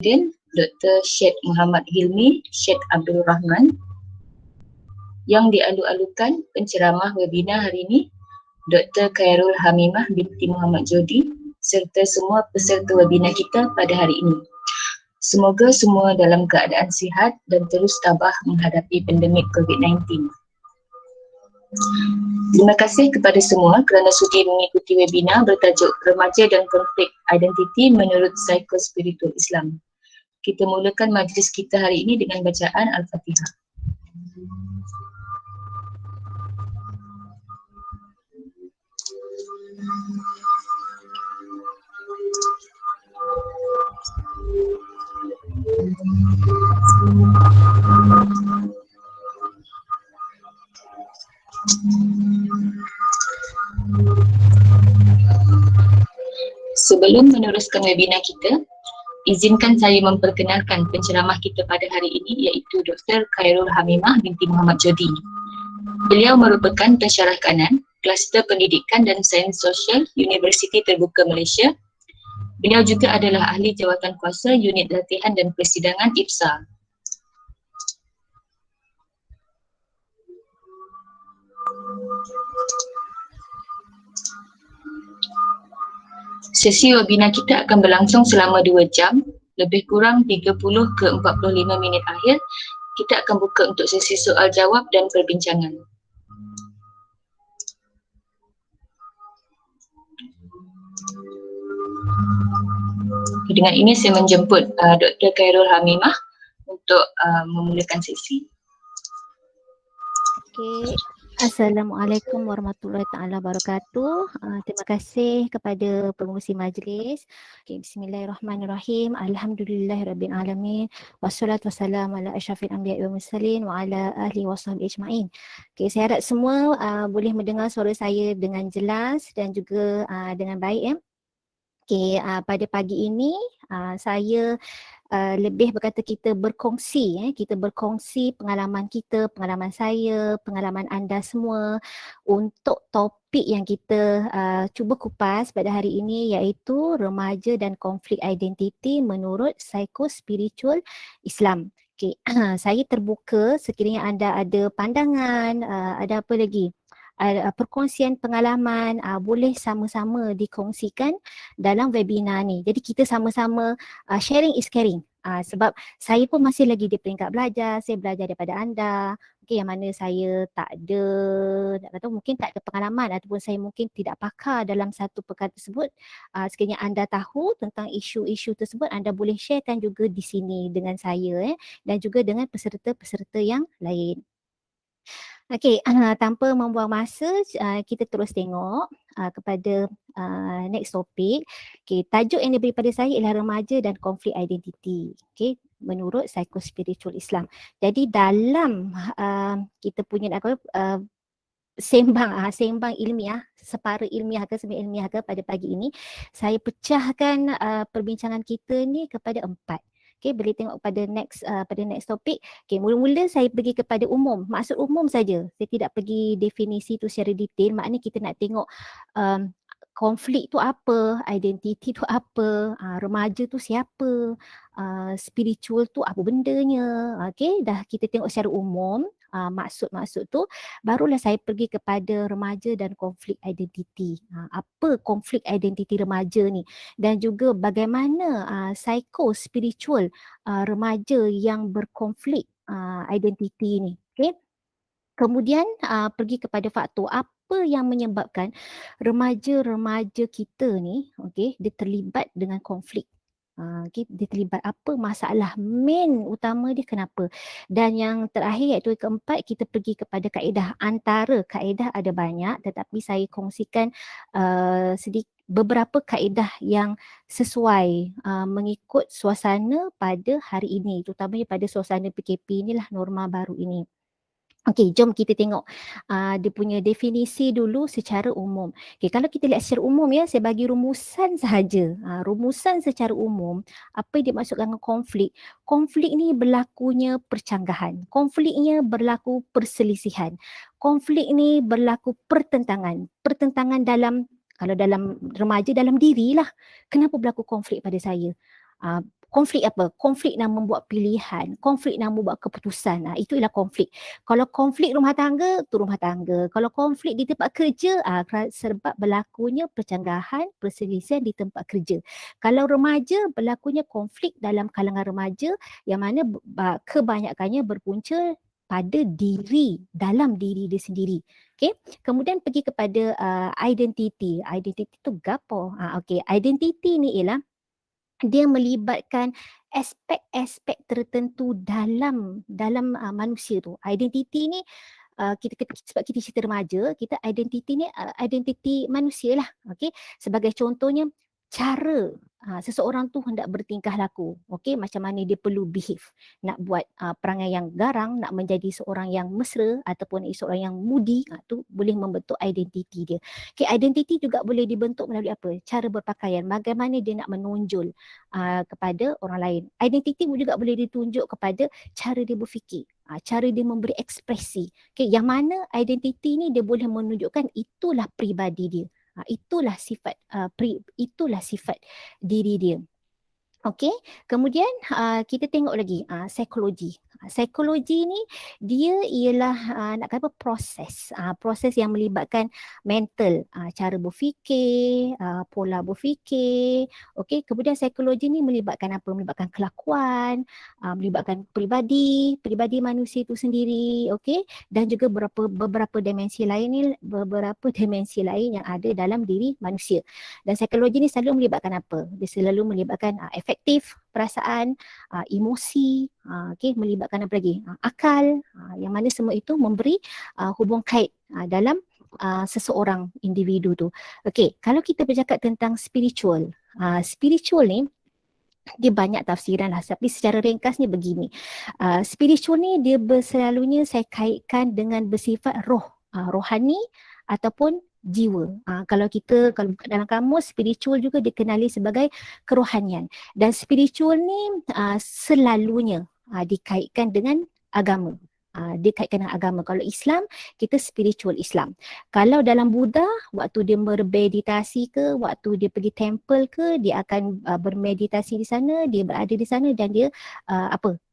Dr. Syed Muhammad Hilmi Syed Abdul Rahman. Yang dialu-alukan penceramah webinar hari ini Dr. Khairul Hamimah binti Muhammad Jodi serta semua peserta webinar kita pada hari ini. Semoga semua dalam keadaan sihat dan terus tabah menghadapi pandemik COVID-19. Terima kasih kepada semua kerana sudi mengikuti webinar bertajuk Remaja dan Konflik Identiti menurut Psikospiritual Islam. Kita mulakan majlis kita hari ini dengan bacaan Al-Fatihah. Sebelum meneruskan webinar kita, izinkan saya memperkenalkan penceramah kita pada hari ini iaitu Dr. Khairul Hamimah binti Muhammad Jodi. Beliau merupakan pensyarah kanan Kluster Pendidikan dan Sains Sosial Universiti Terbuka Malaysia. Beliau juga adalah ahli jawatan kuasa Unit Latihan dan Persidangan IPSA. Sesi webinar kita akan berlangsung selama 2 jam, lebih kurang 30 ke 45 minit akhir. Kita akan buka untuk sesi soal jawab dan perbincangan. Dengan ini saya menjemput Dr. Khairul Hamimah untuk memulakan sesi. Okey. Assalamualaikum warahmatullahi taala wabarakatuh. Terima kasih kepada pengurusi majlis. Okay, bismillahirrahmanirrahim. Alhamdulillahirabbil alamin. Wassalatu wassalamu ala asyrafil anbiya'i wal mursalin wa ala alihi washabbihi ajmain. Okey, saya harap semua boleh mendengar suara saya dengan jelas dan juga dengan baik ya. Okey, pada pagi ini saya lebih berkata kita berkongsi kita berkongsi pengalaman kita, pengalaman saya, pengalaman anda semua untuk topik yang kita cuba kupas pada hari ini iaitu remaja dan konflik identiti menurut psikospiritual Islam. Okey, saya terbuka sekiranya anda ada pandangan, ada apa lagi? Perkongsian pengalaman boleh sama-sama dikongsikan dalam webinar ni. Jadi kita sama-sama sharing is caring. Sebab saya pun masih lagi di peringkat belajar, saya belajar daripada anda. Okay, yang mana saya tak ada, nak kata mungkin tak ada pengalaman ataupun saya mungkin tidak pakar dalam satu perkara tersebut. Sekiranya anda tahu tentang isu-isu tersebut, anda boleh sharekan juga di sini dengan saya dan juga dengan peserta-peserta yang lain. Okey, tanpa membuang masa, kita terus tengok kepada next topik. Okey, tajuk yang diberi pada saya ialah remaja dan konflik identiti. Okey, menurut psikospiritual Islam. Jadi dalam kita punya sembang ilmiah, separa ilmiah ke semi ilmiah ke pada pagi ini, saya pecahkan perbincangan kita ni kepada 4. Okay, boleh tengok pada next topik. Okay, mula-mula saya pergi kepada umum, maksud umum saja. Saya tidak pergi definisi tu secara detail, maknanya kita nak tengok konflik tu apa, identiti tu apa, remaja tu siapa, spiritual tu apa bendanya. Okay, dah kita tengok secara umum maksud-maksud tu, barulah saya pergi kepada remaja dan konflik identiti. Apa konflik identiti remaja ni dan juga bagaimana psikospiritual remaja yang berkonflik identiti ni. Okay. Kemudian pergi kepada faktor apa yang menyebabkan remaja-remaja kita ni dia terlibat dengan konflik. Dia terlibat apa masalah main utama dia kenapa. Dan yang terakhir iaitu keempat, kita pergi kepada kaedah. Antara kaedah ada banyak tetapi saya kongsikan beberapa kaedah yang sesuai mengikut suasana pada hari ini, terutamanya pada suasana PKP inilah norma baru ini. Okey, jom kita tengok dia punya definisi dulu secara umum. Okey, kalau kita lihat secara umum ya, saya bagi rumusan sahaja. Rumusan secara umum, apa yang dimaksudkan dengan konflik? Konflik ni berlakunya percanggahan. Konfliknya berlaku perselisihan. Konflik ni berlaku pertentangan. Pertentangan dalam, kalau dalam remaja dalam dirilah. Kenapa berlaku konflik pada saya? Konflik apa? Konflik nak membuat pilihan, konflik nak membuat keputusan. Itu ialah konflik. Kalau konflik rumah tangga, tu rumah tangga. Kalau konflik di tempat kerja, sebab berlakunya percanggahan, perselisihan di tempat kerja. Kalau remaja, berlakunya konflik dalam kalangan remaja yang mana kebanyakannya berpunca pada dalam diri dia sendiri. Okay. Kemudian pergi kepada identiti. Identiti tu gapo? Okay. Identiti ni ialah dia melibatkan aspek-aspek tertentu dalam manusia tu. Identiti ni sebab kita cerita remaja, kita identiti ni identiti manusia lah. Okay. Sebagai contohnya, cara seseorang tu hendak bertingkah laku. Okay. Macam mana dia perlu behave. Nak buat perangai yang garang, nak menjadi seorang yang mesra ataupun seorang yang moody, tu boleh membentuk identiti dia. Okay. Identiti juga boleh dibentuk melalui apa? Cara berpakaian. Bagaimana dia nak menonjol kepada orang lain. Identiti juga boleh ditunjuk kepada cara dia berfikir, cara dia memberi ekspresi. Okay, yang mana identiti ni dia boleh menunjukkan itulah pribadi dia. Itulah sifat diri dia. Okey, kemudian kita tengok lagi psikologi. Psikologi ni dia ialah nak kata apa, proses yang melibatkan mental, cara berfikir, pola berfikir. Okey, kemudian psikologi ni melibatkan apa? Melibatkan kelakuan, melibatkan pribadi manusia itu sendiri, okey, dan juga beberapa dimensi lain yang ada dalam diri manusia. Dan psikologi ni selalu melibatkan apa? Dia selalu melibatkan efektif, perasaan, emosi, okay, melibatkan apa lagi? Akal, yang mana semua itu memberi hubung kait dalam seseorang individu tu. Okey, kalau kita bercakap tentang spiritual, spiritual ni dia banyak tafsiran lah, tapi secara ringkasnya begini. Spiritual ni dia selalunya saya kaitkan dengan bersifat rohani ataupun jiwa. Kalau dalam kamus, spiritual juga dikenali sebagai kerohanian. Dan spiritual ni selalunya dikaitkan dengan agama. Dikaitkan dengan agama. Kalau Islam, kita spiritual Islam. Kalau dalam Buddha, waktu dia bermeditasi ke, waktu dia pergi temple ke, dia akan bermeditasi di sana, dia berada di sana dan dia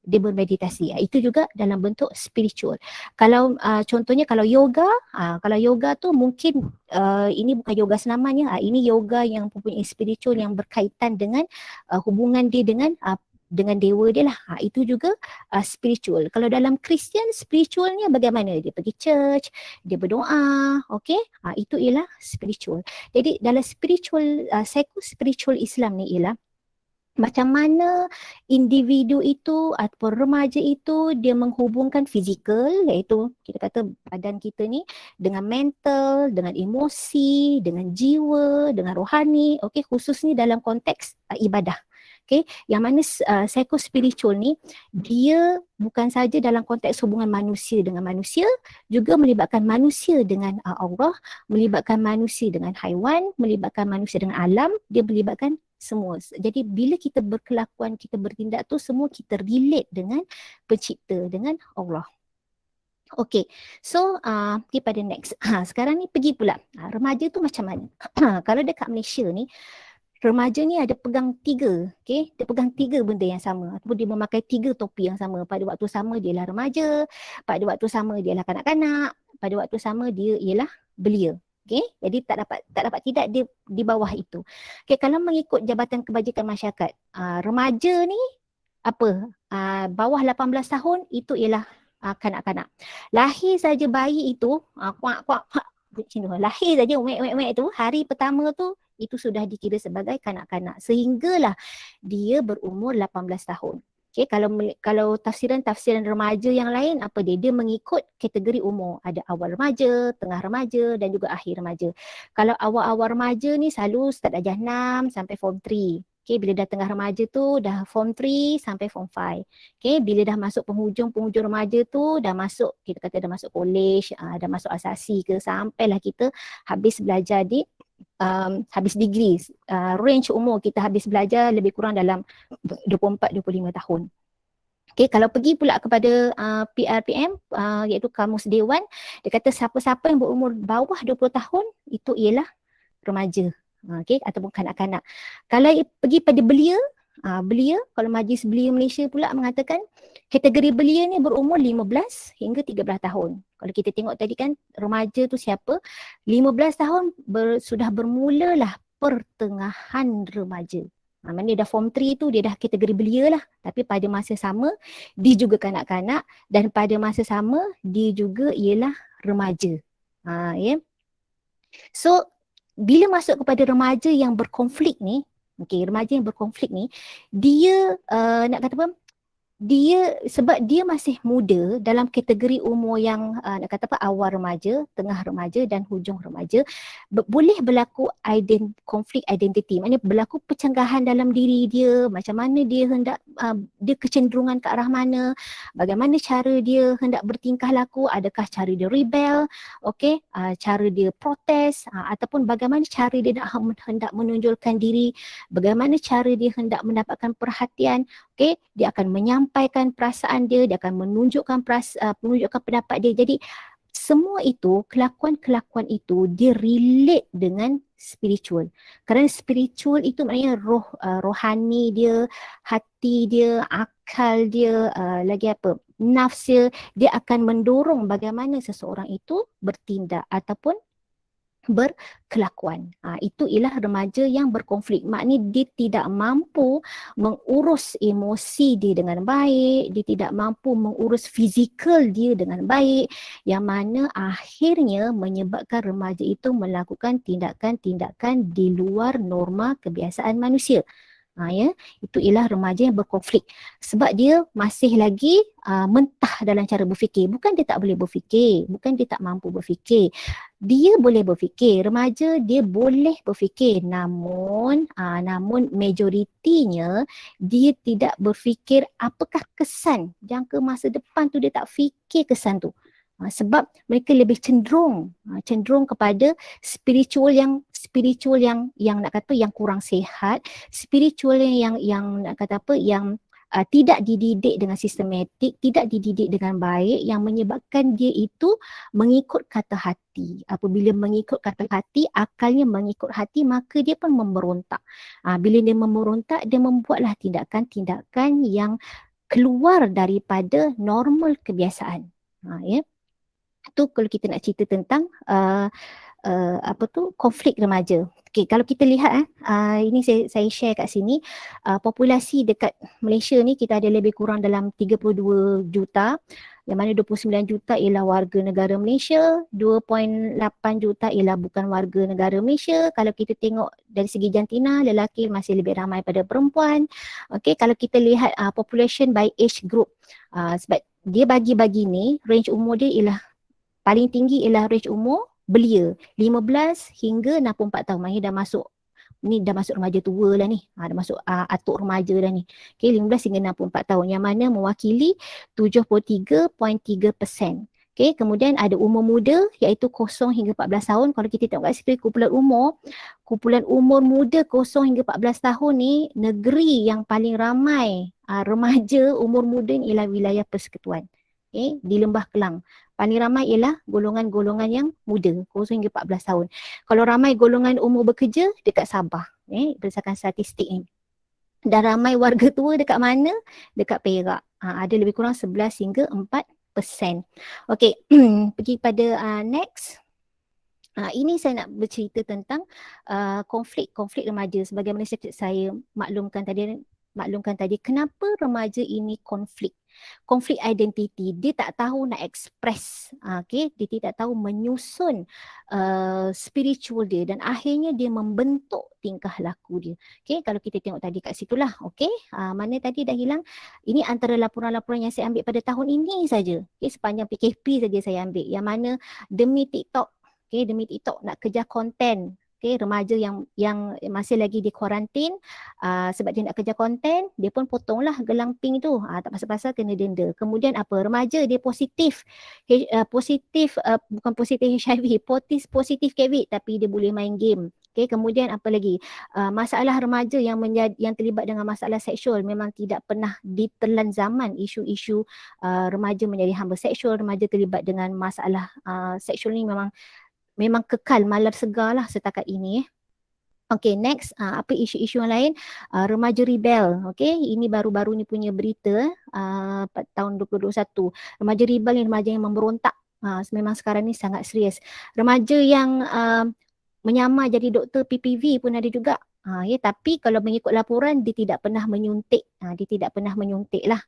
dia bermeditasi. Itu juga dalam bentuk spiritual. Kalau contohnya kalau yoga tu mungkin ini bukan yoga senamanya, ini yoga yang mempunyai spiritual yang berkaitan dengan hubungan dia dengan dewa dia lah. Itu juga spiritual. Kalau dalam Kristian, spiritualnya bagaimana? Dia pergi church, dia berdoa, okay? Itu ialah spiritual. Jadi dalam spiritual, psycho-spiritual Islam ni ialah macam mana individu itu ataupun remaja itu dia menghubungkan fizikal, iaitu kita kata badan kita ni, dengan mental, dengan emosi, dengan jiwa, dengan rohani, okey, khususnya dalam konteks ibadah. Okay, yang mana psycho-spiritual ni dia bukan saja dalam konteks hubungan manusia dengan manusia, juga melibatkan manusia dengan Allah, melibatkan manusia dengan haiwan, melibatkan manusia dengan alam, dia melibatkan semua. Jadi bila kita berkelakuan, kita bertindak tu semua kita relate dengan pencipta, dengan Allah. Okay, so pergi pada next. Sekarang ni pergi pula, remaja tu macam mana? Kalau dekat Malaysia ni, remaja ni ada pegang tiga, okay? Dia pegang tiga benda yang sama ataupun dia memakai tiga topi yang sama. Pada waktu sama dia ialah remaja, pada waktu sama dia ialah kanak-kanak, pada waktu sama dia ialah belia. Okay? Jadi tak dapat tidak dia di bawah itu. Okay, kalau mengikut Jabatan Kebajikan Masyarakat, remaja ni apa? Bawah 18 tahun itu ialah kanak-kanak. Lahir saja bayi itu, lahir saja umek tu, hari pertama tu itu sudah dikira sebagai kanak-kanak sehinggalah dia berumur 18 tahun. Okay, kalau tafsiran remaja yang lain apa dia mengikut kategori umur. Ada awal remaja, tengah remaja dan juga akhir remaja. Kalau awal-awal remaja ni selalu start darjah 6 sampai form 3. Okay, bila dah tengah remaja tu dah form 3 sampai form 5. Okay, bila dah masuk penghujung remaja tu dah masuk, kita kata dah masuk college, dah masuk asasi ke, sampailah kita habis belajar di habis degree, range umur kita habis belajar lebih kurang dalam 24-25 tahun. Okay, kalau pergi pula kepada PRPM, iaitu Kamus Dewan, dia kata siapa-siapa yang berumur bawah 20 tahun itu ialah remaja, okay, ataupun kanak-kanak. Kalau pergi pada belia, Belia, kalau Majlis Belia Malaysia pula mengatakan kategori belia ni berumur 15 hingga 13 tahun. Kalau kita tengok tadi kan remaja tu siapa? 15 tahun sudah bermulalah pertengahan remaja. Mana dia dah form 3 tu dia dah kategori belia lah. Tapi pada masa sama dia juga kanak-kanak dan pada masa sama dia juga ialah remaja. Ya. So bila masuk kepada remaja yang berkonflik ni, remaja yang berkonflik ni, dia nak kata apa? Dia sebab dia masih muda dalam kategori umur yang nak kata apa, awal remaja, tengah remaja dan hujung remaja, boleh berlaku konflik identiti. Maknanya berlaku pencanggahan dalam diri dia, macam mana dia hendak dia kecenderungan ke arah mana, bagaimana cara dia hendak bertingkah laku, adakah cara dia rebel, cara dia protes, ataupun bagaimana cara dia hendak menonjolkan diri, bagaimana cara dia hendak mendapatkan perhatian. Dia akan menyampaikan perasaan dia akan menunjukkan pendapat dia. Jadi semua itu, kelakuan-kelakuan itu dia relate dengan spiritual. Kerana spiritual itu maknanya rohani dia, hati dia, akal dia, lagi apa, nafs dia akan mendorong bagaimana seseorang itu bertindak ataupun berkelakuan. Itu ialah remaja yang berkonflik. Maknanya dia tidak mampu mengurus emosi dia dengan baik, dia tidak mampu mengurus fizikal dia dengan baik, yang mana akhirnya menyebabkan remaja itu melakukan tindakan-tindakan di luar norma kebiasaan manusia. Ya, itu ialah remaja yang berkonflik sebab dia masih lagi mentah dalam cara berfikir. Bukan dia tak boleh berfikir, bukan dia tak mampu berfikir. Dia boleh berfikir, remaja dia boleh berfikir, namun majoritinya dia tidak berfikir apakah kesan jangka masa depan tu, dia tak fikir kesan tu. Sebab mereka lebih cenderung kepada spiritual yang nak kata yang kurang sihat, spiritual yang nak kata apa, yang tidak dididik dengan sistematik, tidak dididik dengan baik, yang menyebabkan dia itu mengikut kata hati. Apabila mengikut kata hati, akalnya mengikut hati, maka dia pun memberontak. Bila dia memberontak, dia membuatlah tindakan-tindakan yang keluar daripada normal kebiasaan. Ya. Itu kalau kita nak cerita tentang konflik remaja. Kalau kita lihat ini saya share kat sini, populasi dekat Malaysia ni kita ada lebih kurang dalam 32 juta, yang mana 29 juta ialah warga negara Malaysia, 2.8 juta ialah bukan warga negara Malaysia. Kalau kita tengok dari segi jantina, lelaki masih lebih ramai pada perempuan. Kalau kita lihat population by age group, sebab dia bagi-bagi ni, range umur dia ialah paling tinggi ialah range umur belia 15 hingga 64 tahun. Maksudnya dah masuk remaja tua lah ni. Dah masuk atuk remaja dah ni. 15 hingga 64 tahun yang mana mewakili 73.3%. Kemudian ada umur muda iaitu 0 hingga 14 tahun. Kalau kita tengok kat situ kumpulan umur muda 0 hingga 14 tahun ni, negeri yang paling ramai remaja umur muda ni ialah wilayah Persekutuan. Di Lembah Kelang. Paling ramai ialah golongan-golongan yang muda, 0 hingga 14 tahun. Kalau ramai golongan umur bekerja, dekat Sabah. Berdasarkan statistik ni. Dan ramai warga tua dekat mana? Dekat Perak. Ada lebih kurang 11 hingga 4%. Okey, pergi pada next. Ini saya nak bercerita tentang konflik remaja. Sebagaimana saya maklumkan tadi, kenapa remaja ini konflik identiti. Dia tak tahu nak express, dia tidak tahu menyusun spiritual dia, dan akhirnya dia membentuk tingkah laku dia. Kalau kita tengok tadi kat situlah, mana tadi dah hilang. Ini antara laporan-laporan yang saya ambil pada tahun ini saja. Sepanjang PKP saja saya ambil, yang mana demi TikTok nak kejar konten. Remaja yang masih lagi di kuarantin, sebab dia nak kerja konten, dia pun potonglah gelang pink tu, tak pasal-pasal kena denda. Kemudian apa, remaja dia positif bukan positif HIV, positif COVID, tapi dia boleh main game. Kemudian apa lagi, masalah remaja yang terlibat dengan masalah seksual memang tidak pernah ditelan zaman. Isu-isu remaja menjadi hamba seksual, remaja terlibat dengan masalah seksual ni memang kekal malar segar lah setakat ini. Okay, next, apa isu-isu yang lain? Remaja rebel, okay, ini baru-baru ni punya berita tahun 2021. Remaja rebel ni remaja yang memberontak. Memang sekarang ni sangat serius. Remaja yang menyamar jadi doktor PPV pun ada juga. Ya, tapi kalau mengikut laporan dia tidak pernah menyuntik. Dia tidak pernah menyuntik lah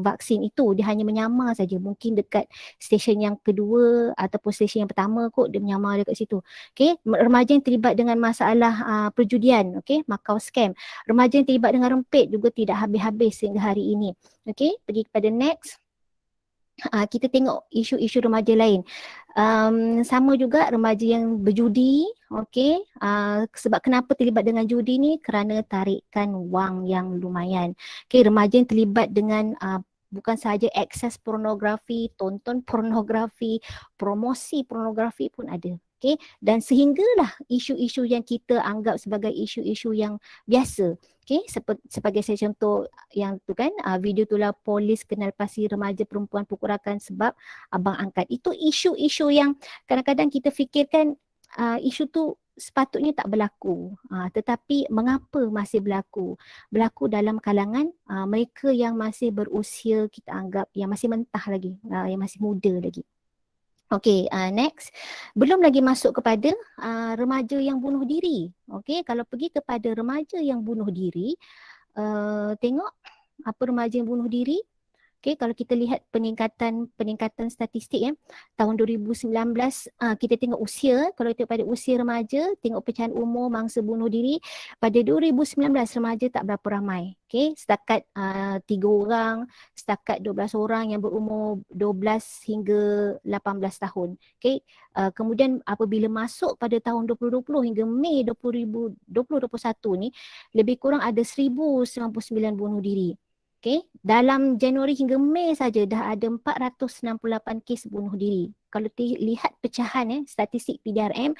vaksin itu. Dia hanya menyamar saja. Mungkin dekat stesen yang kedua ataupun stesen yang pertama kot dia menyamar dekat situ. Okay, remaja yang terlibat dengan masalah perjudian, okay, Macau scam. Remaja yang terlibat dengan rempit juga tidak habis-habis sehingga hari ini. Okay, pergi kepada next. Kita tengok isu-isu remaja lain. Sama juga remaja yang berjudi, okay. Sebab kenapa terlibat dengan judi ni? Kerana tarikan wang yang lumayan. Okay, remaja yang terlibat dengan bukan sahaja akses pornografi, tonton pornografi, promosi pornografi pun ada. Okay, dan sehinggalah isu-isu yang kita anggap sebagai isu-isu yang biasa. Okay, sebagai saya contoh yang tu kan, video itulah polis kenal pasti remaja perempuan pukul rakan sebab abang angkat. Itu isu-isu yang kadang-kadang kita fikirkan isu tu sepatutnya tak berlaku. Tetapi mengapa masih berlaku? Berlaku dalam kalangan mereka yang masih berusia kita anggap yang masih mentah lagi, yang masih muda lagi. Okay, next. Belum lagi masuk kepada remaja yang bunuh diri. Okay, kalau pergi kepada remaja yang bunuh diri, tengok apa remaja yang bunuh diri. Okay, kalau kita lihat peningkatan statistik ya, tahun 2019 kita tengok usia, kalau kita pada usia remaja, tengok pecahan umur mangsa bunuh diri, pada 2019 remaja tak berapa ramai. Okay, setakat 3 orang, setakat 12 orang yang berumur 12 hingga 18 tahun. Okay, kemudian apabila masuk pada tahun 2020 hingga Mei 2021 ni, lebih kurang ada 1099 bunuh diri. Okay, dalam Januari hingga Mei saja dah ada 468 kes bunuh diri. Kalau lihat pecahan statistik PDRM,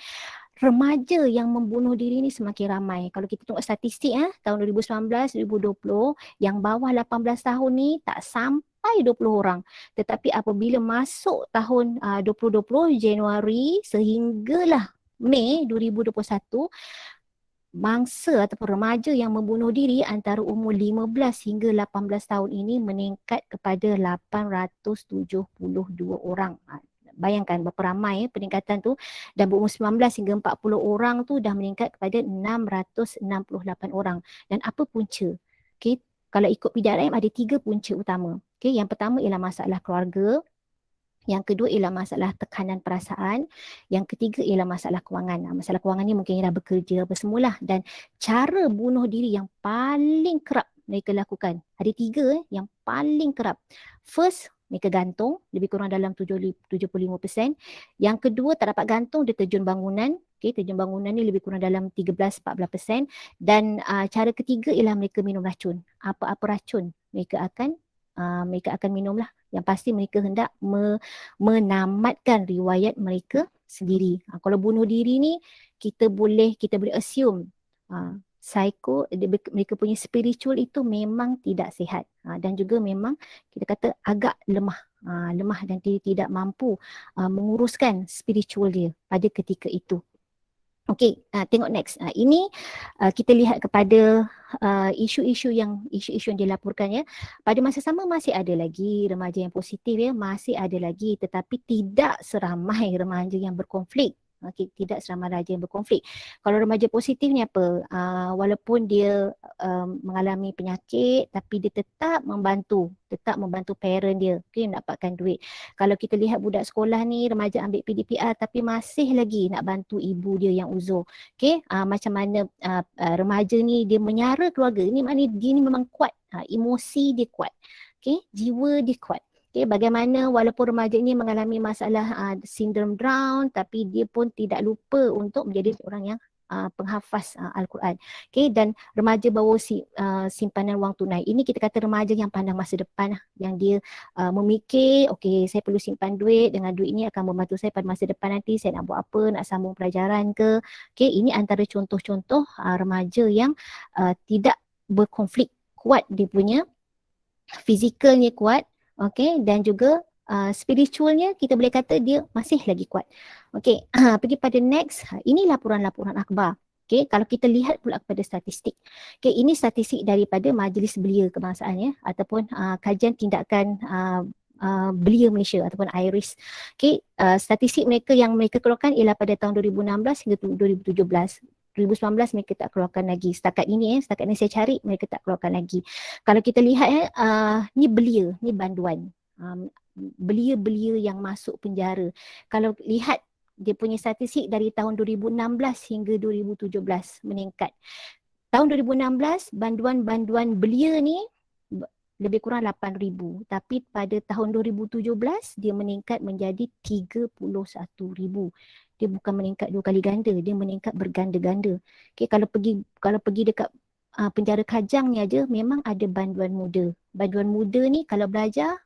remaja yang membunuh diri ni semakin ramai. Kalau kita tengok statistik tahun 2019, 2020, yang bawah 18 tahun ni tak sampai 20 orang. Tetapi apabila masuk tahun 2020 Januari sehinggalah Mei 2021, mangsa ataupun remaja yang membunuh diri antara umur 15 hingga 18 tahun ini meningkat kepada 872 orang. Bayangkan berapa ramai peningkatan tu, dan berumur 19 hingga 40 orang tu dah meningkat kepada 668 orang. Dan apa punca? Okay, kalau ikut PDRM ada 3 punca utama. Okay, yang pertama ialah masalah keluarga. Yang kedua ialah masalah tekanan perasaan. Yang ketiga ialah masalah kewangan. Masalah kewangan ni mungkin ialah bekerja apa semualah. Dan cara bunuh diri yang paling kerap mereka lakukan, ada 3 yang paling kerap. First, mereka gantung, lebih kurang dalam 75%. Yang kedua, tak dapat gantung, dia terjun bangunan. Okay, terjun bangunan ni lebih kurang dalam 13-14%. Dan cara ketiga ialah mereka minum racun. Apa-apa racun mereka akan minumlah. Yang pasti mereka hendak menamatkan riwayat mereka sendiri. Kalau bunuh diri ni kita boleh assume mereka punya spiritual itu memang tidak sihat, dan juga memang kita kata agak lemah dan tidak mampu menguruskan spiritual dia pada ketika itu. Okey, tengok next. Ini kita lihat kepada isu-isu yang dilaporkan ya. Pada masa sama masih ada lagi remaja yang positif ya, masih ada lagi, tetapi tidak seramai remaja yang berkonflik. Okay, tidak seramai remaja yang berkonflik. Kalau remaja positif ni apa? Walaupun dia mengalami penyakit, tapi dia tetap membantu parent dia, okay, mendapatkan duit. Kalau kita lihat budak sekolah ni, remaja ambil PDPR tapi masih lagi nak bantu ibu dia yang uzur. Okay, macam mana remaja ni dia menyara keluarga ni, maknanya dia ni memang kuat, emosi dia kuat, okay, jiwa dia kuat. Okay, bagaimana walaupun remaja ini mengalami masalah sindrom Down, tapi dia pun tidak lupa untuk menjadi seorang yang penghafaz Al-Quran. Okay, dan remaja bawa simpanan wang tunai. Ini kita kata remaja yang pandang masa depan, yang dia memikir, okay, saya perlu simpan duit, dengan duit ini akan membantu saya pada masa depan nanti, saya nak buat apa, nak sambung pelajaran ke. Okay, ini antara contoh-contoh remaja yang tidak berkonflik, kuat dia punya, fizikalnya kuat. Okay, dan juga spiritualnya kita boleh kata dia masih lagi kuat. Okay, pergi pada next. Ini laporan-laporan akhbar. Okay, kalau kita lihat pula kepada statistik. Okay, ini statistik daripada Majlis Belia Kebangsaan ya, ataupun kajian tindakan belia Malaysia ataupun IRIS. Okay, statistik mereka yang mereka keluarkan ialah pada tahun 2016 hingga 2017. 2019 mereka tak keluarkan lagi. Setakat ini saya cari mereka tak keluarkan lagi. Kalau kita lihat ni belia, ni banduan. Belia-belia yang masuk penjara. Kalau lihat dia punya statistik dari tahun 2016 hingga 2017 meningkat. Tahun 2016 banduan-banduan belia ni lebih kurang 8,000, tapi pada tahun 2017 dia meningkat menjadi 31,000. Dia bukan meningkat 2 kali ganda, dia meningkat berganda-ganda. Okay, kalau pergi dekat penjara Kajang ni aja memang ada banduan muda. Banduan muda ni kalau belajar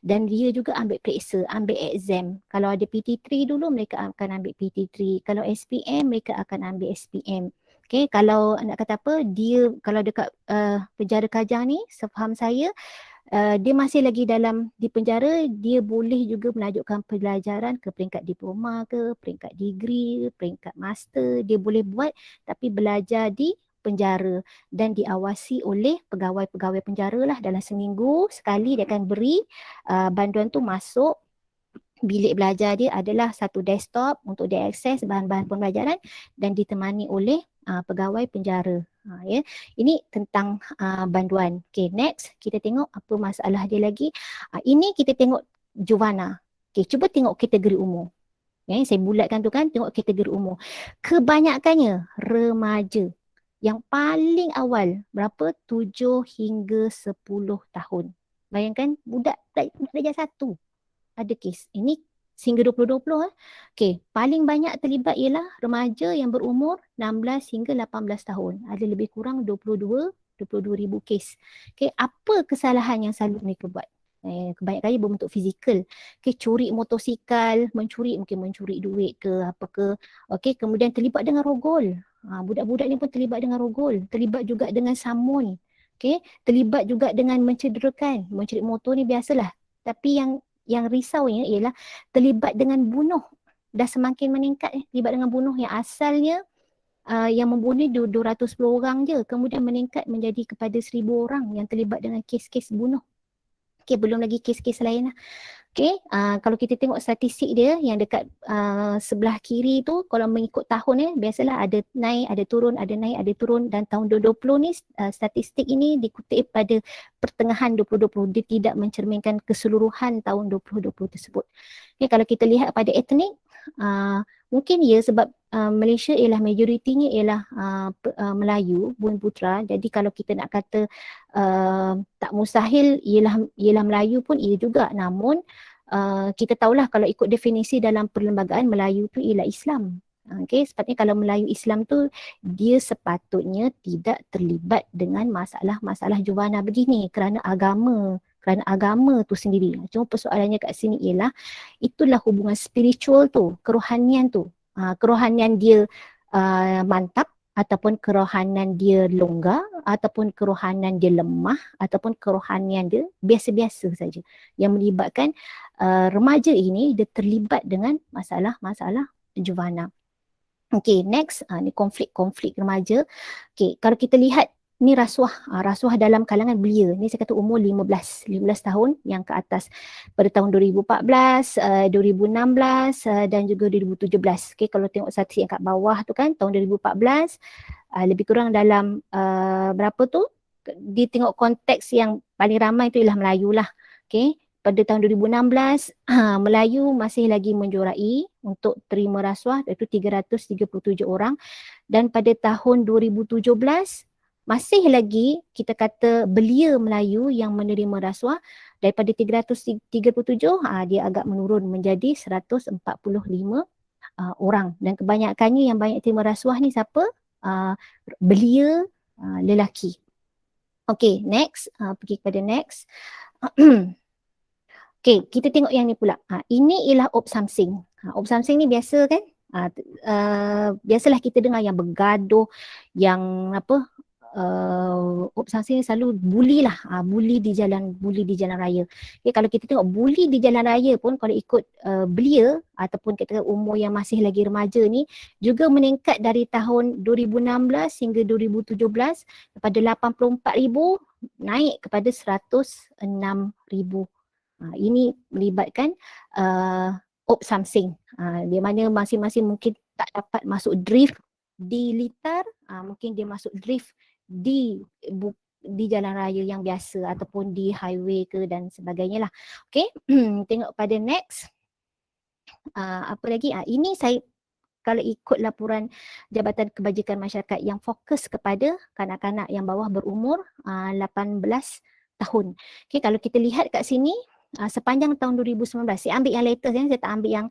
dan dia juga ambil periksa, ambil exam. Kalau ada PT3 dulu mereka akan ambil PT3, kalau SPM mereka akan ambil SPM. Okay, kalau nak kata apa, dia kalau dekat penjara Kajang ni, sefaham saya dia masih lagi di penjara, dia boleh juga melanjutkan pelajaran ke peringkat diploma ke, peringkat degree, peringkat master, dia boleh buat tapi belajar di penjara dan diawasi oleh pegawai-pegawai penjara lah. Dalam seminggu sekali dia akan beri banduan tu masuk. Bilik belajar dia adalah satu desktop untuk dia akses bahan-bahan pembelajaran dan ditemani oleh pegawai penjara. Ya. Ini tentang banduan. Okay, next kita tengok apa masalah dia lagi. Ini kita tengok Jovana. Okay, cuba tengok kategori umur. Saya bulatkan tu kan, tengok kategori umur. Kebanyakannya remaja. Yang paling awal berapa? 7 hingga 10 tahun. Bayangkan budak darjah 1 ada kes. Ini sehingga 2020 Okey, paling banyak terlibat ialah remaja yang berumur 16 hingga 18 tahun. Ada lebih kurang 22 ribu kes. Okey, apa kesalahan yang selalu mereka buat? Kebanyakannya berbentuk fizikal. Okey, curi motosikal, mungkin mencuri duit ke apa ke. Okey, kemudian terlibat dengan rogol. Budak-budak ni pun terlibat dengan rogol, terlibat juga dengan samun. Okey, terlibat juga dengan mencederakan. Mencuri motor ni biasalah. Tapi yang risaunya ialah terlibat dengan bunuh. Dah semakin meningkat terlibat dengan bunuh yang asalnya yang membunuh 210 orang je, kemudian meningkat menjadi kepada 1,000 orang yang terlibat dengan kes-kes bunuh. Okey, belum lagi kes-kes lain lah. Okey, kalau kita tengok statistik dia yang dekat sebelah kiri tu, kalau mengikut tahun biasalah ada naik, ada turun, ada naik, ada turun, dan tahun 2020 ni statistik ini dikutip pada pertengahan 2020. Dia tidak mencerminkan keseluruhan tahun 2020 tersebut. Okay, kalau kita lihat pada etnik, mungkin sebab Malaysia ialah majoritinya ialah Melayu, Bumiputera. Jadi kalau kita nak kata tak mustahil ialah Melayu pun ia juga. Namun kita tahulah kalau ikut definisi dalam perlembagaan, Melayu tu ialah Islam. Okay, sepatutnya kalau Melayu Islam tu dia sepatutnya tidak terlibat dengan masalah-masalah Jovana begini kerana agama tu sendiri. Cuma persoalannya kat sini ialah itulah hubungan spiritual tu, kerohanian tu. Kerohanian dia mantap ataupun kerohanian dia longgar ataupun kerohanian dia lemah ataupun kerohanian dia biasa-biasa saja yang melibatkan remaja ini dia terlibat dengan masalah-masalah Jovana. Okay, next ni konflik remaja. Okay, kalau kita lihat ni rasuah dalam kalangan belia. Ni saya kata umur 15 tahun yang ke atas. Pada tahun 2014, 2016 dan juga 2017. Okay, kalau tengok statistik yang kat bawah tu kan, tahun 2014 lebih kurang dalam berapa tu? Dia tengok konteks yang paling ramai tu ialah Melayu lah. Okay, pada tahun 2016 Melayu masih lagi menjuarai untuk terima rasuah, iaitu 337 orang, dan pada tahun 2017 masih lagi kita kata belia Melayu yang menerima rasuah daripada 337 dia agak menurun menjadi 145 orang, dan kebanyakannya yang banyak terima rasuah ni siapa? Belia lelaki. Okay, next, pergi kepada next. Okay, kita tengok yang ni pula. Ini ialah Op Samsing. Op Samsing ni biasa kan? Biasalah kita dengar yang bergaduh, yang apa, sanksi ni selalu bully lah, bully di jalan raya. Okay, kalau kita tengok bully di jalan raya pun kalau ikut belia ataupun kita umur yang masih lagi remaja ni juga meningkat dari tahun 2016 hingga 2017 daripada 84,000 naik kepada 106,000. Ini melibatkan Op Samsing, di mana masing-masing mungkin tak dapat masuk drift di litar, mungkin dia masuk drift di jalan raya yang biasa ataupun di highway ke dan sebagainya lah. Okay, tengok pada next. Apa lagi? Ini saya kalau ikut laporan Jabatan Kebajikan Masyarakat yang fokus kepada kanak-kanak yang bawah berumur 18 tahun. Okay, kalau kita lihat kat sini sepanjang tahun 2019, saya ambil yang latest ni, saya tak ambil yang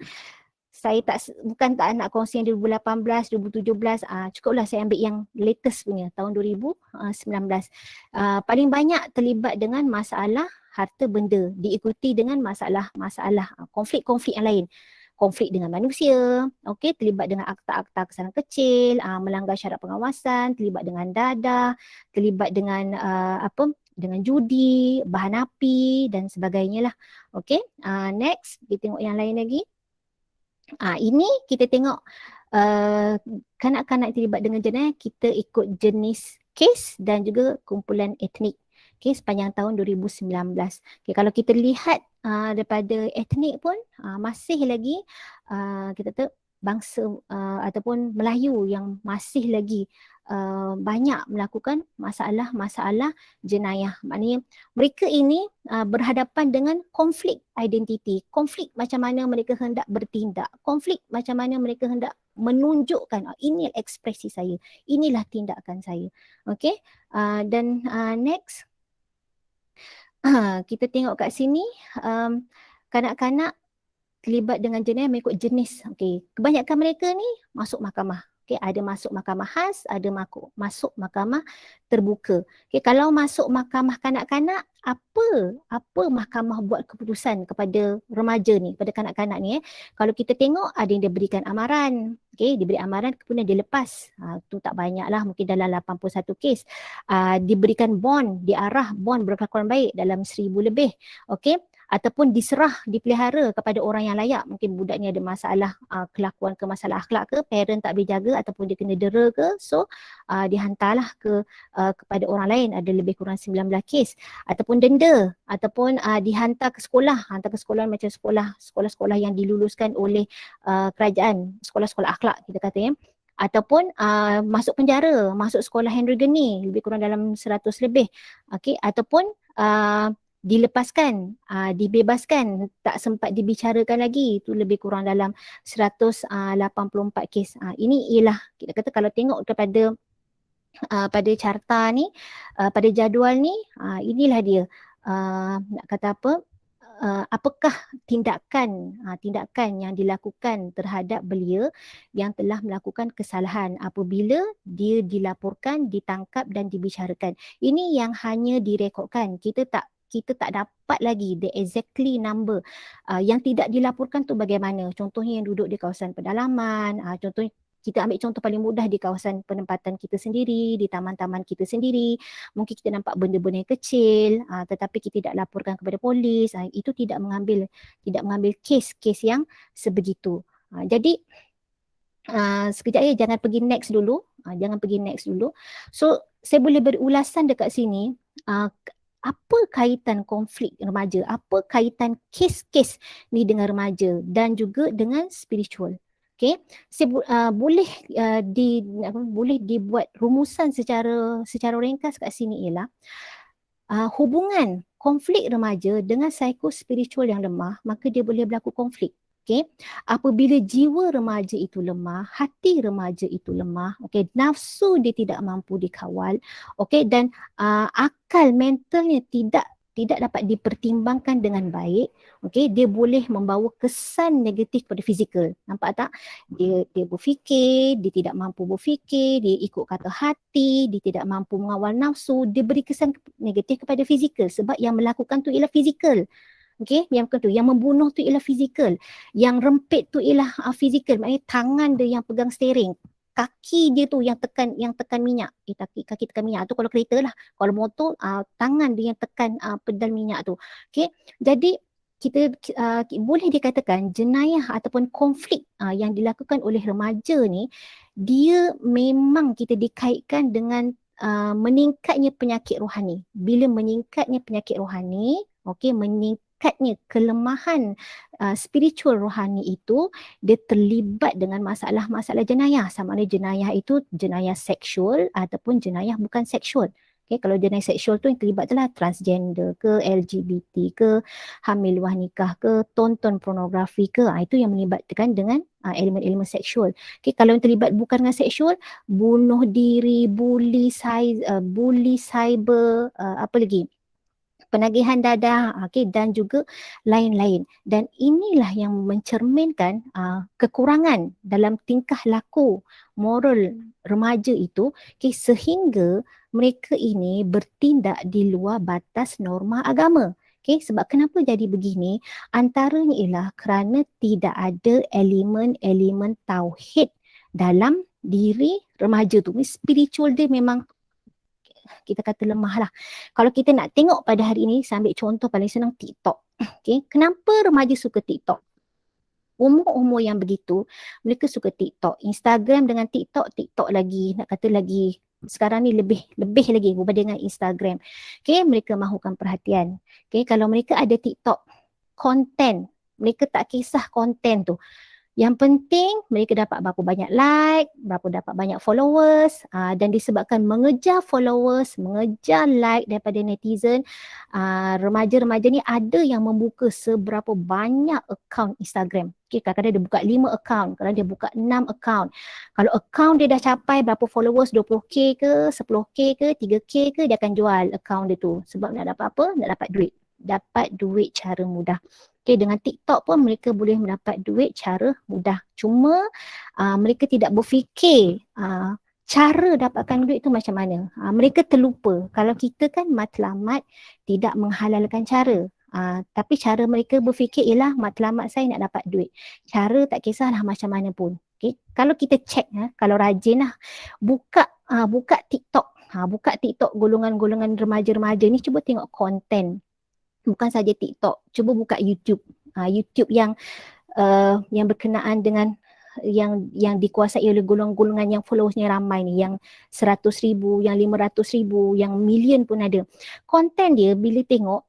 bukan tak nak kongsi yang 2018, 2017, cukuplah saya ambil yang latest punya tahun 2019. Paling banyak terlibat dengan masalah harta benda, diikuti dengan masalah konflik-konflik yang lain. Konflik dengan manusia, okey, terlibat dengan akta-akta kesalahan kecil, melanggar syarat pengawasan, terlibat dengan dadah, terlibat dengan dengan judi, bahan api dan sebagainya lah. Okey, next kita tengok yang lain lagi. Ini kita tengok kanak-kanak terlibat dengan jenayah, kita ikut jenis kes dan juga kumpulan etnik. Okay, sepanjang tahun 2019. Okay, kalau kita lihat daripada etnik pun masih lagi kita tahu bangsa ataupun Melayu yang masih lagi banyak melakukan masalah-masalah jenayah. Maknanya mereka ini berhadapan dengan konflik identiti, konflik macam mana mereka hendak bertindak, konflik macam mana mereka hendak menunjukkan ini ekspresi saya, inilah tindakan saya. Okay, dan next. Kita tengok kat sini kanak-kanak terlibat dengan jenayah mengikut jenis. Okay. Kebanyakan mereka ni masuk mahkamah. Okay. Ada masuk mahkamah khas, ada masuk mahkamah terbuka. Okay. Kalau masuk mahkamah kanak-kanak, apa mahkamah buat keputusan kepada remaja ni, kepada kanak-kanak ni? Kalau kita tengok ada yang diberikan amaran. Okay. Diberi amaran kemudian dilepas. Tu tak banyak lah, mungkin dalam 81 kes. Diberikan bond, diarah bond berkelakuan baik dalam 1,000 lebih. Okay. Ataupun diserah, dipelihara kepada orang yang layak. Mungkin budak ni ada masalah kelakuan ke, masalah akhlak ke, parent tak boleh jaga ataupun dia kena dera ke, so dihantarlah kepada orang lain, ada lebih kurang 19 kes. Ataupun denda, ataupun dihantar ke sekolah, macam sekolah-sekolah yang diluluskan oleh kerajaan, sekolah-sekolah akhlak kita kata ya. Ataupun masuk penjara, masuk sekolah Henry Geni, lebih kurang dalam 100 lebih. Okay. Ataupun dilepaskan, dibebaskan, tak sempat dibicarakan lagi, itu lebih kurang dalam 184 kes. Ini ialah kita kata kalau tengok kepada pada carta ni, pada jadual ni, inilah dia nak kata apa, apakah tindakan yang dilakukan terhadap belia yang telah melakukan kesalahan apabila dia dilaporkan, ditangkap dan dibicarakan. Ini yang hanya direkodkan. Kita tak dapat lagi the exactly number. Yang tidak dilaporkan tu bagaimana? Contohnya yang duduk di kawasan pedalaman, contohnya kita ambil contoh paling mudah di kawasan penempatan kita sendiri, di taman-taman kita sendiri. Mungkin kita nampak benda-benda yang kecil, tetapi kita tidak laporkan kepada polis. Itu tidak mengambil kes-kes yang sebegitu. Jadi sekejap ya, jangan pergi next dulu. So saya boleh berulasan dekat sini. Apa kaitan konflik remaja, apa kaitan kes-kes ni dengan remaja dan juga dengan spiritual. Okay, boleh dibuat rumusan secara ringkas kat sini ialah hubungan konflik remaja dengan psikospiritual yang lemah, maka dia boleh berlaku konflik. Okay. Apabila jiwa remaja itu lemah, hati remaja itu lemah, okay, nafsu dia tidak mampu dikawal, okay, dan akal mentalnya tidak dapat dipertimbangkan dengan baik, okay, dia boleh membawa kesan negatif pada fizikal. Nampak tak? Dia berfikir, dia tidak mampu berfikir, dia ikut kata hati, dia tidak mampu mengawal nafsu, dia beri kesan negatif kepada fizikal sebab yang melakukan tu ialah fizikal. Okay, yang membunuh tu ialah fizikal, yang rempit tu ialah fizikal, maknanya tangan dia yang pegang steering. kaki dia tu yang tekan minyak. Kaki tekan minyak tu kalau kereta lah. Kalau motor tangan dia yang tekan pedal minyak tu. Okey. Jadi kita boleh dikatakan jenayah ataupun konflik yang dilakukan oleh remaja ni, dia memang kita dikaitkan dengan meningkatnya penyakit rohani. Bila meningkatnya penyakit rohani, okey, meningkatnya kelemahan spiritual rohani itu, dia terlibat dengan masalah-masalah jenayah. Sama ada jenayah itu jenayah seksual ataupun jenayah bukan seksual. Okay, kalau jenayah seksual tu yang terlibat adalah transgender ke, LGBT ke, hamil luar nikah ke, tonton pornografi ke, itu yang melibatkan dengan elemen-elemen seksual. Okay, kalau yang terlibat bukan dengan seksual, bunuh diri, bully cyber, apa lagi? Penagihan dadah, okay, dan juga lain-lain. Dan inilah yang mencerminkan kekurangan dalam tingkah laku moral remaja itu, okay, sehingga mereka ini bertindak di luar batas norma agama. Okay, sebab kenapa jadi begini? Antaranya ialah kerana tidak ada elemen-elemen tauhid dalam diri remaja tu. Spiritual dia memang kita kata lemah lah. Kalau kita nak tengok pada hari ini, saya ambil contoh paling senang TikTok. Okay. Kenapa remaja suka TikTok? Umur-umur yang begitu, mereka suka TikTok. Instagram dengan TikTok lagi, nak kata lagi, sekarang ni lebih lagi berbanding dengan Instagram. Okay, mereka mahukan perhatian. Okay, kalau mereka ada TikTok, konten, mereka tak kisah konten tu. Yang penting mereka dapat berapa banyak like, berapa dapat banyak followers, dan disebabkan mengejar followers, mengejar like daripada netizen, remaja-remaja ni ada yang membuka seberapa banyak akaun Instagram. Okay, kadang-kadang dia buka 5 akaun, kadang dia buka 6 akaun. Kalau akaun dia dah capai berapa followers, 20k ke, 10k ke, 3k ke, dia akan jual akaun dia tu. Sebab nak dapat apa? Nak dapat duit. Dapat duit cara mudah. Okay, dengan TikTok pun mereka boleh mendapat duit cara mudah. Cuma mereka tidak berfikir cara dapatkan duit tu macam mana. Mereka terlupa. Kalau kita kan matlamat tidak menghalalkan cara. Tapi cara mereka berfikir ialah matlamat saya nak dapat duit. Cara tak kisahlah macam mana pun. Okay. Kalau kita check, kalau rajin lah, buka TikTok. Buka TikTok golongan-golongan remaja-remaja ni, cuba tengok konten. Bukan saja TikTok, cuba buka YouTube. YouTube yang berkenaan dengan yang dikuasai oleh golongan-golongan yang followersnya ramai ni, yang 100,000, yang 500,000, yang million pun ada. Konten dia bila tengok,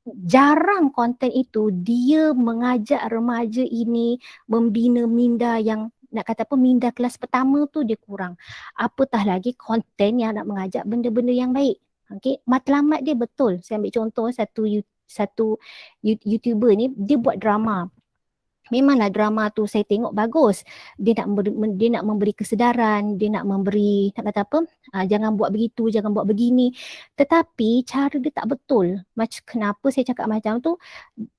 jarang konten itu dia mengajak remaja ini membina minda yang nak kata apa, minda kelas pertama tu dia kurang. Apatah lagi konten yang nak mengajak benda-benda yang baik. Okay, matlamat dia betul. Saya ambil contoh satu YouTuber ni, dia buat drama. Memanglah drama tu saya tengok bagus. Dia nak memberi kesedaran, dia nak memberi, nak kata apa, jangan buat begitu, jangan buat begini. Tetapi cara dia tak betul. Macam kenapa saya cakap macam tu?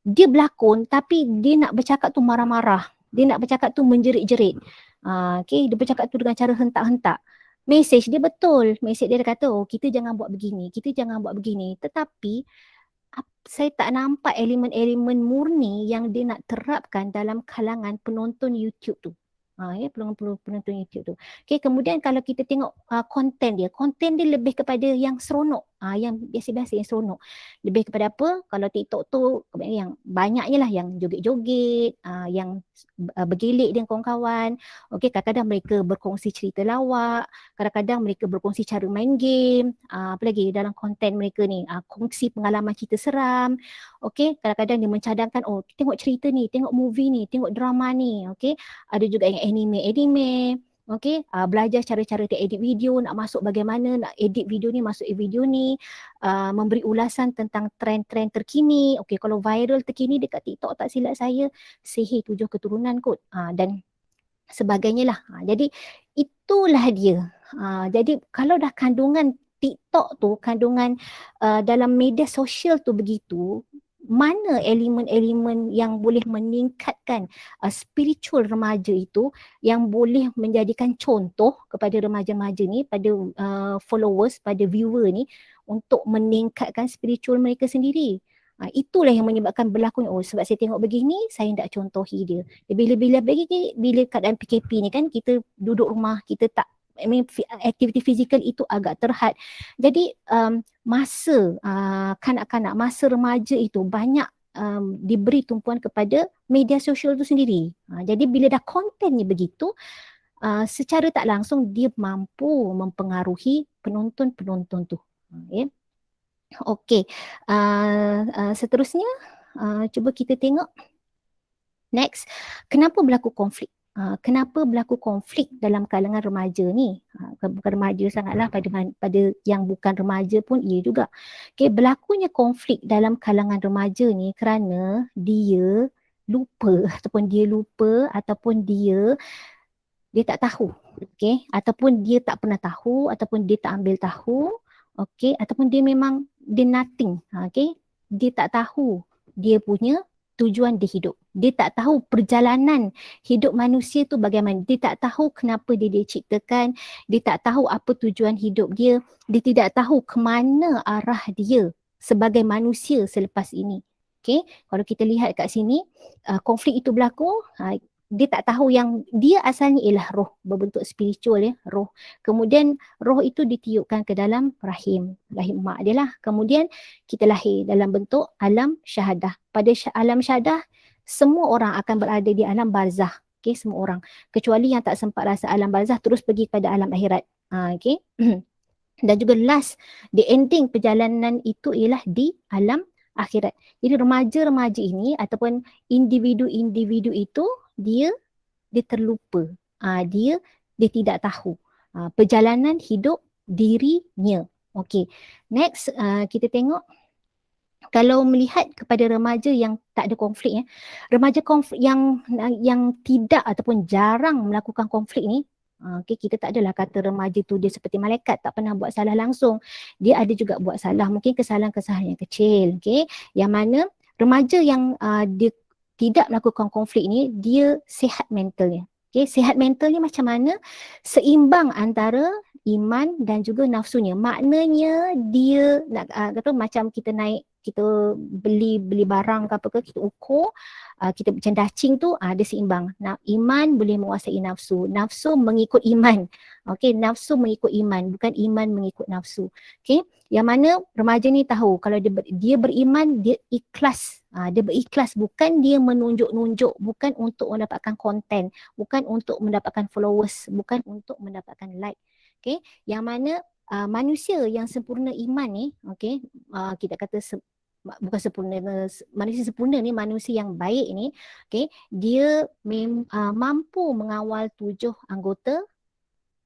Dia berlakon tapi dia nak bercakap tu marah-marah. Dia nak bercakap tu menjerit-jerit. Okay, dia bercakap tu dengan cara hentak-hentak. Mesej dia betul. Mesej dia kata, oh kita jangan buat begini, kita jangan buat begini. Tetapi saya tak nampak elemen-elemen murni yang dia nak terapkan dalam kalangan penonton YouTube tu. Penonton YouTube tu. Okay, kemudian kalau kita tengok konten dia lebih kepada yang seronok. Yang biasa-biasa yang seronok. Lebih kepada apa? Kalau TikTok tu yang banyaknya lah yang joget-joget, yang bergelik dengan kawan-kawan. Okay, kadang-kadang mereka berkongsi cerita lawak, kadang-kadang mereka berkongsi cara main game, apa lagi dalam konten mereka ni, kongsi pengalaman cerita seram. Okay, kadang-kadang dia mencadangkan, oh tengok cerita ni, tengok movie ni, tengok drama ni. Okay, ada juga yang anime. Okay, belajar cara-cara dia edit video, nak masuk bagaimana, nak edit video ni, masuk video ni, memberi ulasan tentang trend-trend terkini. Okay, kalau viral terkini dekat TikTok tak silap saya, sihir 7 keturunan kot, dan sebagainya lah. Jadi itulah dia. Jadi kalau dah kandungan TikTok tu, kandungan dalam media sosial tu begitu, mana elemen-elemen yang boleh meningkatkan spiritual remaja itu, yang boleh menjadikan contoh kepada remaja-remaja ni, pada followers, pada viewer ni, untuk meningkatkan spiritual mereka sendiri. Itulah yang menyebabkan berlakunya, oh sebab saya tengok begini, saya tak contohi dia. Bila keadaan PKP ni kan, kita duduk rumah, kita tak, aktiviti fizikal itu agak terhad. Jadi masa kanak-kanak, masa remaja itu banyak diberi tumpuan kepada media sosial itu sendiri. Jadi bila dah kontennya begitu, secara tak langsung dia mampu mempengaruhi penonton-penonton tu. Okay. Okey, seterusnya cuba kita tengok next, kenapa berlaku konflik? Kenapa berlaku konflik dalam kalangan remaja ni? Bukan remaja sangatlah, pada yang bukan remaja pun ia juga. Okey, berlakunya konflik dalam kalangan remaja ni kerana dia lupa ataupun dia tak tahu. Okey, ataupun dia tak pernah tahu, ataupun dia tak ambil tahu. Okey, ataupun dia memang dia nothing. Okey, dia tak tahu dia punya tujuan dia hidup. Dia tak tahu perjalanan hidup manusia tu bagaimana. Dia tak tahu kenapa dia diciptakan. Dia tak tahu apa tujuan hidup dia. Dia tidak tahu ke mana arah dia sebagai manusia selepas ini. Okey, kalau kita lihat kat sini, konflik itu berlaku, dia tak tahu yang dia asalnya ialah roh berbentuk spiritual, ya, roh. Kemudian roh itu ditiupkan ke dalam rahim mak dia lah. Kemudian kita lahir dalam bentuk alam syahadah. Pada alam syahadah, semua orang akan berada di alam barzah. Okay, semua orang. Kecuali yang tak sempat rasa alam barzah terus pergi kepada alam akhirat. Okay. Dan juga last, the ending perjalanan itu ialah di alam akhirat. Jadi remaja-remaja ini ataupun individu-individu itu dia terlupa. Dia tidak tahu perjalanan hidup dirinya. Okey. Next, kita tengok kalau melihat kepada remaja yang tak ada konflik, remaja konflik yang tidak ataupun jarang melakukan konflik ni, okay, kita tak adalah kata remaja tu dia seperti malaikat, tak pernah buat salah langsung. Dia ada juga buat salah, mungkin kesalahan-kesalahan yang kecil. Okay. Yang mana remaja yang dia tidak melakukan konflik ni, dia sihat mentalnya. Okay, sihat mentalnya macam mana? Seimbang antara iman dan juga nafsunya. Maknanya dia nak kata macam kita naik, kita beli barang ke apa ke, kita ukur, kita macam dacing tu, dia seimbang. Iman boleh menguasai nafsu, nafsu mengikut iman. Okey, nafsu mengikut iman, bukan iman mengikut nafsu. Okey, yang mana remaja ni tahu kalau dia beriman, dia ikhlas. Dia berikhlas, bukan dia menunjuk-nunjuk, bukan untuk mendapatkan konten, bukan untuk mendapatkan followers, bukan untuk mendapatkan like. Okey, yang mana manusia yang sempurna iman ni, okey, kita kata bukan sempurna, manusia sempurna ni, manusia yang baik ni, okey, dia mampu mengawal 7 anggota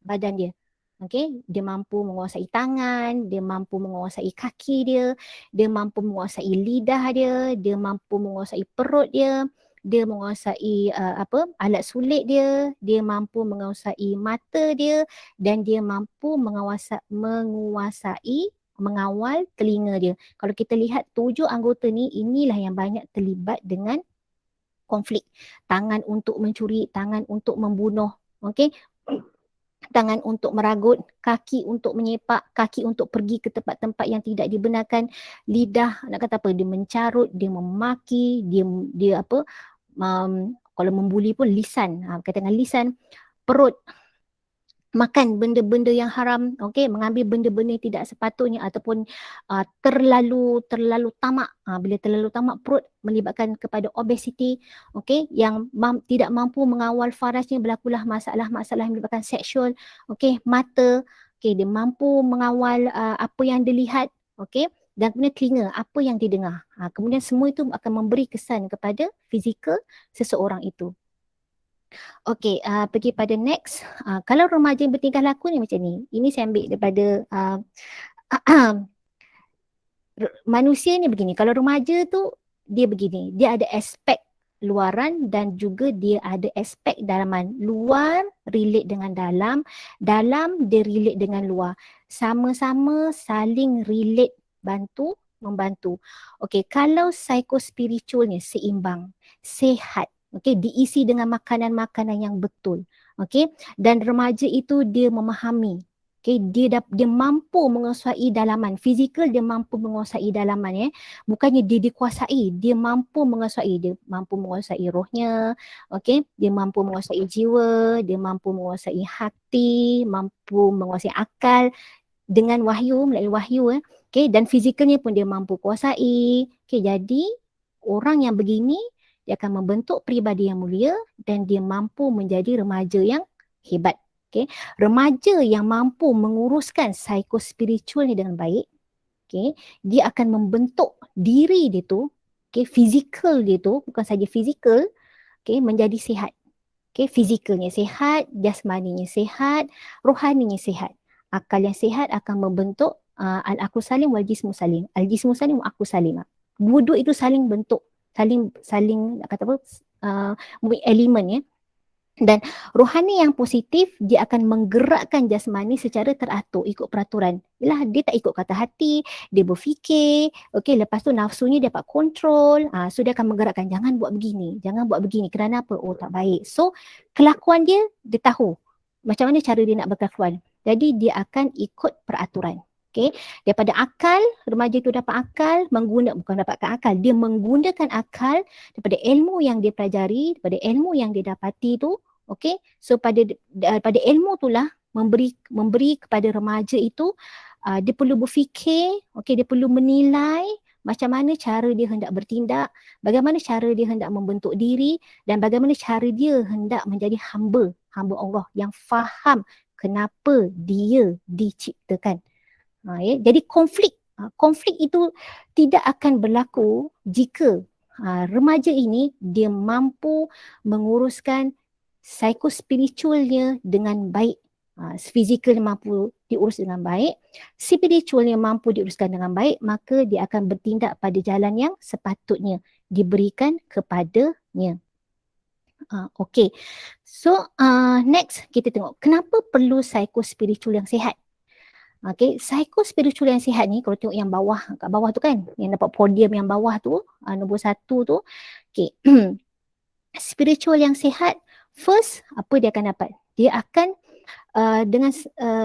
badan dia. Okey, dia mampu menguasai tangan, dia mampu menguasai kaki dia, dia mampu menguasai lidah dia mampu menguasai perut dia menguasai alat sulit dia mampu menguasai mata dia, dan dia mampu mengawal telinga dia. Kalau kita lihat 7 anggota ni, inilah yang banyak terlibat dengan konflik. Tangan untuk mencuri, tangan untuk membunuh, okey. Tangan untuk meragut, kaki untuk menyepak, kaki untuk pergi ke tempat-tempat yang tidak dibenarkan, lidah nak kata apa, dia mencarut, dia memaki, dia apa, kalau membuli pun lisan, berkaitan dengan lisan, perut, makan benda-benda yang haram, okey, mengambil benda-benda yang tidak sepatutnya ataupun terlalu tamak. Bila terlalu tamak, perut melibatkan kepada obesity, okey, yang tidak mampu mengawal farasnya, berlakulah masalah-masalah yang melibatkan seksual, okey, mata, okey, dia mampu mengawal apa yang dilihat, okey, dan kemudian telinga, apa yang didengar. Kemudian semua itu akan memberi kesan kepada fizikal seseorang itu. Okey, pergi pada next. Kalau remaja yang bertingkah laku ni macam ni. Ini saya ambil daripada manusia ni begini. Kalau remaja tu dia begini. Dia ada aspek luaran dan juga dia ada aspek dalaman. Luar relate dengan dalam, dalam dia relate dengan luar. Sama-sama saling relate, membantu. Okey, kalau psikospiritualnya seimbang, sehat, okey, diisi dengan makanan-makanan yang betul, okey, dan remaja itu dia memahami, Okay, dia mampu menguasai dalaman. Fizikal dia mampu menguasai dalaman. Bukannya dia dikuasai, dia mampu menguasai. Dia mampu menguasai rohnya, okay? Dia mampu menguasai jiwa, dia mampu menguasai hati, mampu menguasai akal dengan wahyu, melalui wahyu. Okay, dan fizikalnya pun dia mampu kuasai. Okay, jadi orang yang begini, dia akan membentuk peribadi yang mulia dan dia mampu menjadi remaja yang hebat. Okay. Remaja yang mampu menguruskan psikospiritual ni dengan baik, okay, dia akan membentuk diri dia tu, okay, fizikal dia tu, bukan saja fizikal, okay, menjadi sihat. Okay, fizikalnya sihat, jasmaninya sihat, rohaninya sihat. Akal yang sihat akan membentuk al-aqu salim wal jismu salim. Al-jismu salim wal aqu salim. Dua-dua itu saling bentuk, saling kata apa, elemen, ya. Dan rohani yang positif, dia akan menggerakkan jasmani secara teratur, ikut peraturan. Yalah, dia tak ikut kata hati, dia berfikir, okey, lepas tu nafsunya dapat kontrol, so dia akan menggerakkan, jangan buat begini, kerana apa? Oh, tak baik. So, kelakuan dia tahu macam mana cara dia nak berkelakuan. Jadi, dia akan ikut peraturan. Okay. Daripada akal, remaja itu dapat akal, bukan dapatkan akal, dia menggunakan akal daripada ilmu yang dia pelajari, daripada ilmu yang dia dapati tu. Okay, so pada ilmu itulah memberi kepada remaja itu, dia perlu berfikir, okay, dia perlu menilai macam mana cara dia hendak bertindak, bagaimana cara dia hendak membentuk diri, dan bagaimana cara dia hendak menjadi hamba Allah yang faham kenapa dia diciptakan. Ya. Jadi konflik itu tidak akan berlaku jika remaja ini dia mampu menguruskan psikospiritualnya dengan baik. Fizikalnya mampu diurus dengan baik, spiritualnya mampu diuruskan dengan baik, maka dia akan bertindak pada jalan yang sepatutnya diberikan kepadanya. Okay. So next kita tengok kenapa perlu psikospiritual yang sihat. Okay, psikospiritual yang sihat ni, kalau tengok yang bawah, kat bawah tu kan, yang dapat podium yang bawah tu, nombor 1 tu. Okay. Spiritual yang sihat, first, apa dia akan dapat? Dia akan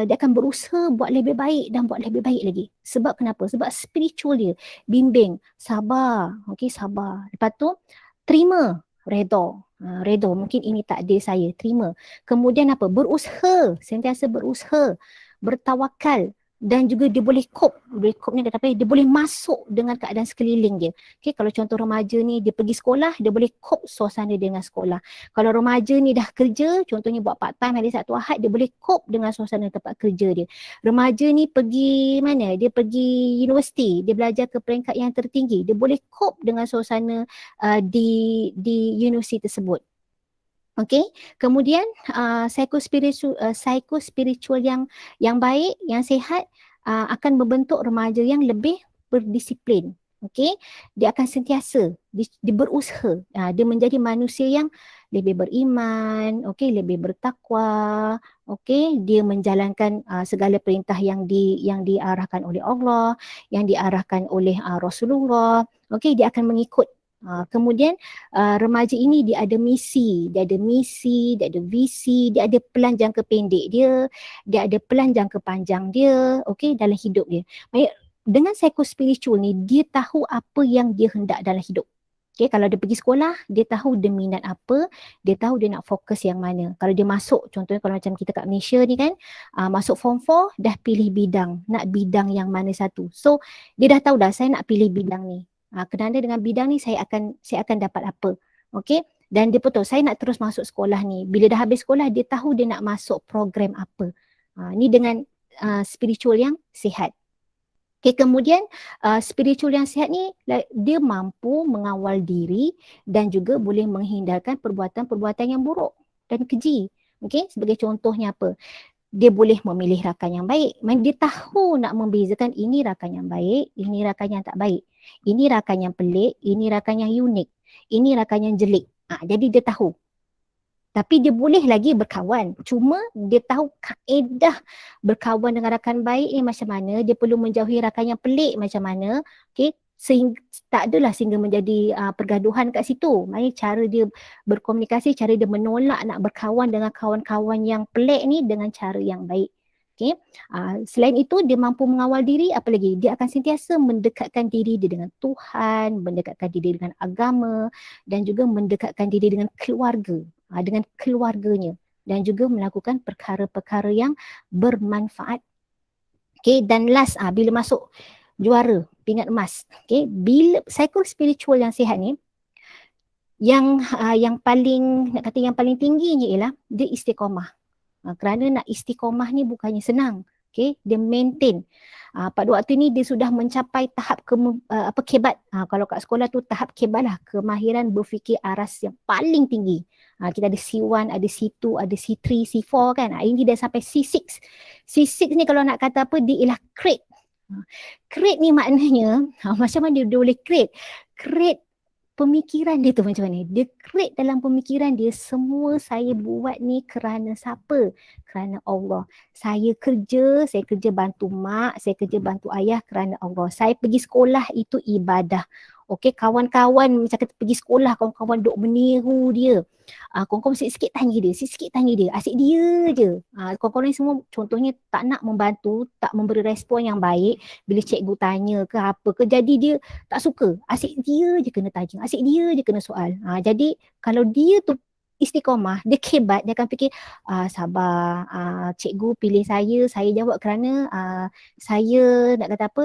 dia akan berusaha buat lebih baik dan buat lebih baik lagi. Sebab kenapa? Sebab spiritual dia bimbing, sabar, okey, sabar. Lepas tu terima, redha. Redha, mungkin ini takdir saya, terima. Kemudian apa? Berusaha, sentiasa berusaha, bertawakal, dan juga dia boleh cope ni kata apa? Dia boleh masuk dengan keadaan sekeliling dia. Okey, kalau contoh remaja ni dia pergi sekolah, dia boleh cope suasana dengan sekolah. Kalau remaja ni dah kerja, contohnya buat part time hari Sabtu Ahad, dia boleh cope dengan suasana tempat kerja dia. Remaja ni pergi mana? Dia pergi universiti, dia belajar ke peringkat yang tertinggi, dia boleh cope dengan suasana di universiti tersebut. Okey, kemudian psikospiritual yang baik, yang sihat, akan membentuk remaja yang lebih berdisiplin. Okey, dia akan sentiasa dia berusaha, dia menjadi manusia yang lebih beriman, okey, lebih bertakwa, okey, dia menjalankan segala perintah yang diarahkan oleh Allah, yang diarahkan oleh Rasulullah. Okey, dia akan mengikut. Kemudian remaja ini dia ada misi, dia ada visi, dia ada pelan jangka pendek dia ada pelan jangka panjang dia, okey, dalam hidup dia. Baik, dengan psikospiritual ni dia tahu apa yang dia hendak dalam hidup. Okey, kalau dia pergi sekolah, dia tahu dia minat apa, dia tahu dia nak fokus yang mana. Kalau dia masuk, contohnya kalau macam kita kat Malaysia ni kan, masuk form 4 dah pilih bidang, nak bidang yang mana satu. So, dia dah tahu dah saya nak pilih bidang ni. Kerana dengan bidang ni saya akan dapat apa. Okey, dan dia betul saya nak terus masuk sekolah ni. Bila dah habis sekolah dia tahu dia nak masuk program apa. Ni dengan spiritual yang sihat. Okay, kemudian spiritual yang sihat ni dia mampu mengawal diri dan juga boleh menghindarkan perbuatan-perbuatan yang buruk dan keji. Okey, sebagai contohnya apa? Dia boleh memilih rakan yang baik. Dia tahu nak membezakan ini rakan yang baik, ini rakan yang tak baik. Ini rakan yang pelik, ini rakan yang unik. Ini rakan yang jelek. Jadi dia tahu. Tapi dia boleh lagi berkawan. Cuma dia tahu kaedah berkawan dengan rakan baik ni macam mana. Dia perlu menjauhi rakan yang pelik macam mana. Okay. Tak adalah sehingga menjadi pergaduhan kat situ. Maknanya cara dia berkomunikasi, cara dia menolak nak berkawan dengan kawan-kawan yang pelik ni dengan cara yang baik. Okey. Selain itu dia mampu mengawal diri, apa lagi? Dia akan sentiasa mendekatkan diri dia dengan Tuhan, mendekatkan diri dengan agama dan juga mendekatkan diri dengan keluarga, dengan keluarganya dan juga melakukan perkara-perkara yang bermanfaat. Okey, dan last bila masuk juara pingat emas. Okey, bila cycle spiritual yang sihat ni yang paling nak kata yang paling tingginya ialah dia istiqamah. Kerana nak istiqamah ni bukannya senang. Okay, dia maintain. Pada waktu ni dia sudah mencapai tahap kebat. Kalau kat sekolah tu tahap kebat lah, kemahiran berfikir aras yang paling tinggi. Kita ada C1, ada C2, ada C3, C4 kan. Ini dah sampai C6. C6 ni kalau nak kata apa, dia ialah create. Create ni maknanya macam mana dia boleh create? Create pemikiran dia tu macam mana? Dia create dalam pemikiran dia, semua saya buat ni kerana siapa? Kerana Allah. Saya kerja bantu mak, saya kerja bantu ayah kerana Allah. Saya pergi sekolah itu ibadah. Okey, kawan-kawan macam kata pergi sekolah, kawan-kawan duk meniru dia. Kawan-kawan sikit-sikit tanya dia, asyik dia je. Kawan-kawan ni semua contohnya tak nak membantu, tak memberi respon yang baik bila cikgu tanya ke apa ke, jadi dia tak suka. Asyik dia je kena tanya, asyik dia je kena soal. Jadi kalau dia tu istiqamah, dia kebat, dia akan fikir sabar, cikgu pilih saya jawab kerana saya nak kata apa,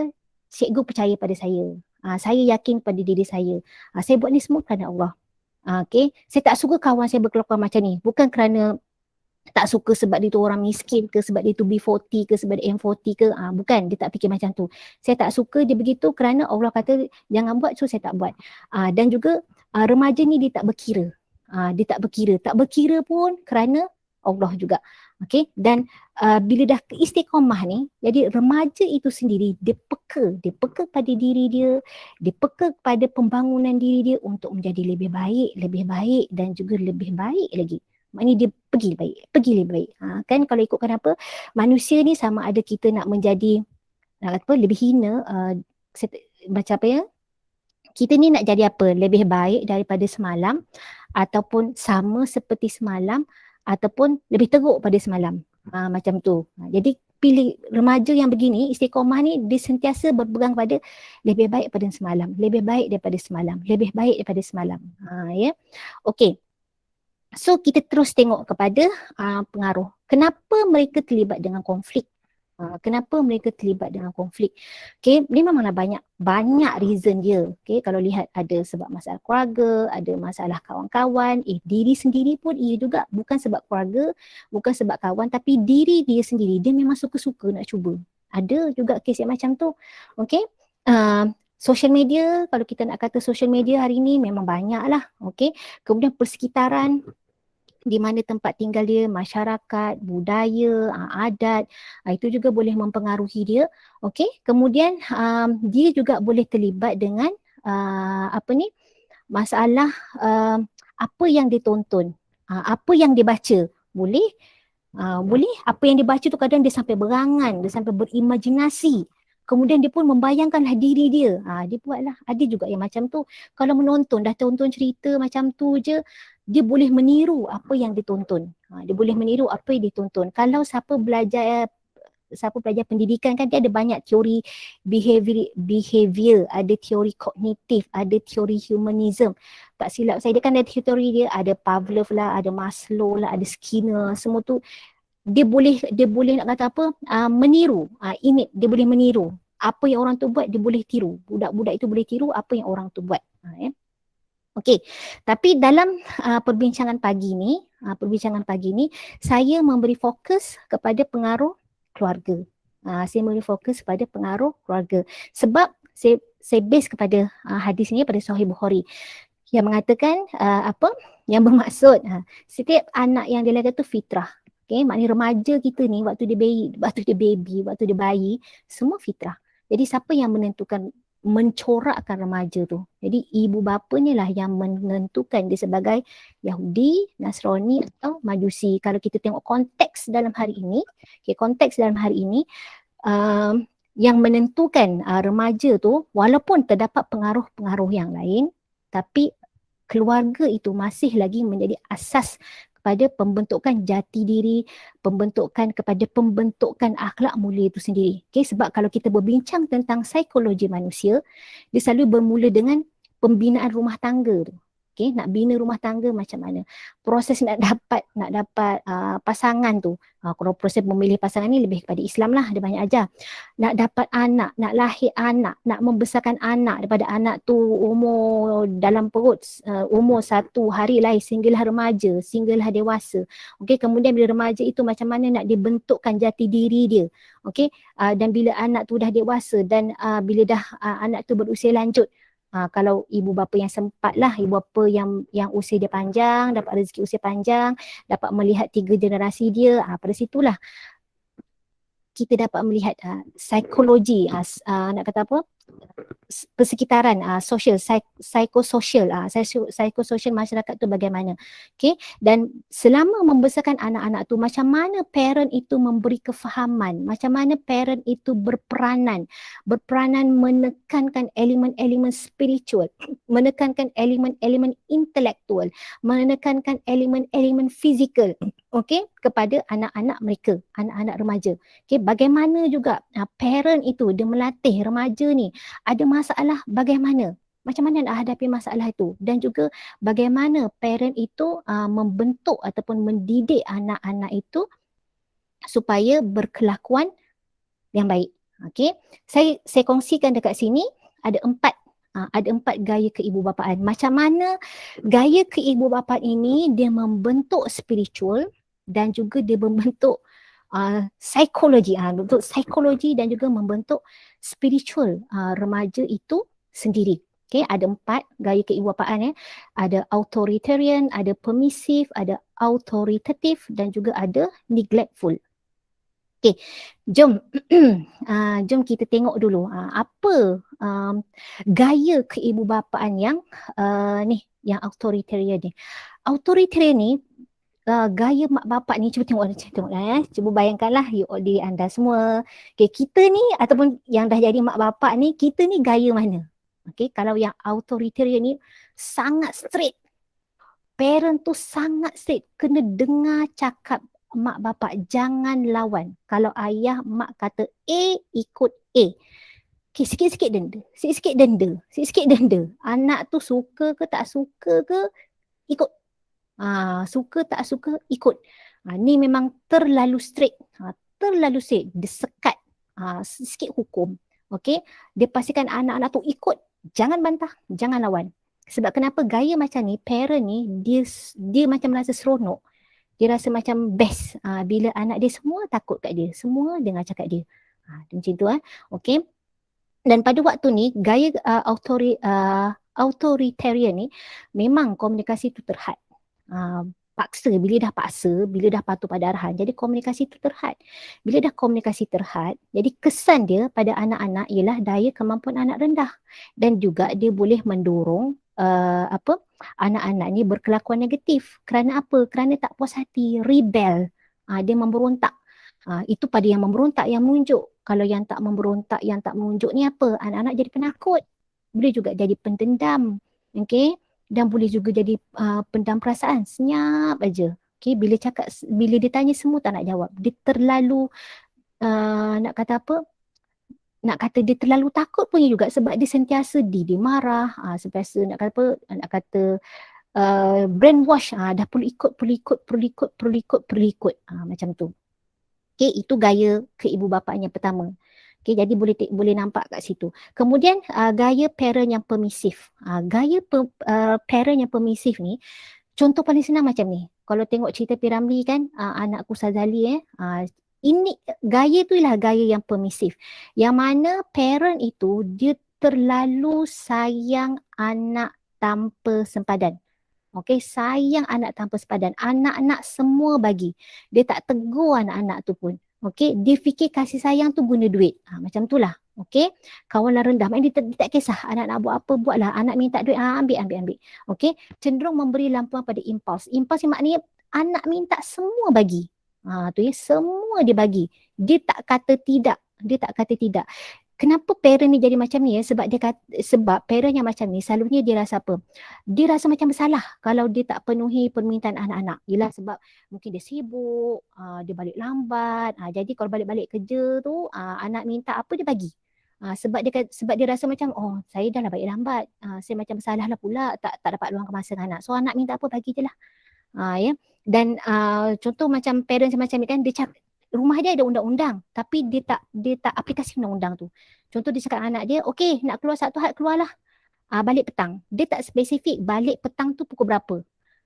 cikgu percaya pada saya. Saya yakin pada diri saya. Saya buat ni semua kerana Allah. Okay. Saya tak suka kawan saya berkelakuan macam ni. Bukan kerana tak suka sebab dia tu orang miskin ke, sebab dia tu B40 ke, sebab dia M40 ke. Bukan, dia tak fikir macam tu. Saya tak suka dia begitu kerana Allah kata jangan buat, so saya tak buat. Dan juga remaja ni dia tak berkira. Dia tak berkira. Tak berkira pun kerana Allah juga. Okay. Dan bila dah istiqamah ni, jadi remaja itu sendiri dia peka pada diri dia, dia peka pada pembangunan diri dia untuk menjadi lebih baik dan juga lebih baik lagi. Maknanya dia pergi lebih baik. Kan kalau ikutkan apa, manusia ni sama ada kita nak menjadi nak kata apa, lebih hina, macam apa ya, kita ni nak jadi apa, lebih baik daripada semalam ataupun sama seperti semalam ataupun lebih teruk pada semalam. Macam tu. Jadi pilih remaja yang begini, istiqamah ni dia sentiasa berpegang pada lebih baik pada semalam, lebih baik daripada semalam, lebih baik daripada semalam. Ya. Okey. So kita terus tengok kepada pengaruh. Kenapa mereka terlibat dengan konflik? Kenapa mereka terlibat dengan konflik? Okay, ni memanglah banyak reason dia. Okay, kalau lihat ada sebab masalah keluarga, ada masalah kawan-kawan, diri sendiri pun ia juga, bukan sebab keluarga, bukan sebab kawan, tapi diri dia sendiri, dia memang suka-suka nak cuba. Ada juga kes yang macam tu. Okay, social media, kalau kita nak kata social media hari ni memang banyak lah. Okay, kemudian persekitaran, di mana tempat tinggal dia, masyarakat, budaya, adat, itu juga boleh mempengaruhi dia. Okey, kemudian dia juga boleh terlibat dengan masalah apa yang ditonton, apa yang dibaca. Boleh apa yang dibaca tu kadang dia sampai berangan, dia sampai berimajinasi. Kemudian dia pun membayangkanlah diri dia. Dia buatlah. Ada juga yang macam tu. Kalau menonton, dah tonton cerita macam tu je, dia boleh meniru apa yang ditonton. Dia boleh meniru apa yang ditonton. Kalau siapa belajar pendidikan kan, dia ada banyak teori behavior, ada teori kognitif, ada teori humanism. Tak silap saya, dia kan ada teori dia, ada Pavlov lah, ada Maslow lah, ada Skinner, semua tu dia boleh nak kata apa, meniru, imit, dia boleh meniru apa yang orang tu buat, dia boleh tiru, budak-budak itu boleh tiru apa yang orang tu buat. Okey, tapi dalam perbincangan pagi ni saya memberi fokus kepada pengaruh keluarga. Saya memberi fokus kepada pengaruh keluarga sebab saya base kepada hadis ni pada Sahih Bukhari yang mengatakan yang bermaksud setiap anak yang dilahirkan tu fitrah. Okay, maknanya remaja kita ni waktu dia bayi, semua fitrah. Jadi siapa yang mencorakkan remaja tu? Jadi ibu bapanya lah yang menentukan dia sebagai Yahudi, Nasrani atau Majusi. Kalau kita tengok konteks dalam hari ini, yang menentukan remaja tu, walaupun terdapat pengaruh-pengaruh yang lain, tapi keluarga itu masih lagi menjadi asas kepada pembentukan jati diri, pembentukan akhlak mulia itu sendiri. Okay, sebab kalau kita berbincang tentang psikologi manusia, dia selalu bermula dengan pembinaan rumah tangga tu. Okay, nak bina rumah tangga macam mana? Proses nak dapat pasangan tu. Kalau proses memilih pasangan ni lebih kepada Islam lah, dia banyak ajar. Nak dapat anak, nak lahir anak, nak membesarkan anak daripada anak tu umur dalam perut, umur 1 hari lahir sehinggalah remaja, sehinggalah dewasa. Okey, kemudian bila remaja itu macam mana nak dibentukkan jati diri dia. Okey, dan bila anak tu dah dewasa dan bila dah anak tu berusia lanjut, kalau ibu bapa yang sempat lah, ibu bapa yang usia dia panjang, dapat rezeki usia panjang, dapat melihat 3 generasi dia, pada situlah kita dapat melihat psikologi, nak kata apa, persekitaran, sosial, psikososial, psikososial masyarakat tu bagaimana. Okay? Dan selama membesarkan anak-anak tu, macam mana parent itu memberi kefahaman, macam mana parent itu berperanan menekankan elemen-elemen spiritual, menekankan elemen-elemen intelektual, menekankan elemen-elemen fizikal, okay, kepada anak-anak mereka, anak-anak remaja. Okay, bagaimana juga parent itu dia melatih remaja ni ada masalah, bagaimana, macam mana nak hadapi masalah itu, dan juga bagaimana parent itu membentuk ataupun mendidik anak-anak itu supaya berkelakuan yang baik. Okay, saya kongsikan dekat sini ada 4 gaya keibubapaan. Macam mana gaya keibubapaan ini dia membentuk spiritual dan juga dia membentuk psikologi, bentuk psikologi dan juga membentuk spiritual remaja itu sendiri. Okay, ada 4 gaya keibubapaan. Ada authoritarian, ada permissive, ada authoritative dan juga ada neglectful. Okay, jom jom kita tengok dulu apa gaya keibubapaan yang yang authoritarian ni. Authoritarian ni gaya mak bapak ni, cuba tengoklah, cuba bayangkanlah diri anda semua. Okay, kita ni ataupun yang dah jadi mak bapak ni, kita ni gaya mana? Okay, kalau yang authoritarian ni sangat straight. Parent tu sangat straight, kena dengar cakap mak bapak, jangan lawan. Kalau ayah mak kata A, ikut A. Okay, sikit-sikit denda. Anak tu suka ke tak suka ke, ikut. Suka tak suka, ikut. Ni memang terlalu straight. Terlalu straight, dia sekat. Sikit hukum. Okay, dia pastikan anak-anak tu ikut. Jangan bantah, jangan lawan. Sebab kenapa gaya macam ni, parent ni, dia macam rasa seronok. Dia rasa macam best bila anak dia semua takut kat dia, semua dengar cakap dia. Macam tu. Okay. Dan pada waktu ni, gaya authoritarian ni, memang komunikasi tu terhad. Bila dah patuh pada arahan, jadi komunikasi tu terhad. Bila dah komunikasi terhad, jadi kesan dia pada anak-anak ialah daya kemampuan anak rendah, dan juga dia boleh mendorong anak-anak ni berkelakuan negatif. Kerana apa? Kerana tak puas hati, rebel. Dia memberontak. Itu pada yang memberontak yang menunjuk. Kalau yang tak memberontak, yang tak menunjuk ni apa? Anak-anak jadi penakut. Boleh juga jadi pendendam. Okay? Dan boleh juga jadi pendam perasaan, senyap aja. Okay, bila dia tanya semua tak nak jawab. Dia terlalu nak kata dia terlalu takut punya juga, sebab dia sentiasa dia marah, sentiasa nak kata brainwash, dah perlu ikut macam tu. Okay, itu gaya keibubapaan yang pertama. Okay, jadi boleh nampak kat situ. Kemudian gaya parent yang permisif. Gaya parent yang permisif ni, contoh paling senang macam ni. Kalau tengok cerita P. Ramlee kan, anakku Sazali, ini gaya tu ialah gaya yang permisif. Yang mana parent itu dia terlalu sayang anak tanpa sempadan. Okay, sayang anak tanpa sempadan. Anak-anak semua bagi. Dia tak tegur anak-anak tu pun. Okay, dia fikir kasih sayang tu guna duit. Macam tu lah. Okay, kawalan rendah. Maknanya dia tak kisah anak-anak buat apa, buatlah. Anak minta duit, ambil. Okay, cenderung memberi lampuan pada impuls. Impuls ni maknanya anak minta semua bagi. Tu ya, semua dia bagi. Dia tak kata tidak. Kenapa parent ni jadi macam ni ya? Sebab parent yang macam ni selalunya dia rasa apa? Dia rasa macam bersalah kalau dia tak penuhi permintaan anak-anak. Yelah sebab mungkin dia sibuk, dia balik lambat. Jadi kalau balik-balik kerja tu, anak minta apa dia bagi. Sebab dia rasa macam saya dah lah balik lambat. Saya macam bersalah lah pula tak dapat luangkan masa dengan anak. So anak minta apa bagi je lah. Ya. Dan contoh macam parent macam ni kan, dia cakap rumah dia ada undang-undang tapi dia tak aplikasi undang-undang tu. Contoh dia cakap anak dia, okey nak keluar Sabtu Ahad keluarlah. Balik petang. Dia tak spesifik balik petang tu pukul berapa.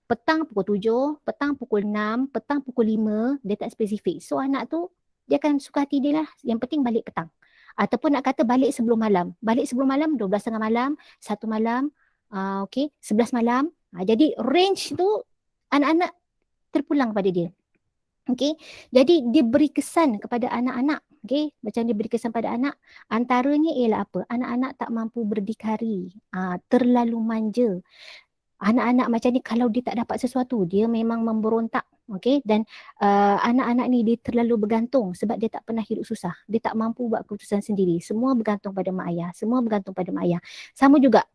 Petang pukul 7, petang pukul 6, petang pukul 5, dia tak spesifik. So anak tu dia akan suka hati dia lah. Yang penting balik petang. Ataupun nak kata balik sebelum malam. Balik sebelum malam 12.30 malam, 1 malam, 11 malam. Jadi range tu anak-anak terpulang pada dia. Okey, jadi dia beri kesan kepada anak-anak. Okey, macam dia beri kesan pada anak, antaranya ialah apa? Anak-anak tak mampu berdikari, terlalu manja. Anak-anak macam ni kalau dia tak dapat sesuatu, dia memang memberontak. Okey, dan anak-anak ni dia terlalu bergantung sebab dia tak pernah hidup susah. Dia tak mampu buat keputusan sendiri. Semua bergantung pada mak ayah. Semua bergantung pada mak ayah. Sama juga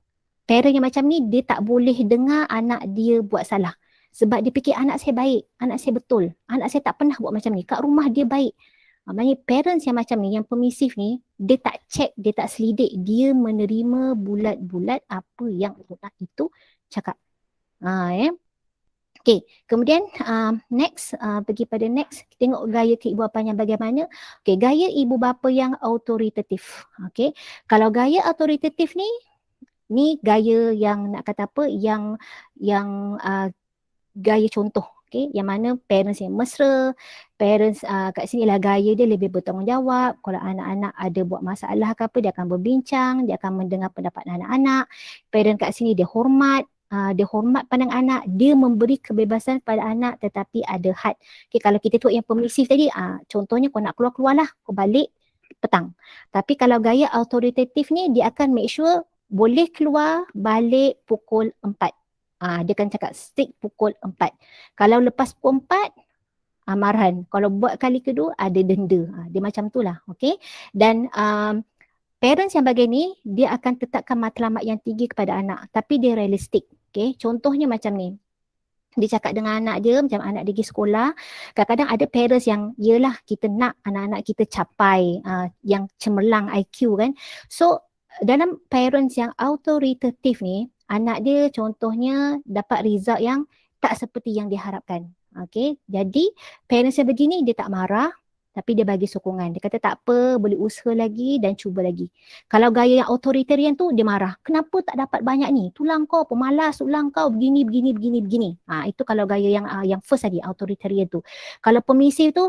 parent yang macam ni, dia tak boleh dengar anak dia buat salah. Sebab dia fikir anak saya baik, anak saya betul, anak saya tak pernah buat macam ni, kat rumah dia baik. Maksudnya parents yang macam ni, yang permisif ni, dia tak check, dia tak selidik, dia menerima bulat-bulat apa yang anak itu cakap. Okay, kemudian next, pergi pada next, tengok gaya keibubapan yang bagaimana. Okay, gaya ibu bapa yang autoritatif. Okay, kalau gaya autoritatif ni gaya yang nak kata apa, yang gaya contoh, okay? Yang mana parents yang mesra, parents kat sini lah gaya dia lebih bertanggungjawab. Kalau anak-anak ada buat masalah ke apa, dia akan berbincang, dia akan mendengar pendapat anak-anak. Parent kat sini dia hormat pandang anak, dia memberi kebebasan pada anak tetapi ada had. Okay, kalau kita tengok yang permisif tadi, contohnya kau nak keluar-keluarlah, kau balik petang. Tapi kalau gaya autoritatif ni, dia akan make sure boleh keluar balik pukul 4. Dia akan cakap stick pukul 4. Kalau lepas pukul 4, marahan. Kalau buat kali kedua, ada denda. Dia macam tu lah. Okay? Dan parents yang bagian ni, dia akan tetapkan matlamat yang tinggi kepada anak. Tapi dia realistik. Okay? Contohnya macam ni. Dia cakap dengan anak dia, macam anak dia pergi sekolah. Kadang-kadang ada parents yang, yelah kita nak anak-anak kita capai yang cemerlang IQ kan. So, dalam parents yang autoritatif ni, anak dia contohnya dapat result yang tak seperti yang diharapkan. Okay, jadi parents yang begini dia tak marah tapi dia bagi sokongan. Dia kata tak apa, boleh usaha lagi dan cuba lagi. Kalau gaya yang authoritarian tu dia marah. Kenapa tak dapat banyak ni? Tulang kau pemalas, tulang kau begini. Itu kalau gaya yang first tadi, authoritarian tu. Kalau permissive tu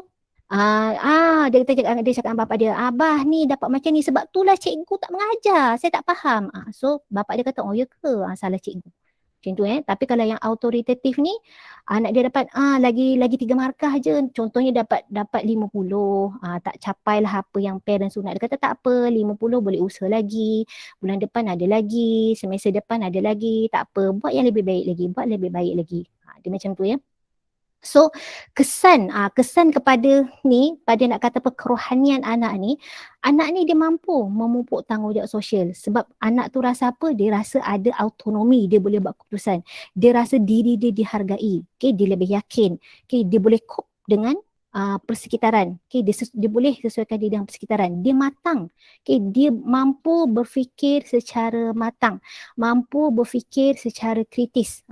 dia cakap dengan bapak dia, abah ni dapat macam ni sebab itulah cikgu tak mengajar, saya tak faham. So bapak dia kata, oh ya ke? Salah cikgu. Macam tu Tapi kalau yang autoritatif ni, anak dia dapat lagi 3 markah je, contohnya dapat 50, tak capai lah apa yang parents nak. Dia kata tak apa, 50 boleh usaha lagi, bulan depan ada lagi, semester depan ada lagi, tak apa, buat yang lebih baik lagi. Dia macam tu So kesan kepada pada nak kata kerohanian anak ni dia mampu memupuk tanggungjawab sosial sebab anak tu rasa apa? Dia rasa ada autonomi, dia boleh buat keputusan. Dia rasa diri dia dihargai. Okay, dia lebih yakin. Okay, dia boleh cope dengan persekitaran. Okay, dia boleh sesuaikan diri dengan persekitaran. Dia matang. Okay, dia mampu berfikir secara matang, mampu berfikir secara kritis.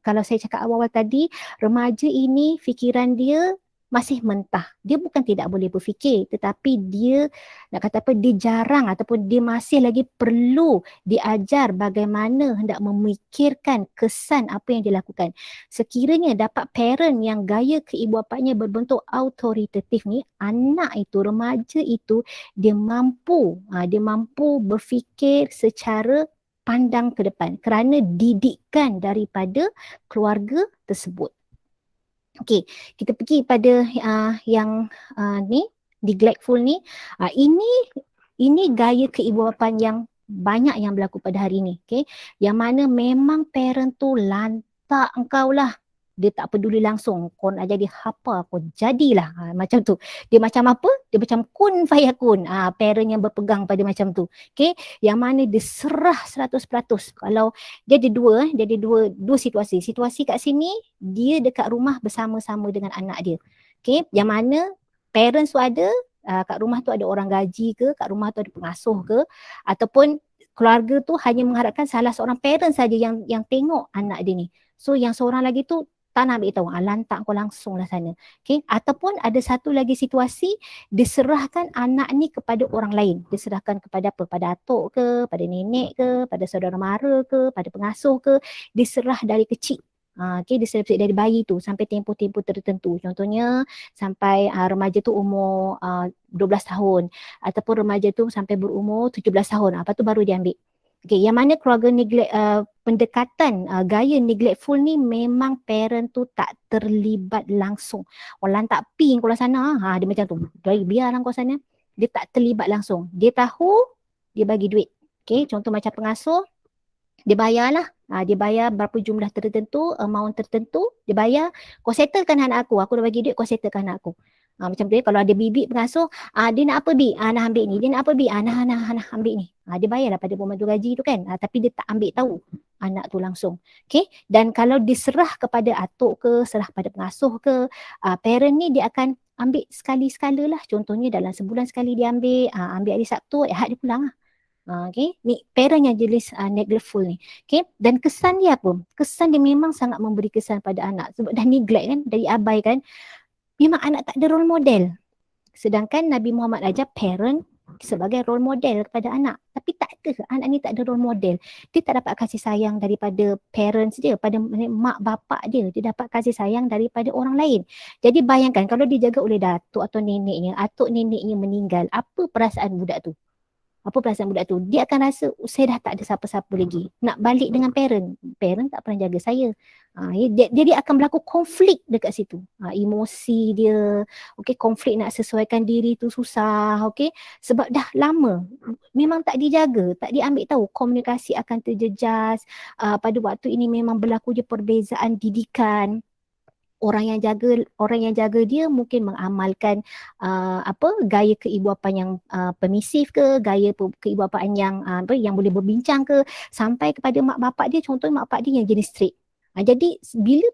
Kalau saya cakap awal-awal tadi, remaja ini fikiran dia masih mentah. Dia bukan tidak boleh berfikir, tetapi dia nak kata apa, dia jarang ataupun dia masih lagi perlu diajar bagaimana hendak memikirkan kesan apa yang dilakukan. Sekiranya dapat parent yang gaya keibubapannya berbentuk autoritatif ni, anak itu, remaja itu, dia mampu berfikir secara pandang ke depan kerana didikan daripada keluarga tersebut. Okey, kita pergi pada yang ni, neglectful ni. Ini gaya keibubapan yang banyak yang berlaku pada hari ni. Okey, yang mana memang parent tu lantak engkau lah. dia tak peduli langsung, kau nak jadi apa, kau jadilah. Macam tu. Dia macam apa? Dia macam kun fayakun. Parent yang berpegang pada macam tu. Okay, yang mana dia serah 100%. Kalau dia ada dua situasi. Situasi kat sini, dia dekat rumah bersama-sama dengan anak dia. Okay, yang mana parents tu ada, kat rumah tu ada orang gaji ke, kat rumah tu ada pengasuh ke, ataupun keluarga tu hanya mengharapkan salah seorang parent saja yang tengok anak dia ni. So yang seorang lagi tu tak nak ambil tahu, lantak kau langsung lah sana. Okay? Ataupun ada satu lagi situasi, diserahkan anak ni kepada orang lain. Diserahkan kepada apa? Pada atuk ke, pada nenek ke, pada saudara mara ke, pada pengasuh ke, diserah dari kecil. Okay, diserah dari bayi tu sampai tempoh-tempoh tertentu. Contohnya sampai remaja tu umur 12 tahun ataupun remaja tu sampai berumur 17 tahun. Apa tu baru diambil. Okay, yang mana keluarga neglect, pendekatan gaya neglectful ni memang parent tu tak terlibat langsung. Orang tak pi kau lah sana, dia macam tu. Biarlah kau sana. Dia tak terlibat langsung. Dia tahu, dia bagi duit. Okay, contoh macam pengasuh, dia bayarlah. Dia bayar berapa jumlah tertentu, amount tertentu, dia bayar. Kau settlekan anak aku dah bagi duit, kau settlekan anak aku. Macam tu ya. Kalau ada bibik pengasuh, dia nak apa bi? Nak ambil ni. Dia nak apa bi? Nak ambil ni. Dia bayarlah pada pembantu gaji tu kan. Tapi dia tak ambil tahu anak tu langsung. Okay. Dan kalau diserah kepada atuk ke, serah pada pengasuh ke, parent ni dia akan ambil sekali-sekala lah. Contohnya dalam sebulan sekali dia ambil, ambil hari Sabtu, Ahad dia pulang lah. Okay, ni parent yang jenis neglectful ni. Okay, dan kesan dia apa? Kesan dia memang sangat memberi kesan pada anak sebab dah neglect kan, dari abai kan. Memang anak tak ada role model. Sedangkan Nabi Muhammad ajar parent sebagai role model kepada anak. Tapi tak ada, anak ni tak ada role model. Dia tak dapat kasih sayang daripada parents dia, pada mak bapak dia. Dia dapat kasih sayang daripada orang lain. Jadi bayangkan kalau dijaga oleh datuk atau neneknya, atuk neneknya meninggal, apa perasaan budak tu? Apa perasaan budak tu? Dia akan rasa saya dah tak ada siapa-siapa lagi. Nak balik dengan parent. Parent tak pernah jaga saya. Dia akan berlaku konflik dekat situ. Emosi dia, okay, konflik nak sesuaikan diri tu susah, okay. Sebab dah lama memang tak dijaga, tak diambil tahu, komunikasi akan terjejas. Pada waktu ini memang berlaku je perbezaan didikan. Orang yang jaga dia mungkin mengamalkan gaya keibuapan yang permisif ke, gaya keibuapan yang boleh berbincang ke, sampai kepada mak bapak dia, contohnya mak bapak dia yang jenis strict. Jadi bila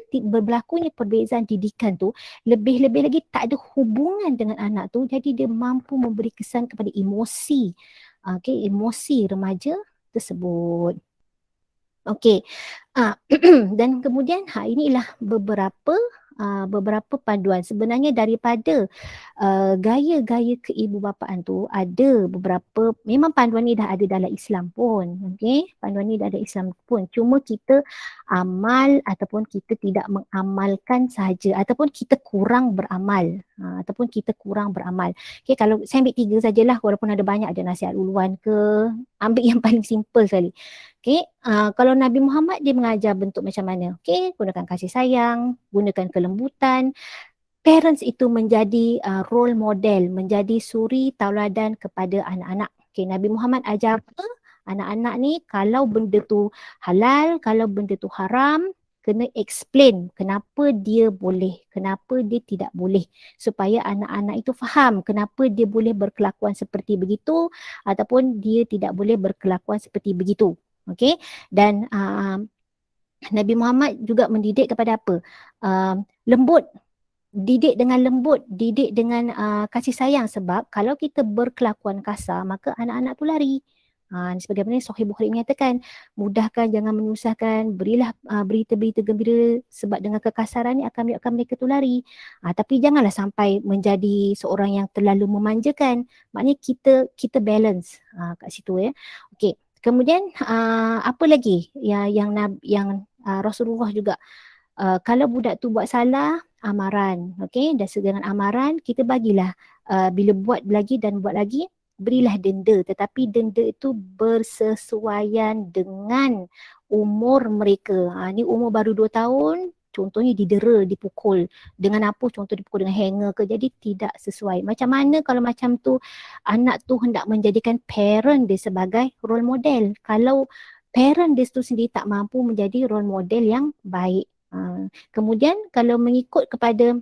berlakunya perbezaan didikan tu, lebih-lebih lagi tak ada hubungan dengan anak tu, jadi dia mampu memberi kesan kepada emosi, emosi remaja tersebut. Okey. Dan kemudian inilah beberapa panduan. Sebenarnya daripada gaya-gaya keibubapaan tu ada beberapa, memang panduan ni dah ada dalam Islam pun. Okey, panduan ni dah ada Islam pun. Cuma kita amal ataupun kita tidak mengamalkan sahaja, ataupun kita kurang beramal. Okey, kalau saya ambil 3 sajalah, walaupun ada banyak, ada nasihat uluan ke, ambil yang paling simple sekali. Okay, kalau Nabi Muhammad dia mengajar bentuk macam mana? Okay, gunakan kasih sayang, gunakan kelembutan. Parents itu menjadi role model, menjadi suri tauladan kepada anak-anak. Okay, Nabi Muhammad ajar apa? Anak-anak ni kalau benda tu halal, kalau benda tu haram, kena explain kenapa dia boleh, kenapa dia tidak boleh, supaya anak-anak itu faham kenapa dia boleh berkelakuan seperti begitu ataupun dia tidak boleh berkelakuan seperti begitu. Okay, dan Nabi Muhammad juga mendidik kepada apa? Lembut, didik dengan lembut, didik dengan kasih sayang, sebab kalau kita berkelakuan kasar maka anak-anak tu lari. Sebagaimana Sahih Bukhari menyatakan, mudahkan, jangan menyusahkan, berilah berita-berita gembira, sebab dengan kekasaran ni akan menyebabkan mereka tu lari. Tapi janganlah sampai menjadi seorang yang terlalu memanjakan. Maknanya kita balance kat situ ya. Okey. Kemudian apa lagi yang Rasulullah juga, kalau budak tu buat salah, amaran, okey, dan dengan amaran kita bagilah, bila buat lagi dan buat lagi, berilah denda, tetapi denda itu bersesuaian dengan umur mereka. Ni umur baru 2 tahun, contohnya didera, dipukul. Dengan apa? Contoh dipukul dengan hanger ke. Jadi tidak sesuai. Macam mana kalau macam tu anak tu hendak menjadikan parent dia sebagai role model? Kalau parent dia tu sendiri tak mampu menjadi role model yang baik, Kemudian kalau mengikut kepada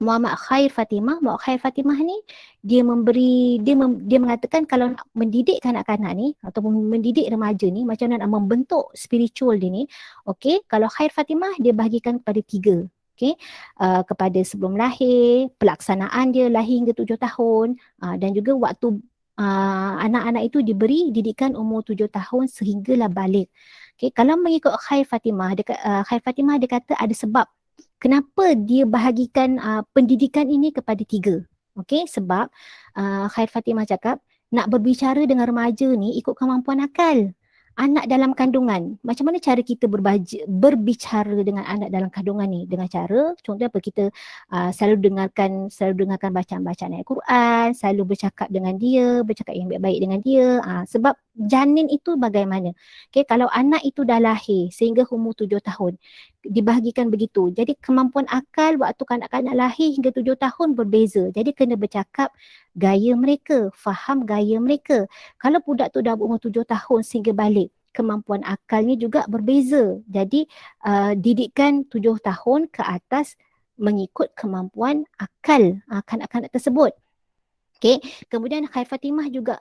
Muhammad Khair Fatimah, Muhammad Khair Fatimah ni dia mengatakan kalau nak mendidik kanak-kanak ni ataupun mendidik remaja ni, macam mana nak membentuk spiritual dia ni, okey, kalau Khair Fatimah dia bahagikan kepada 3. Okey, kepada sebelum lahir, pelaksanaan dia lahir hingga 7 tahun, dan juga waktu anak-anak itu diberi didikan umur 7 tahun sehinggalah balik. Okey, kalau mengikut Khair Fatimah, Khair Fatimah dia kata ada sebab kenapa dia bahagikan pendidikan ini kepada 3. Okey, sebab Khair Fatimah cakap nak berbicara dengan remaja ni ikut kemampuan akal. Anak dalam kandungan, macam mana cara kita berbicara dengan anak dalam kandungan ni? Dengan cara, contohnya apa, kita selalu dengarkan bacaan-bacaan ayat Quran, selalu bercakap dengan dia, bercakap yang baik-baik dengan dia. Sebab janin itu bagaimana? Okay, kalau anak itu dah lahir sehingga umur 7 tahun, dibahagikan begitu. Jadi kemampuan akal waktu kanak-kanak lahir hingga 7 tahun berbeza. Jadi kena bercakap gaya mereka, faham gaya mereka. Kalau budak tu dah berumur 7 tahun sehingga balik, kemampuan akalnya juga berbeza. Jadi didikan 7 tahun ke atas mengikut kemampuan akal kanak-kanak tersebut. Okay. Kemudian Khair Fatimah juga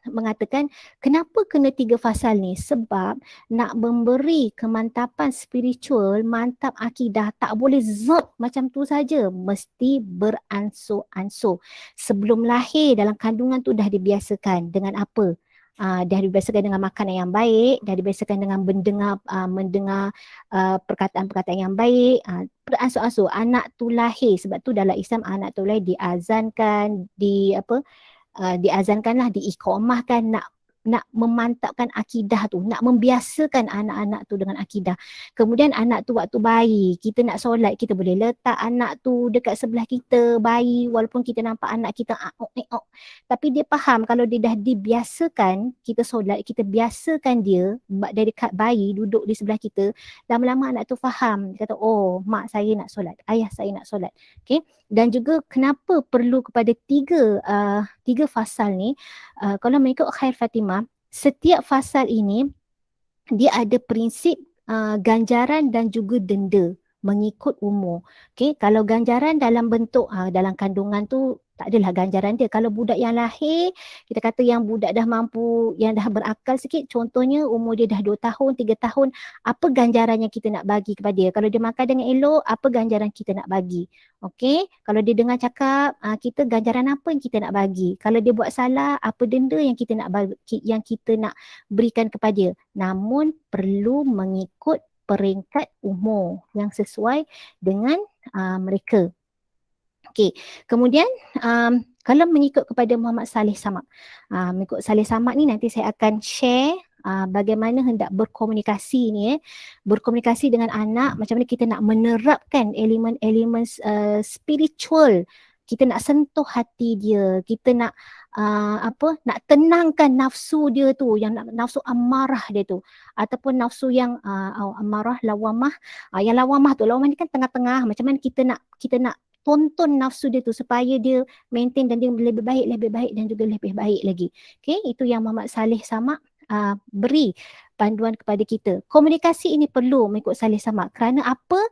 mengatakan kenapa kena 3 fasal ni? Sebab nak memberi kemantapan spiritual, mantap akidah, tak boleh zot macam tu saja, mesti beransur-ansur. Sebelum lahir dalam kandungan tu dah dibiasakan dengan apa? Dah dibiasakan dengan makanan yang baik, dah dibiasakan dengan mendengar perkataan-perkataan yang baik. Beransur-ansur anak tu lahir, sebab tu dalam Islam anak tu lahir diazankan, diazankanlah, diiqamahkan, nak memantapkan akidah tu, nak membiasakan anak-anak tu dengan akidah. Kemudian anak tu waktu bayi, kita nak solat, kita boleh letak anak tu dekat sebelah kita, bayi, walaupun kita nampak anak kita tapi dia faham kalau dia dah dibiasakan kita solat, kita biasakan dia dari kat bayi duduk di sebelah kita, lama-lama anak tu faham, dia kata, oh mak saya nak solat, ayah saya nak solat. Okay? Dan juga kenapa perlu kepada 3 fasal ni? Kalau mengikut Khair Fatimah, setiap fasal ini dia ada prinsip ganjaran dan juga denda mengikut umur. Okay, kalau ganjaran dalam bentuk dalam kandungan tu tak adalah ganjaran dia. Kalau budak yang lahir, kita kata yang budak dah mampu, yang dah berakal sikit, contohnya umur dia dah 2 tahun, 3 tahun, apa ganjaran yang kita nak bagi kepada dia? Kalau dia makan dengan elok, apa ganjaran kita nak bagi? Okey, kalau dia dengar cakap, kita ganjaran apa yang kita nak bagi? Kalau dia buat salah, apa denda yang kita nak berikan kepada dia? Namun perlu mengikut peringkat umur yang sesuai dengan mereka. Okey, kemudian kalau mengikut kepada Muhammad Saleh Samad, mengikut Saleh Samad ni nanti saya akan share bagaimana hendak berkomunikasi ni, berkomunikasi dengan anak, macam mana kita nak menerapkan elemen-elemen spiritual, kita nak sentuh hati dia, kita nak nak tenangkan nafsu dia tu, yang nafsu amarah dia tu, ataupun nafsu yang amarah, lawamah. Yang lawamah ni kan tengah-tengah, macam mana kita nak tonton nafsu dia tu supaya dia maintain dan dia lebih baik dan juga lebih baik lagi. Okay, itu yang Muhammad Saleh Samad beri panduan kepada kita. Komunikasi ini perlu mengikut Saleh Samad. Kerana apa?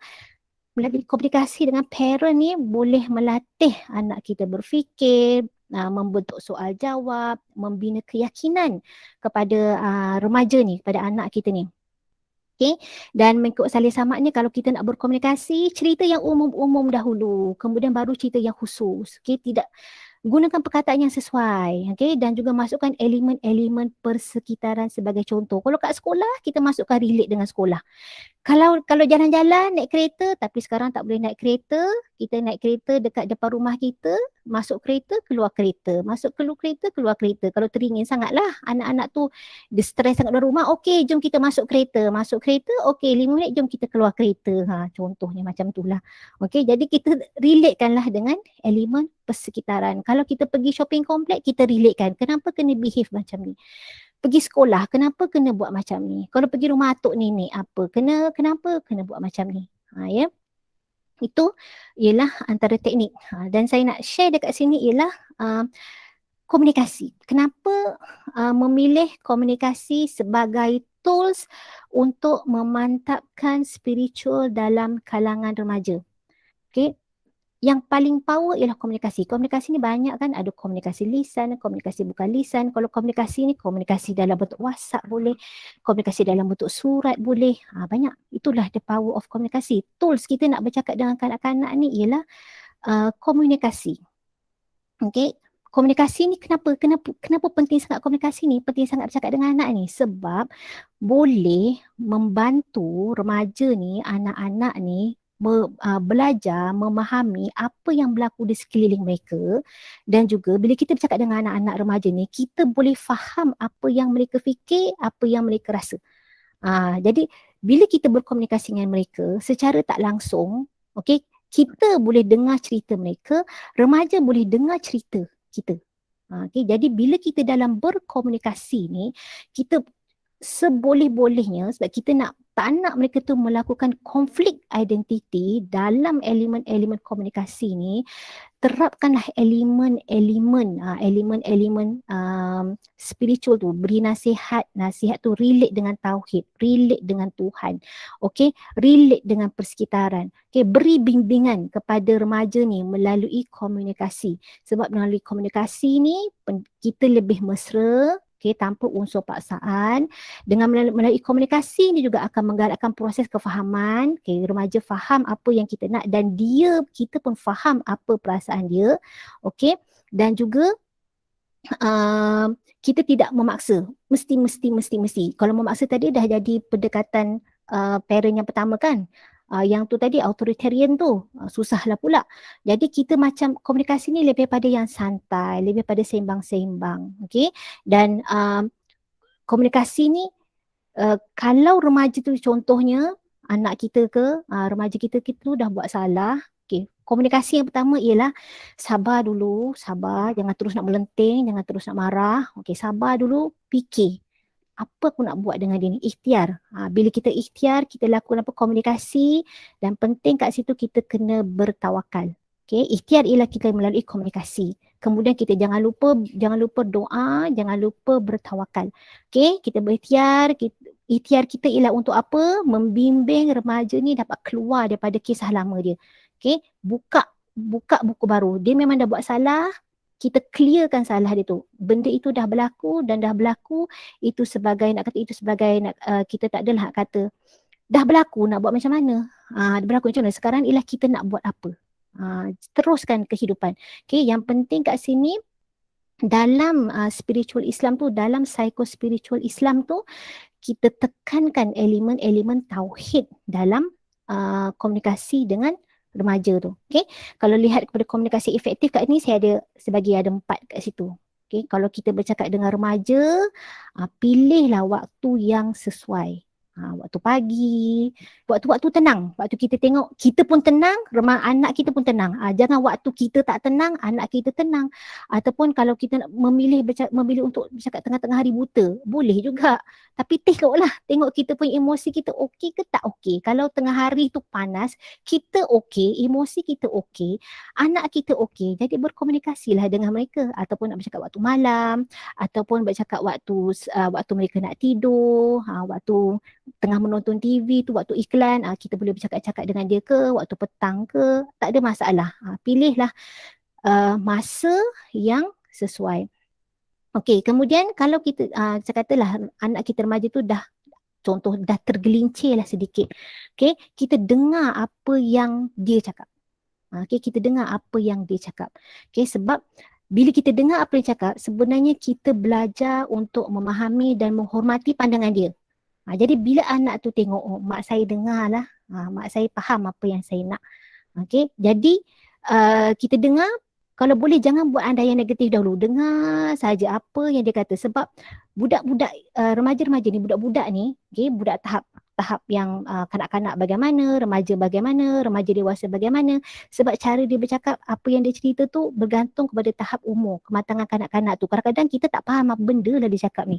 Melalui komunikasi dengan parent ni boleh melatih anak kita berfikir, membentuk soal jawab, membina keyakinan kepada remaja ni, kepada anak kita ni. Okay. Dan mengikut Saleh Samad ni, kalau kita nak berkomunikasi, cerita yang umum-umum dahulu, kemudian baru cerita yang khusus. Okay. Tidak gunakan perkataan yang sesuai, okay? Dan juga masukkan elemen-elemen persekitaran sebagai contoh. Kalau kat sekolah, kita masukkan relate dengan sekolah. Kalau jalan-jalan naik kereta, tapi sekarang tak boleh naik kereta, kita naik kereta dekat depan rumah kita, masuk kereta, keluar kereta, keluar kereta, keluar kereta. Kalau teringin sangatlah anak-anak tu dia stres sangat dalam rumah, okey jom kita masuk kereta, okey 5 minit jom kita keluar kereta. Contohnya macam itulah. Okey, jadi kita relatekanlah dengan elemen persekitaran. Kalau kita pergi shopping komplek, kita relatekan kenapa kena behave macam ni. Pergi sekolah, kenapa kena buat macam ni? Kalau pergi rumah atuk nenek, kenapa kena buat macam ni? Ya. Itu ialah antara teknik. Dan saya nak share dekat sini ialah komunikasi. Kenapa memilih komunikasi sebagai tools untuk memantapkan spiritual dalam kalangan remaja? Okay. Yang paling power ialah komunikasi. Komunikasi ni banyak kan, ada komunikasi lisan, komunikasi bukan lisan. Kalau komunikasi ni, komunikasi dalam bentuk WhatsApp boleh, komunikasi dalam bentuk surat boleh. Banyak. Itulah the power of komunikasi. Tools kita nak bercakap dengan kanak-kanak ni ialah komunikasi. Okay. Komunikasi ni kenapa penting sangat komunikasi ni? Penting sangat bercakap dengan anak ni sebab boleh membantu remaja ni, anak-anak ni belajar memahami apa yang berlaku di sekeliling mereka, dan juga bila kita bercakap dengan anak-anak remaja ni, kita boleh faham apa yang mereka fikir, apa yang mereka rasa. Jadi bila kita berkomunikasi dengan mereka secara tak langsung, okay, kita boleh dengar cerita mereka, remaja boleh dengar cerita kita. Okay, jadi bila kita dalam berkomunikasi ni, kita seboleh-bolehnya, sebab kita tak nak mereka tu melakukan konflik identiti dalam elemen-elemen komunikasi ni, terapkanlah elemen-elemen spiritual tu, beri nasihat tu relate dengan tauhid, relate dengan Tuhan, okay, relate dengan persekitaran, okay, beri bimbingan kepada remaja ni melalui komunikasi, sebab melalui komunikasi ni kita lebih mesra, okay, tanpa unsur paksaan. Dengan melalui komunikasi ni juga akan menggalakkan proses kefahaman, okay, remaja faham apa yang kita nak dan kita pun faham apa perasaan dia, okay, dan juga kita tidak memaksa, mesti. Kalau memaksa tadi dah jadi pendekatan parent yang pertama kan. Yang tu tadi authoritarian tu susahlah pula. Jadi kita macam komunikasi ni lebih pada yang santai, lebih pada seimbang-seimbang, okey. Dan komunikasi ni kalau remaja tu contohnya anak kita ke remaja kita tu dah buat salah, okey, komunikasi yang pertama ialah sabar dulu, jangan terus nak melenting, jangan terus nak marah, okey, sabar dulu, fikir apa aku nak buat dengan dia ni, ikhtiar. Bila kita ikhtiar, kita lakukan komunikasi, dan penting kat situ kita kena bertawakal. Okay, ikhtiar ialah kita melalui komunikasi. Kemudian kita jangan lupa doa, jangan lupa bertawakal. Okay, kita berikhtiar, ikhtiar kita ialah untuk apa? Membimbing remaja ni dapat keluar daripada kisah lama dia. Okay, buka buku baru. Dia memang dah buat salah, kita clearkan salah dia tu. Benda itu dah berlaku dan dah berlaku, itu sebagai kita tak adalah kata dah berlaku, nak buat macam mana? Berlaku macam mana? Sekarang ialah kita nak buat apa? Teruskan kehidupan. Okay, yang penting kat sini dalam spiritual Islam tu, dalam psycho-spiritual Islam tu, kita tekankan elemen-elemen tauhid dalam komunikasi dengan remaja tu. Okay, kalau lihat kepada komunikasi efektif kat ni, saya ada 4 kat situ. Okay, kalau kita bercakap dengan remaja, pilihlah waktu yang sesuai. Waktu pagi, waktu tenang, waktu kita tengok kita pun tenang, anak kita pun tenang. Jangan waktu kita tak tenang, anak kita tenang. Ataupun kalau kita nak memilih untuk bercakap tengah-tengah hari buta, boleh juga. Tapi tengok kita punya emosi kita okey ke tak okey. Kalau tengah hari tu panas, kita okey, emosi kita okey, anak kita okey. Jadi berkomunikasilah dengan mereka, ataupun nak bercakap waktu malam, ataupun bercakap waktu mereka nak tidur, waktu tengah menonton TV tu, waktu iklan, kita boleh bercakap-cakap dengan dia ke, waktu petang ke, tak ada masalah. Pilihlah masa yang sesuai. Okey, kemudian kalau kita saya katalah anak kita remaja tu dah tergelincir lah sedikit. Okey, kita dengar apa yang dia cakap. Okey, kita dengar apa yang dia cakap. Okey, sebab bila kita dengar apa dia cakap, sebenarnya kita belajar untuk memahami dan menghormati pandangan dia. Jadi bila anak tu tengok, mak saya dengar lah, mak saya faham apa yang saya nak. Okay, jadi kita dengar, kalau boleh jangan buat andaian negatif dahulu. Dengar saja apa yang dia kata. Sebab budak-budak, remaja-remaja ni, budak-budak ni, okay, budak tahap yang kanak-kanak bagaimana, remaja bagaimana, remaja dewasa bagaimana. Sebab cara dia bercakap, apa yang dia cerita tu bergantung kepada tahap umur, kematangan kanak-kanak tu. Kadang-kadang kita tak faham apa benda lah dia cakap ni.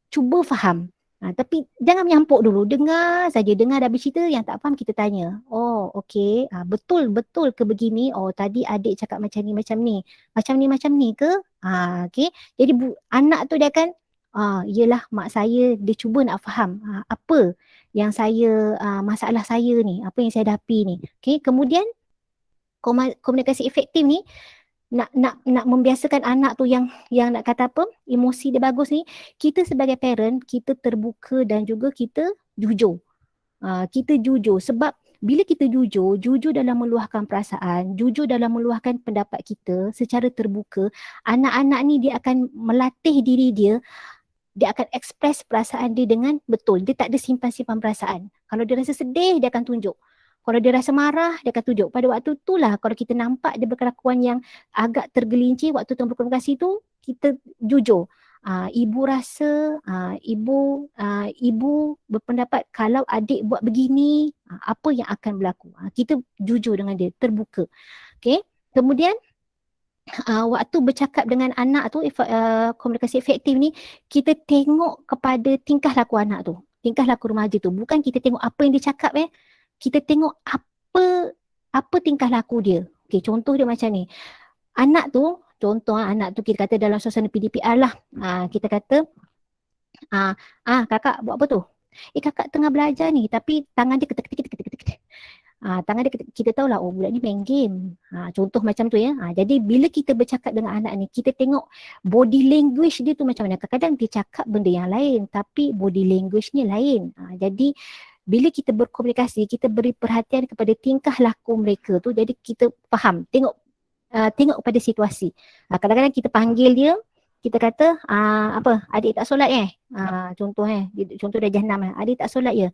Cuba faham. Tapi jangan menyampuk dulu, dengar saja, dengar dah habis cerita, yang tak faham kita tanya. Oh, okey, betul ke begini? Oh, tadi adik cakap macam ni, macam ni. Macam ni ke? Okey. Jadi anak tu dia akan, yelah mak saya dia cuba nak faham apa yang saya, masalah saya ni, apa yang saya hadapi ni. Okey, kemudian komunikasi efektif ni nak membiasakan anak tu yang nak kata apa, emosi dia bagus ni, kita sebagai parent kita terbuka dan juga kita jujur. Kita jujur sebab bila kita jujur dalam meluahkan perasaan, jujur dalam meluahkan pendapat kita secara terbuka, anak-anak ni dia akan melatih diri dia akan ekspres perasaan dia dengan betul. Dia tak ada simpan-simpan perasaan. Kalau dia rasa sedih, dia akan tunjuk. Kalau dia rasa marah, dia akan tunjuk. Pada waktu itulah kalau kita nampak dia berkelakuan yang agak tergelincir waktu tengah berkomunikasi tu, kita jujur. Ibu rasa, ibu berpendapat kalau adik buat begini, apa yang akan berlaku. Kita jujur dengan dia, terbuka. Okay. Kemudian, waktu bercakap dengan anak tu, komunikasi efektif ni, kita tengok kepada tingkah laku anak tu, tingkah laku remaja tu. Bukan kita tengok apa yang dia cakap, kita tengok apa tingkah laku dia. Okay, contoh dia macam ni. Anak tu kita kata dalam suasana PDPR lah. Kita kata, kakak buat apa tu? Kakak tengah belajar ni, tapi tangan dia ketek. Tangan dia kita tahulah, oh budak ni main game. Contoh macam tu ya. Jadi bila kita bercakap dengan anak ni, kita tengok body language dia tu macam mana. Kadang-kadang dia cakap benda yang lain tapi body language-nya lain. Jadi bila kita berkomunikasi, kita beri perhatian kepada tingkah laku mereka tu, jadi kita faham, tengok pada situasi. Kadang-kadang kita panggil dia, kita kata, adik tak solat contoh dah jam 6 adik tak solat ya?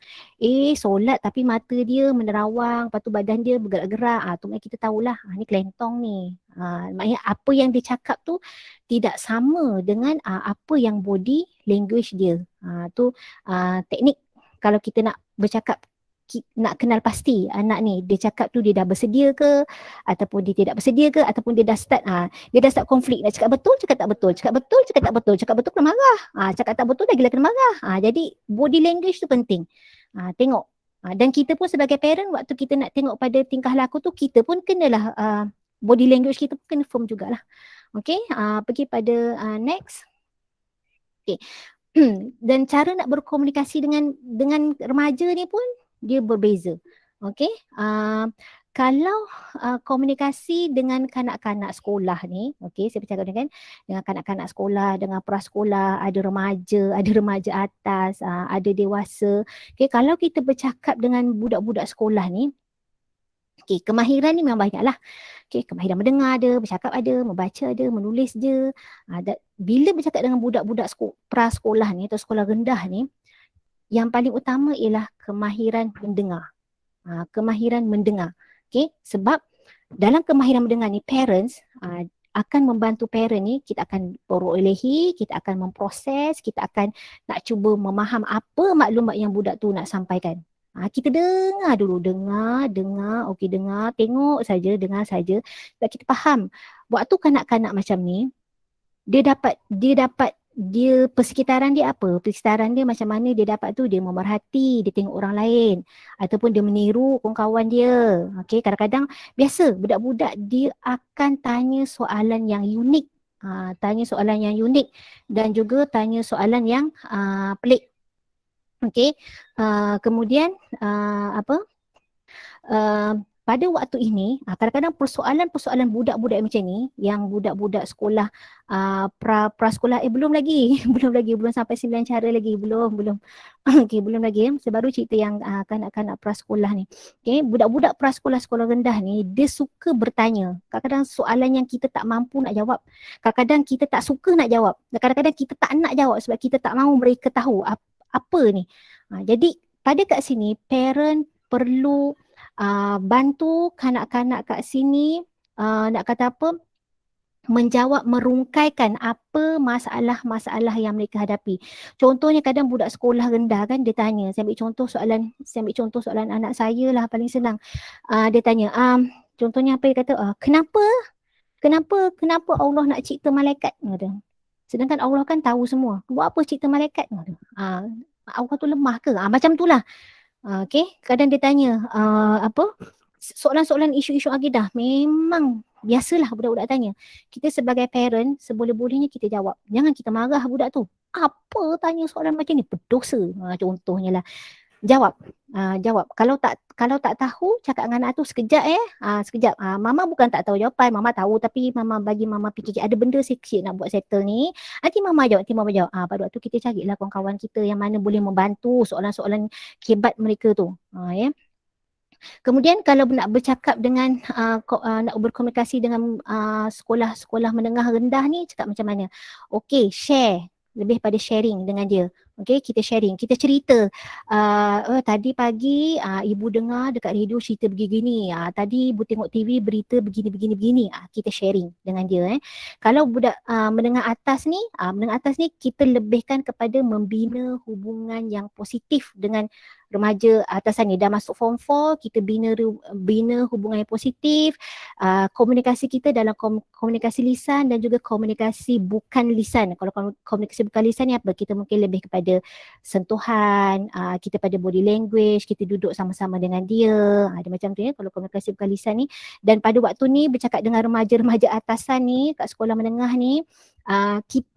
Solat tapi mata dia menerawang, lepas tu badan dia bergerak-gerak. Tu maknanya kita tahulah, ni kelentong ni. Maknanya apa yang dia cakap tu tidak sama dengan apa yang body language dia. Tu teknik kalau kita nak bercakap, nak kenal pasti anak ni dia cakap tu dia dah bersedia ke ataupun dia tidak bersedia ke, ataupun dia dah start konflik, nak cakap betul cakap tak betul, cakap betul cakap betul kena marah, cakap tak betul dah gila kena marah. Jadi body language tu penting. Tengok, dan kita pun sebagai parent waktu kita nak tengok pada tingkah laku tu, kita pun kenalah body language kita pun kena firm jugalah. Okay, pergi pada next. Okay. Dan cara nak berkomunikasi dengan remaja ni pun dia berbeza. Okey, kalau komunikasi dengan kanak-kanak sekolah ni, okey, saya bercakap dengan kanak-kanak sekolah, dengan prasekolah, ada remaja atas, ada dewasa. Okey, kalau kita bercakap dengan budak-budak sekolah ni, okey, kemahiran ni memang banyaklah. Okey, kemahiran mendengar ada, bercakap ada, membaca ada, menulis je. Bila bercakap dengan budak-budak prasekolah ni atau sekolah rendah ni, yang paling utama ialah kemahiran mendengar. Kemahiran mendengar. Okay? Sebab dalam kemahiran mendengar ni, parents akan membantu parent ni, kita akan perolehi, kita akan memproses, kita akan nak cuba memaham apa maklumat yang budak tu nak sampaikan. Kita dengar dulu, okey, dengar, tengok saja, dengar saja. Sebab kita faham, waktu kanak-kanak macam ni, dia persekitaran dia apa? Persekitaran dia macam mana dia dapat tu? Dia memerhati, dia tengok orang lain ataupun dia meniru kawan-kawan dia. Okey, kadang-kadang biasa budak-budak dia akan tanya soalan yang unik. Dan juga tanya soalan yang pelik. Okey. Kemudian pada waktu ini, kadang-kadang persoalan budak-budak macam ni, yang budak-budak sekolah prasekolah, belum sampai 9 cara lagi, belum. Okey, belum lagi. Saya baru cerita yang kanak-kanak prasekolah ni. Okey, budak-budak prasekolah sekolah rendah ni, dia suka bertanya. Kadang-kadang soalan yang kita tak mampu nak jawab. Kadang-kadang kita tak suka nak jawab. Kadang-kadang kita tak nak jawab sebab kita tak mahu mereka tahu apa ni. Jadi pada kat sini, parent perlu bantu kanak-kanak kat sini, nak kata apa, menjawab, merungkaikan apa masalah-masalah yang mereka hadapi. Contohnya kadang budak sekolah rendah kan, dia tanya, saya ambil contoh soalan anak saya lah paling senang. Dia tanya, contohnya apa dia kata, kenapa Allah nak cipta malaikat? Sedangkan Allah kan tahu semua. Buat apa cipta malaikat? Aura tu lemah ke? Macam tu lah. Okay, kadang dia tanya soalan-soalan isu-isu akidah. Memang biasalah budak-budak tanya. Kita sebagai parent, seboleh-bolehnya kita jawab. Jangan kita marah budak tu. Apa tanya soalan macam ni? Berdosa. Contohnya lah. Jawab. Jawab. Kalau tak tahu, cakap dengan anak tu sekejap sekejap. Mama bukan tak tahu jawapan, mama tahu, tapi mama bagi mama fikir ada benda sikit nak buat settle ni. Nanti mama jawab. Pada waktu kita carilah kawan-kawan kita yang mana boleh membantu soalan-soalan kebat mereka tu. Ya. Kemudian kalau nak bercakap dengan nak berkomunikasi dengan sekolah-sekolah menengah rendah ni, cakap macam mana? Okey, share. Lebih pada sharing dengan dia. Okay, kita sharing, kita cerita. Tadi pagi ibu dengar dekat radio cerita begini. Tadi ibu tengok TV berita begini. Kita sharing dengan dia. Kalau budak menengah atas ni kita lebihkan kepada membina hubungan yang positif dengan remaja atasan ni. Dah masuk form 4, kita bina hubungan yang positif. Komunikasi kita dalam komunikasi lisan dan juga komunikasi bukan lisan. Kalau komunikasi bukan lisan ni apa? Kita mungkin lebih kepada sentuhan, kita pada body language, kita duduk sama-sama dengan dia. Ada macam tu ya kalau komunikasi bukan lisan ni. Dan pada waktu ni bercakap dengan remaja-remaja atasan ni kat sekolah menengah ni,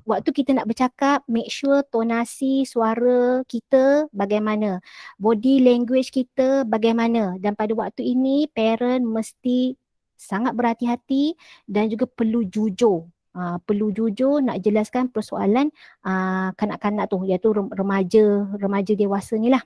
waktu kita nak bercakap, make sure tonasi suara kita bagaimana, body language kita bagaimana. Dan pada waktu ini parent mesti sangat berhati-hati dan juga perlu jujur. Perlu jujur nak jelaskan persoalan kanak-kanak tu, iaitu remaja dewasa ni lah.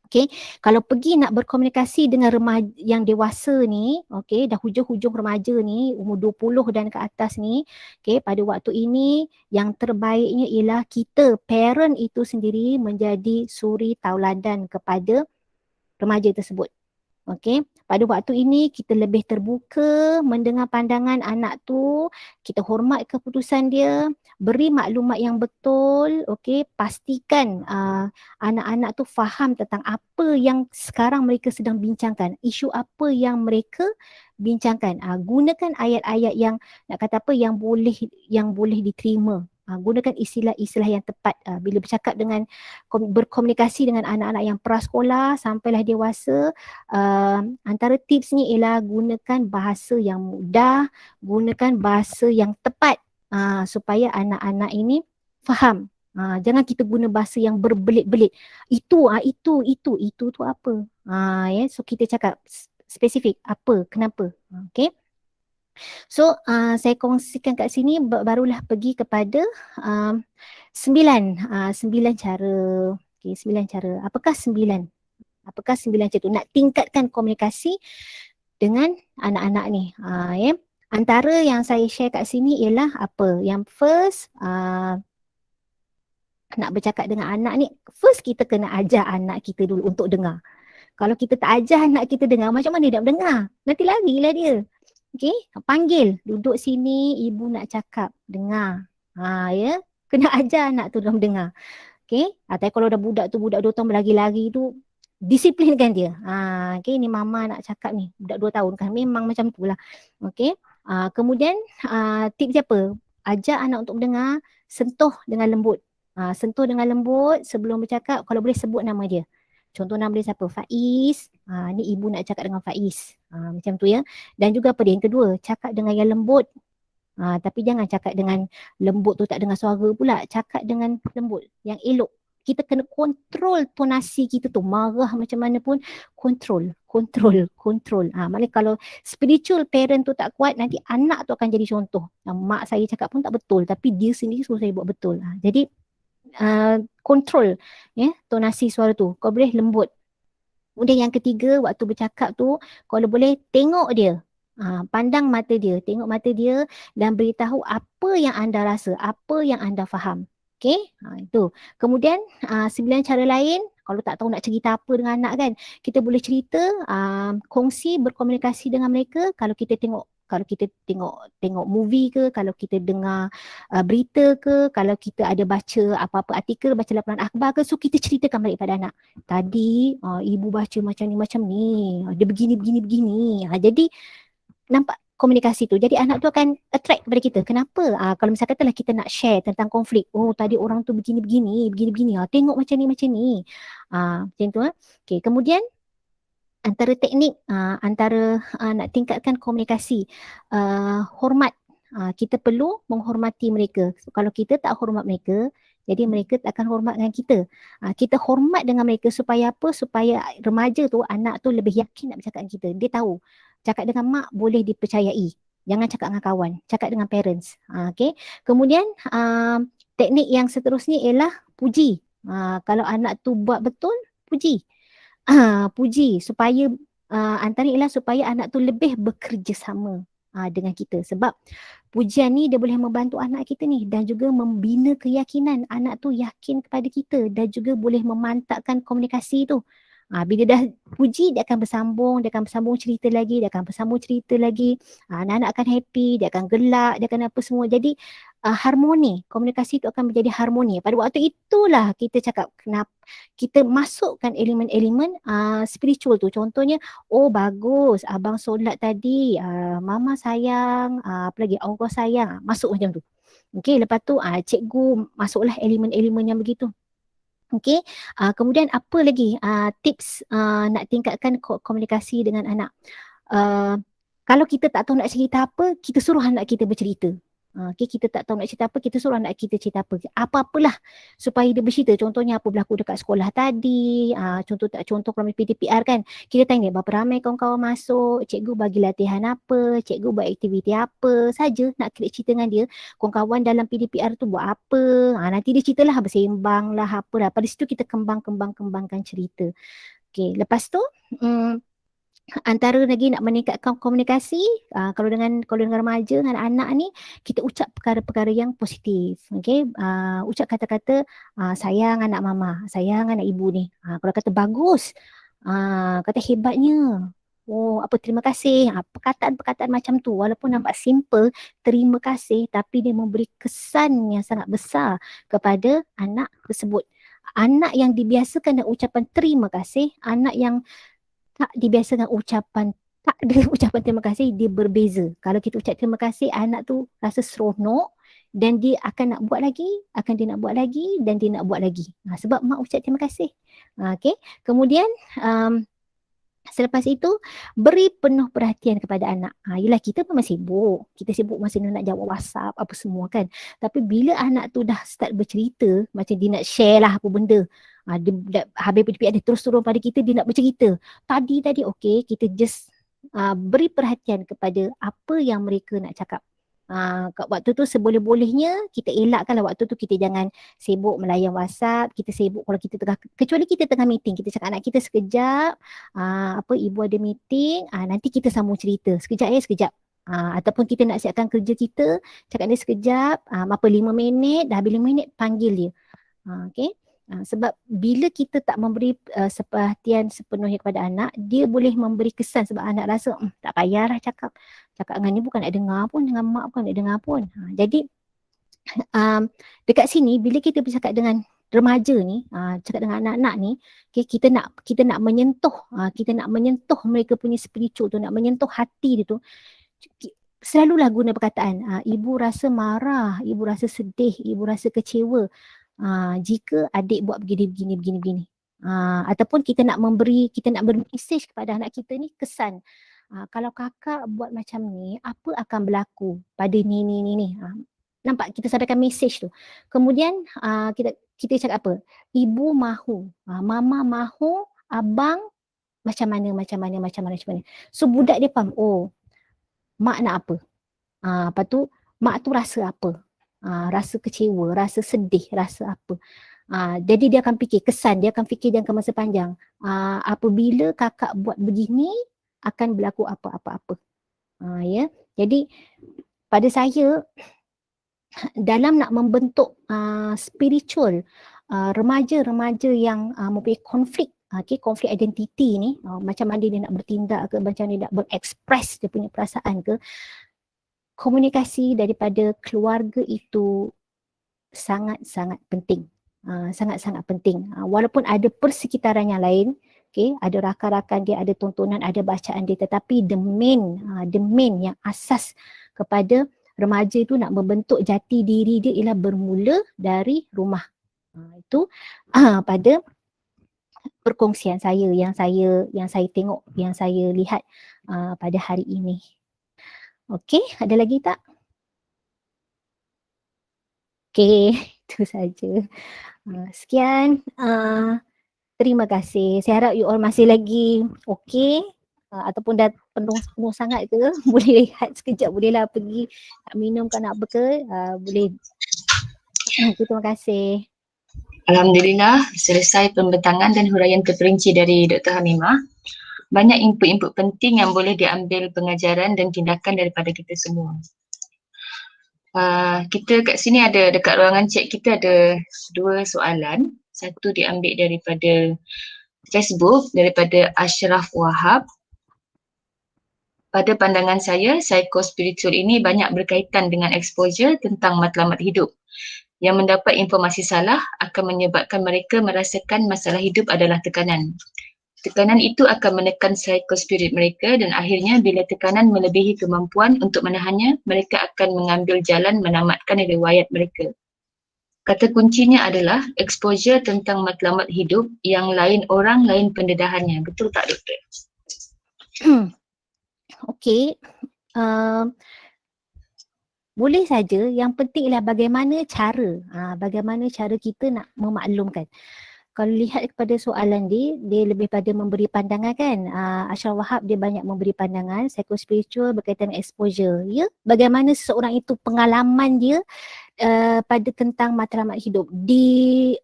Okay, kalau pergi nak berkomunikasi dengan remaja yang dewasa ni, okay, dah hujung-hujung remaja ni, umur 20 dan ke atas ni, okay, pada waktu ini yang terbaiknya ialah kita, parent itu sendiri menjadi suri tauladan kepada remaja tersebut. Okey, pada waktu ini kita lebih terbuka mendengar pandangan anak tu, kita hormat keputusan dia, beri maklumat yang betul, okey, pastikan anak-anak tu faham tentang apa yang sekarang mereka sedang bincangkan, isu apa yang mereka bincangkan. Gunakan ayat-ayat yang nak kata apa yang boleh diterima. Gunakan istilah-istilah yang tepat bila bercakap dengan berkomunikasi dengan anak-anak yang prasekolah sampailah dewasa. Antara tipsnya ialah gunakan bahasa yang mudah, gunakan bahasa yang tepat supaya anak-anak ini faham. Jangan kita guna bahasa yang berbelit-belit. Itu tu apa? Ya, so kita cakap spesifik apa, kenapa. Okay. So saya kongsikan kat sini barulah pergi kepada 9 cara. Okay, 9 cara. Apakah 9 cara tu? Nak tingkatkan komunikasi dengan anak-anak ni. Ya. Antara yang saya share kat sini ialah apa? Yang first, nak bercakap dengan anak ni, first kita kena ajar anak kita dulu untuk dengar. Kalau kita tak ajar anak kita dengar, macam mana dia nak dengar? Nanti larilah dia. Okay, panggil, duduk sini, ibu nak cakap, dengar. Ya, kena ajar anak tu dalam dengar. Okay, tapi kalau dah budak 2 tahun berlari-lari tu, disiplinkan dia. Okay, ni mama nak cakap ni, budak 2 tahun kan, memang macam tu lah. Okay, kemudian tips dia apa? Ajar anak untuk mendengar, sentuh dengan lembut. Sentuh dengan lembut, sebelum bercakap, kalau boleh sebut nama dia. Contoh nama dia siapa? Faiz. Ni ibu nak cakap dengan Faiz. Macam tu ya. Dan juga apa dia? Yang kedua, cakap dengan yang lembut. Tapi jangan cakap dengan lembut tu tak dengar suara pula. Cakap dengan lembut, yang elok. Kita kena kontrol tonasi kita tu. Marah macam mana pun, kontrol. Maknanya kalau spiritual parent tu tak kuat, nanti anak tu akan jadi contoh. Mak saya cakap pun tak betul, tapi dia sendiri suruh saya buat betul. Jadi kontrol ya tonasi suara tu. Kau boleh lembut. Kemudian yang ketiga, waktu bercakap tu kalau boleh tengok dia. Pandang mata dia, tengok mata dia dan beritahu apa yang anda rasa, apa yang anda faham. Okey? Itu. Kemudian 9 cara lain, kalau tak tahu nak cerita apa dengan anak kan, kita boleh cerita, kongsi, berkomunikasi dengan mereka. Kalau kita tengok movie ke, kalau kita dengar berita ke, kalau kita ada baca apa-apa artikel, baca laporan akhbar ke, so kita ceritakan balik pada anak. Tadi ibu baca macam ni, dia begini. Jadi nampak komunikasi tu. Jadi anak tu akan attract kepada kita. Kenapa? Kalau misalnya katalah kita nak share tentang konflik. Oh, tadi orang tu begini-begini. Tengok macam ni. Macam tu. Okay, kemudian antara teknik antara nak tingkatkan komunikasi, hormat. Kita perlu menghormati mereka. Kalau kita tak hormat mereka, jadi mereka tak akan hormat dengan kita. Kita hormat dengan mereka supaya apa? Supaya remaja tu, anak tu lebih yakin nak bercakap dengan kita. Dia tahu cakap dengan mak boleh dipercayai. Jangan cakap dengan kawan, cakap dengan parents. Okay. Kemudian teknik yang seterusnya ialah puji. Kalau anak tu buat betul, puji. Puji supaya antara ialah supaya anak tu lebih bekerjasama dengan kita. Sebab pujian ni dia boleh membantu anak kita ni dan juga membina keyakinan anak tu yakin kepada kita dan juga boleh memantapkan komunikasi tu. Bila dah puji, dia akan bersambung cerita lagi, anak-anak akan happy, dia akan gelak, dia akan apa semua. Jadi harmoni, komunikasi tu akan menjadi harmoni. Pada waktu itulah kita cakap kenapa kita masukkan elemen-elemen spiritual tu. Contohnya, oh bagus, abang solat tadi, mama sayang, apa lagi, Allah sayang, masuk macam tu. Okey, lepas tu cikgu masuklah elemen-elemen yang begitu. Okey, kemudian apa lagi tips nak tingkatkan komunikasi dengan anak? Kalau kita tak tahu nak cerita apa, kita suruh anak kita bercerita. Okay, kita tak tahu nak cerita apa, kita suruh anak kita cerita apa. Apa-apalah supaya dia bercerita. Contohnya apa berlaku dekat sekolah tadi. Contoh kalau PDPR kan. Kita tanya berapa ramai kawan-kawan masuk, cikgu bagi latihan apa, cikgu buat aktiviti apa. Saja nak cerita dengan dia. Kawan-kawan dalam PDPR tu buat apa. Nanti dia ceritalah, bersembang lah, apalah. Pada situ kita kembangkan cerita. Okay, lepas tu antara lagi nak meningkatkan komunikasi, kalau dengan remaja, dengan anak ni, kita ucap perkara-perkara yang positif. Okay? Ucap kata-kata sayang anak mama, sayang anak ibu ni. Kalau kata bagus, kata hebatnya, oh apa terima kasih, perkataan-perkataan macam tu walaupun nampak simple, terima kasih, tapi dia memberi kesan yang sangat besar kepada anak tersebut. Anak yang dibiasakan dengan ucapan terima kasih, anak yang tak dibiasakan ucapan, tak ada ucapan terima kasih, dia berbeza. Kalau kita ucap terima kasih, anak tu rasa seronok dan dia akan nak buat lagi, dan dia nak buat lagi. Sebab mak ucap terima kasih. Okay. Kemudian selepas itu, beri penuh perhatian kepada anak. Yelah, kita memang sibuk. Kita sibuk masa nak jawab WhatsApp, apa semua kan. Tapi bila anak tu dah start bercerita, macam dia nak share lah apa benda. Dia habis PDPR, dia terus turun pada kita, dia nak bercerita. Tadi, okey, kita just beri perhatian kepada apa yang mereka nak cakap. Kat waktu tu seboleh-bolehnya kita elakkanlah waktu tu, kita jangan sibuk melayan WhatsApp, kita sibuk kalau kita tengah, kecuali kita tengah meeting, kita cakap anak kita sekejap, ibu ada meeting, nanti kita sambung cerita, sekejap. Ataupun kita nak siapkan kerja kita, cakap dia sekejap, 5 minit, dah habis 5 minit panggil dia. Okay. Sebab bila kita tak memberi perhatian sepenuhnya kepada anak, dia boleh memberi kesan sebab anak rasa tak payahlah cakap dengan ni, bukan nak dengar pun, dengan mak pun nak dengar pun. Jadi dekat sini bila kita bercakap dengan remaja ni, cakap dengan anak-anak ni, okay, kita nak menyentuh mereka punya spiritual tu, nak menyentuh hati dia tu. Selalulah guna perkataan ibu rasa marah, ibu rasa sedih, ibu rasa kecewa jika adik buat begini. Ataupun kita nak beri message kepada anak kita ni, kesan. Kalau kakak buat macam ni, apa akan berlaku pada ni. Nampak, kita sampaikan message tu. Kemudian kita cakap apa? Ibu mahu, mama mahu, abang macam mana. So budak dia faham, oh mak nak apa. Lepas tu mak tu rasa apa. Rasa kecewa, rasa sedih, rasa apa. Jadi dia akan fikir kesan, dia akan fikir jangka masa panjang. Apabila kakak buat begini, akan berlaku apa-apa. Ya. Jadi pada saya, dalam nak membentuk spiritual remaja-remaja yang mempunyai konflik, konflik identiti ni, macam mana dia nak bertindak ke, macam dia nak berekspres dia punya perasaan ke, komunikasi daripada keluarga itu sangat-sangat penting. Sangat-sangat penting. Walaupun ada persekitaran yang lain, Okay, ada rakan-rakan dia, ada tontonan, ada bacaan dia, tetapi the main yang asas kepada remaja itu nak membentuk jati diri dia ialah bermula dari rumah. Itu pada perkongsian saya yang saya tengok, yang saya lihat pada hari ini. Okey, ada lagi tak? Okey, itu saja. Sekian. Terima kasih. Saya harap you all masih lagi okey ataupun dah penuh sangat ke, boleh rehat sekejap, bolehlah pergi nak minum ke nak apa ke, boleh. Terima kasih. Alhamdulillah, selesai pembentangan dan huraian terperinci dari Dr. Hamimah. Banyak input-input penting yang boleh diambil pengajaran dan tindakan daripada kita semua. Kita kat sini ada, dekat ruangan chat kita ada 2 soalan. Satu diambil daripada Facebook, daripada Ashraf Wahab. Pada pandangan saya, psikospiritual ini banyak berkaitan dengan exposure tentang matlamat hidup. Yang mendapat informasi salah akan menyebabkan mereka merasakan masalah hidup adalah tekanan. Tekanan itu akan menekan psikospirit mereka dan akhirnya bila tekanan melebihi kemampuan untuk menahannya, mereka akan mengambil jalan menamatkan riwayat mereka. Kata kuncinya adalah exposure tentang matlamat hidup yang lain orang, lain pendedahannya. Betul tak, Doktor? Okey. Boleh saja, yang penting ialah bagaimana cara kita nak memaklumkan. Kalau lihat kepada soalan dia lebih pada memberi pandangan kan. Ashraf Wahab dia banyak memberi pandangan psikospiritual berkaitan dengan exposure. Ya, bagaimana seseorang itu pengalaman dia pada tentang matlamat hidup.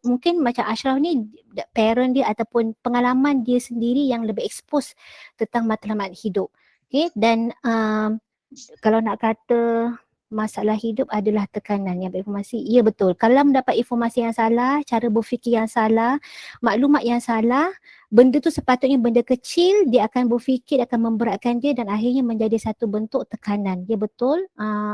Mungkin macam Ashraf ni, parent dia ataupun pengalaman dia sendiri yang lebih expose tentang matlamat hidup. Okay, dan kalau nak kata masalah hidup adalah tekanan yang berinformasi. Ya betul. Kalau mendapat informasi yang salah, cara berfikir yang salah, maklumat yang salah, benda tu sepatutnya benda kecil, dia akan berfikir, akan memberatkan dia dan akhirnya menjadi satu bentuk tekanan. Ya betul,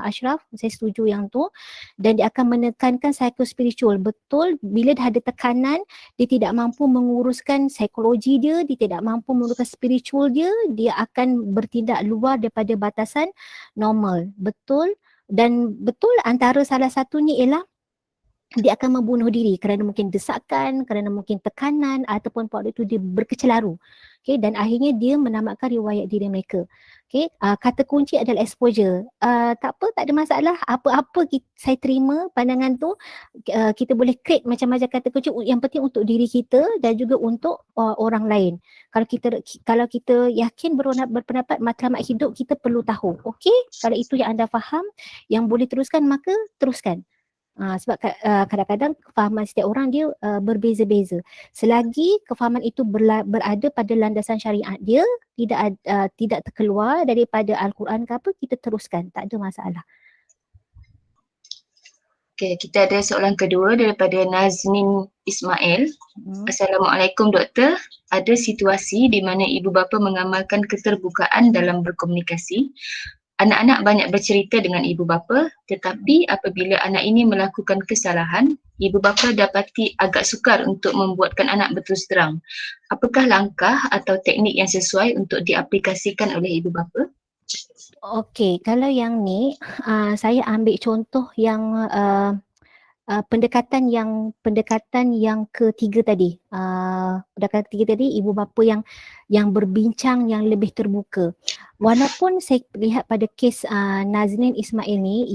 Ashraf, saya setuju yang tu. Dan dia akan menekankan psikospiritual. Betul, bila dah ada tekanan, dia tidak mampu menguruskan psikologi dia tidak mampu menguruskan spiritual dia akan bertindak luar daripada batasan normal. Betul. Dan betul antara salah satunya ialah dia akan membunuh diri kerana mungkin desakan, kerana mungkin tekanan ataupun waktu itu dia berkecelaru. Okay, dan akhirnya dia menamatkan riwayat diri mereka. Okay, kata kunci adalah exposure. Tak apa, tak ada masalah. Apa saya terima pandangan tu, kita boleh create macam-macam kata kunci, yang penting untuk diri kita dan juga untuk orang lain. Kalau kita yakin berpendapat matlamat hidup, kita perlu tahu. Okay, kalau itu yang anda faham, yang boleh teruskan, maka teruskan. Sebab kadang-kadang kefahaman setiap orang dia berbeza-beza. Selagi kefahaman itu berada pada landasan syariat dia, tidak terkeluar daripada Al-Quran ke apa, kita teruskan, tak ada masalah. Okay, kita ada soalan kedua daripada Nazmin Ismail. Assalamualaikum Doktor. Ada situasi di mana ibu bapa mengamalkan keterbukaan dalam berkomunikasi. Anak-anak banyak bercerita dengan ibu bapa, tetapi apabila anak ini melakukan kesalahan, ibu bapa dapati agak sukar untuk membuatkan anak berterus terang. Apakah langkah atau teknik yang sesuai untuk diaplikasikan oleh ibu bapa? Okey, kalau yang ni saya ambil contoh yang pendekatan yang ketiga tadi. Pendekatan ketiga tadi, ibu bapa yang berbincang, yang lebih terbuka. Walaupun saya lihat pada kes Naznin Ismail ni,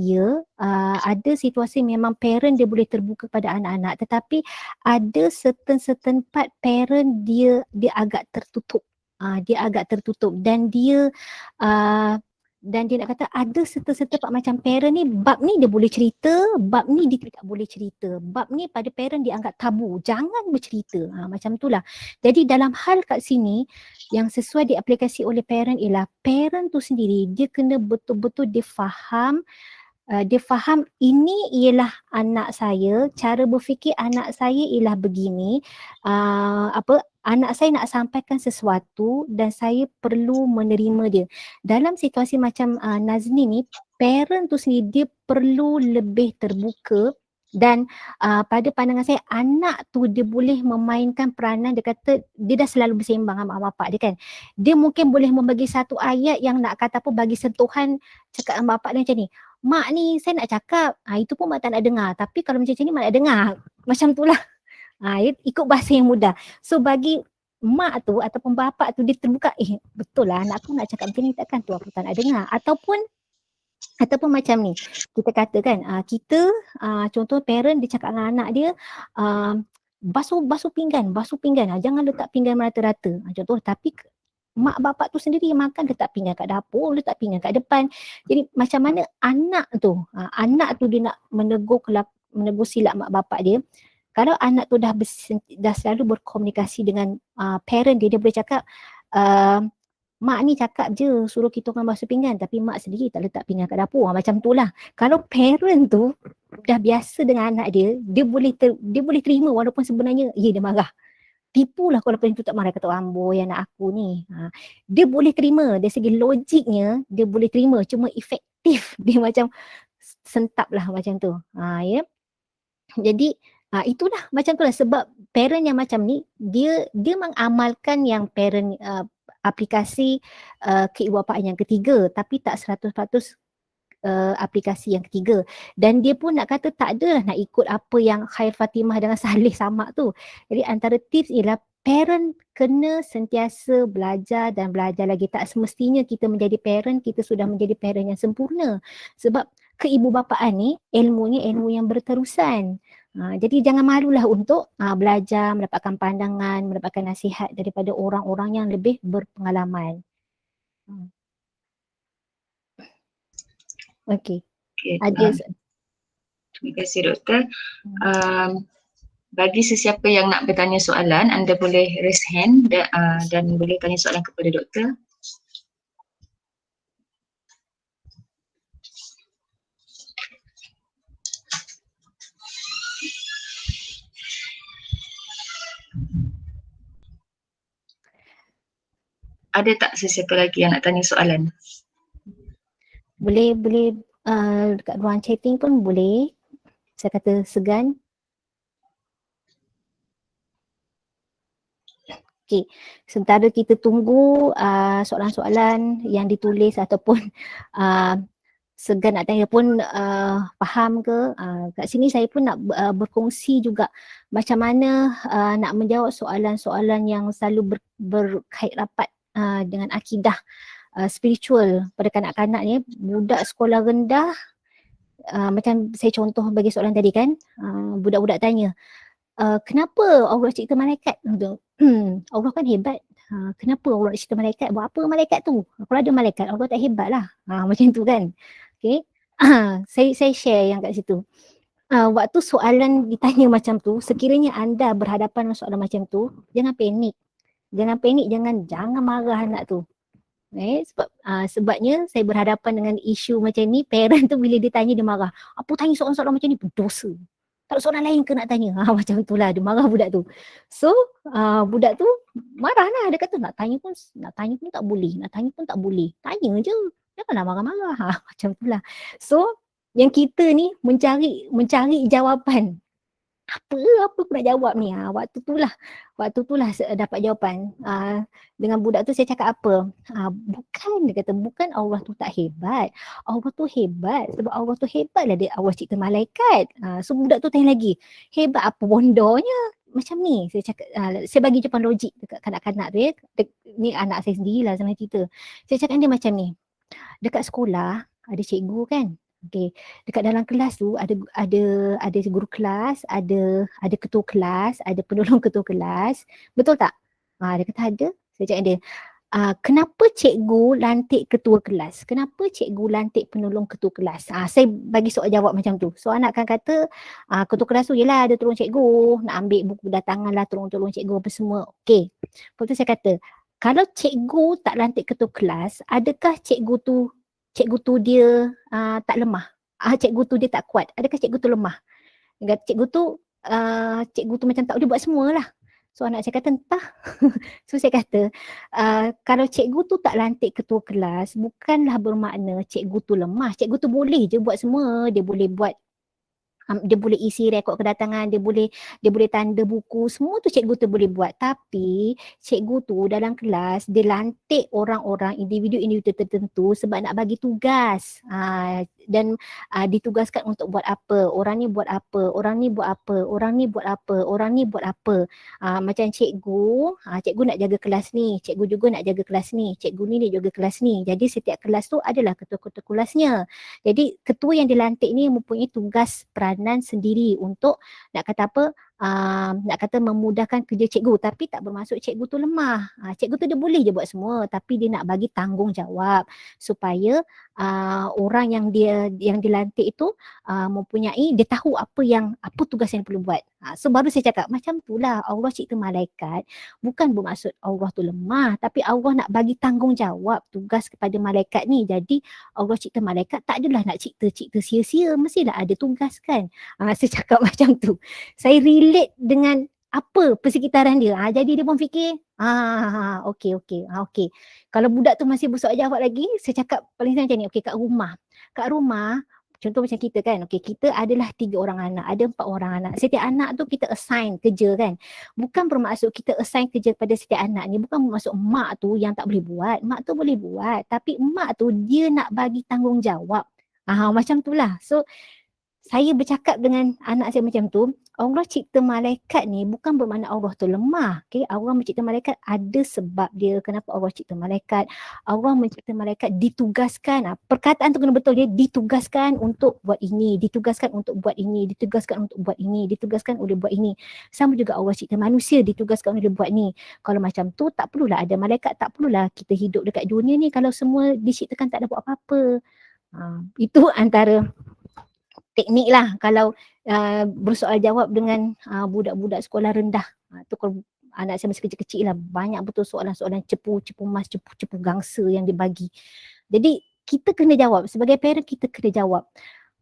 ada situasi memang parent dia boleh terbuka pada anak-anak, tetapi ada certain part parent dia agak tertutup. Dia agak tertutup dan dia nak kata ada serta-serta macam parent ni, bab ni dia boleh cerita, bab ni dia tidak boleh cerita, bab ni pada parent dia anggap tabu, jangan bercerita, macam itulah. Jadi dalam hal kat sini yang sesuai diaplikasi oleh parent ialah parent tu sendiri dia kena betul-betul dia faham ini ialah anak saya, cara berfikir anak saya ialah begini, anak saya nak sampaikan sesuatu dan saya perlu menerima dia. Dalam situasi macam Nazni ni, parent tu sendiri dia perlu lebih terbuka Dan pada pandangan saya, anak tu dia boleh memainkan peranan, dia kata dia dah selalu bersembang sama mak bapak dia kan. Dia mungkin boleh membagi satu ayat yang nak kata apa, bagi sentuhan cakap sama bapak dia macam ni. Mak ni saya nak cakap, itu pun mak tak nak dengar. Tapi kalau macam ni mak nak dengar. Macam tu lah. Ikut bahasa yang mudah. So bagi mak tu ataupun bapak tu dia terbuka, betul lah anak aku nak cakap macam ni, takkan tu aku tak nak dengar. Ataupun macam ni, kita katakan kita contoh parent dia cakap dengan anak dia, basuh pinggan, jangan letak pinggan merata-rata. Contoh, tapi mak bapak tu sendiri yang makan letak pinggan kat dapur, letak pinggan kat depan. Jadi macam mana anak tu dia nak menegur silap mak bapak dia. Kalau anak tu dah selalu berkomunikasi dengan parent dia boleh cakap, mak ni cakap je suruh kita orang basuh pinggan, tapi mak sendiri tak letak pinggan kat dapur. Macam tu lah. Kalau parent tu dah biasa dengan anak dia, dia boleh terima walaupun sebenarnya dia marah. Tipulah kalau parent tu tak marah, kata amboi anak aku ni. Dia boleh terima, dari segi logiknya dia boleh terima, cuma efektif dia macam sentap lah macam tu. Ya. Jadi itulah macam tu lah, sebab parent yang macam ni dia mengamalkan yang parent aplikasi keibubapaan yang ketiga, tapi tak 100% aplikasi yang ketiga. Dan dia pun nak kata tak adalah nak ikut apa yang Khair Fatimah dengan Saleh Samak tu. Jadi antara tips ialah parent kena sentiasa belajar dan belajar lagi. Tak semestinya kita menjadi parent, kita sudah menjadi parent yang sempurna. Sebab keibubapaan ni ilmunya ilmu yang berterusan. Jadi jangan malulah untuk belajar, mendapatkan pandangan, mendapatkan nasihat daripada orang-orang yang lebih berpengalaman. Okey. Terima kasih Doktor. Bagi sesiapa yang nak bertanya soalan, anda boleh raise hand dan boleh tanya soalan kepada Doktor. Ada tak sesiapa lagi yang nak tanya soalan? Boleh dekat ruang chatting pun boleh. Saya kata segan. Okey, sementara kita tunggu soalan-soalan yang ditulis ataupun segan nak tanya pun faham ke, kat sini saya pun nak berkongsi juga macam mana nak menjawab soalan-soalan yang selalu berkait rapat dengan akidah spiritual pada kanak-kanak ni. Budak sekolah rendah, macam saya contoh bagi soalan tadi kan, budak-budak tanya, kenapa Allah cipta malaikat? Allah kan hebat. Kenapa Allah cipta malaikat? Buat apa malaikat tu? Kalau ada malaikat, Allah tak hebat lah. Macam tu kan. Okay. Saya share yang kat situ. Waktu soalan ditanya macam tu, sekiranya anda berhadapan dengan soalan macam tu, jangan panik. Jangan marah anak tu. Sebabnya saya berhadapan dengan isu macam ni, parent tu bila dia tanya dia marah. Apa tanya soalan-soalan macam ni? Berdosa. Tak ada soalan lain ke nak tanya? Macam tu lah, dia marah budak tu. So budak tu marah lah, dia kata nak tanya pun tak boleh, tanya je, janganlah marah-marah. Macam tu lah. So yang kita ni mencari jawapan. Apa aku nak jawab ni? Waktu tu lah dapat jawapan. Dengan budak tu saya cakap apa? Dia kata bukan Allah tu tak hebat. Allah tu hebat. Sebab Allah tu hebat lah Allah cipta malaikat. So budak tu tanya lagi, hebat apa bondonya? Macam ni saya cakap, saya bagi jawapan logik dekat kanak-kanak tu ya. Ni anak saya sendirilah sama cerita. Saya cakap dia macam ni. Dekat sekolah ada cikgu kan? Okey, dekat dalam kelas tu ada guru kelas, ada ketua kelas, ada penolong ketua kelas. Betul tak? Dia kata ada. Saya cakap dia, kenapa cikgu lantik ketua kelas? Kenapa cikgu lantik penolong ketua kelas? Saya bagi soal jawab macam tu. So anak akan kata, ketua kelas tu yelah ada tolong cikgu, nak ambil buku datangan lah, tolong cikgu apa semua. Okey. Lepas tu saya kata, kalau cikgu tak lantik ketua kelas, adakah cikgu tu dia tak lemah? Cikgu tu dia tak kuat? Adakah cikgu tu lemah? Cikgu tu macam tak boleh buat semualah. So anak saya kata entah. So saya kata kalau cikgu tu tak lantik ketua kelas, bukanlah bermakna cikgu tu lemah. Cikgu tu boleh je buat semua. Dia boleh buat Dia boleh isi rekod kedatangan, dia boleh tanda buku, semua tu cikgu tu boleh buat. Tapi cikgu tu dalam kelas dia lantik orang-orang, individu-individu tertentu sebab nak bagi tugas. Dan ditugaskan untuk buat apa, orang ni buat apa, orang ni buat apa, orang ni buat apa, orang ni buat apa. Macam cikgu nak jaga kelas ni, cikgu juga nak jaga kelas ni, cikgu ni dia jaga kelas ni. Jadi setiap kelas tu adalah ketua-ketua kelasnya. Jadi ketua yang dilantik ni mempunyai tugas peranan sendiri untuk nak kata apa, nak kata memudahkan kerja cikgu, tapi tak bermaksud cikgu tu lemah. Cikgu tu dia boleh je buat semua, tapi dia nak bagi tanggungjawab supaya orang yang dilantik itu mempunyai, dia tahu apa tugas yang perlu buat. So baru saya cakap macam itulah Allah cipta malaikat, bukan bermaksud Allah tu lemah, tapi Allah nak bagi tanggungjawab tugas kepada malaikat ni. Jadi Allah cipta malaikat tak adalah nak cipta sia-sia, mestilah ada tugas kan. Saya cakap macam tu. Saya relate dengan apa persekitaran dia. Jadi dia pun fikir, okey. Kalau budak tu masih bersoal jawab lagi, saya cakap paling senang macam ni. Okey, kat rumah, contoh macam kita kan, okey, kita adalah 3 orang anak, ada 4 orang anak. Setiap anak tu kita assign kerja kan. Bukan bermaksud kita assign kerja kepada setiap anak ni, bukan bermaksud mak tu yang tak boleh buat. Mak tu boleh buat, tapi mak tu dia nak bagi tanggungjawab. Macam tu lah. So saya bercakap dengan anak saya macam tu, Allah cipta malaikat ni bukan bermakna Allah tu lemah. Okay? Allah mencipta malaikat ada sebab dia. Kenapa Allah cipta malaikat? Allah mencipta malaikat ditugaskan. Perkataan tu kena betul, dia ditugaskan untuk buat ini, ditugaskan untuk buat ini, ditugaskan untuk buat ini, ditugaskan oleh buat ini. Sama juga Allah cipta manusia ditugaskan oleh buat ni. Kalau macam tu tak perlulah ada malaikat, tak perlulah kita hidup dekat dunia ni kalau semua diciptakan tak ada buat apa-apa. Itu antara teknik lah kalau bersoal jawab dengan budak-budak sekolah rendah. Tu kalau anak saya masih kecil-kecil lah, banyak betul soalan-soalan cepu mas, cepu gangsa yang dibagi. Jadi kita kena jawab, sebagai parent kita kena jawab.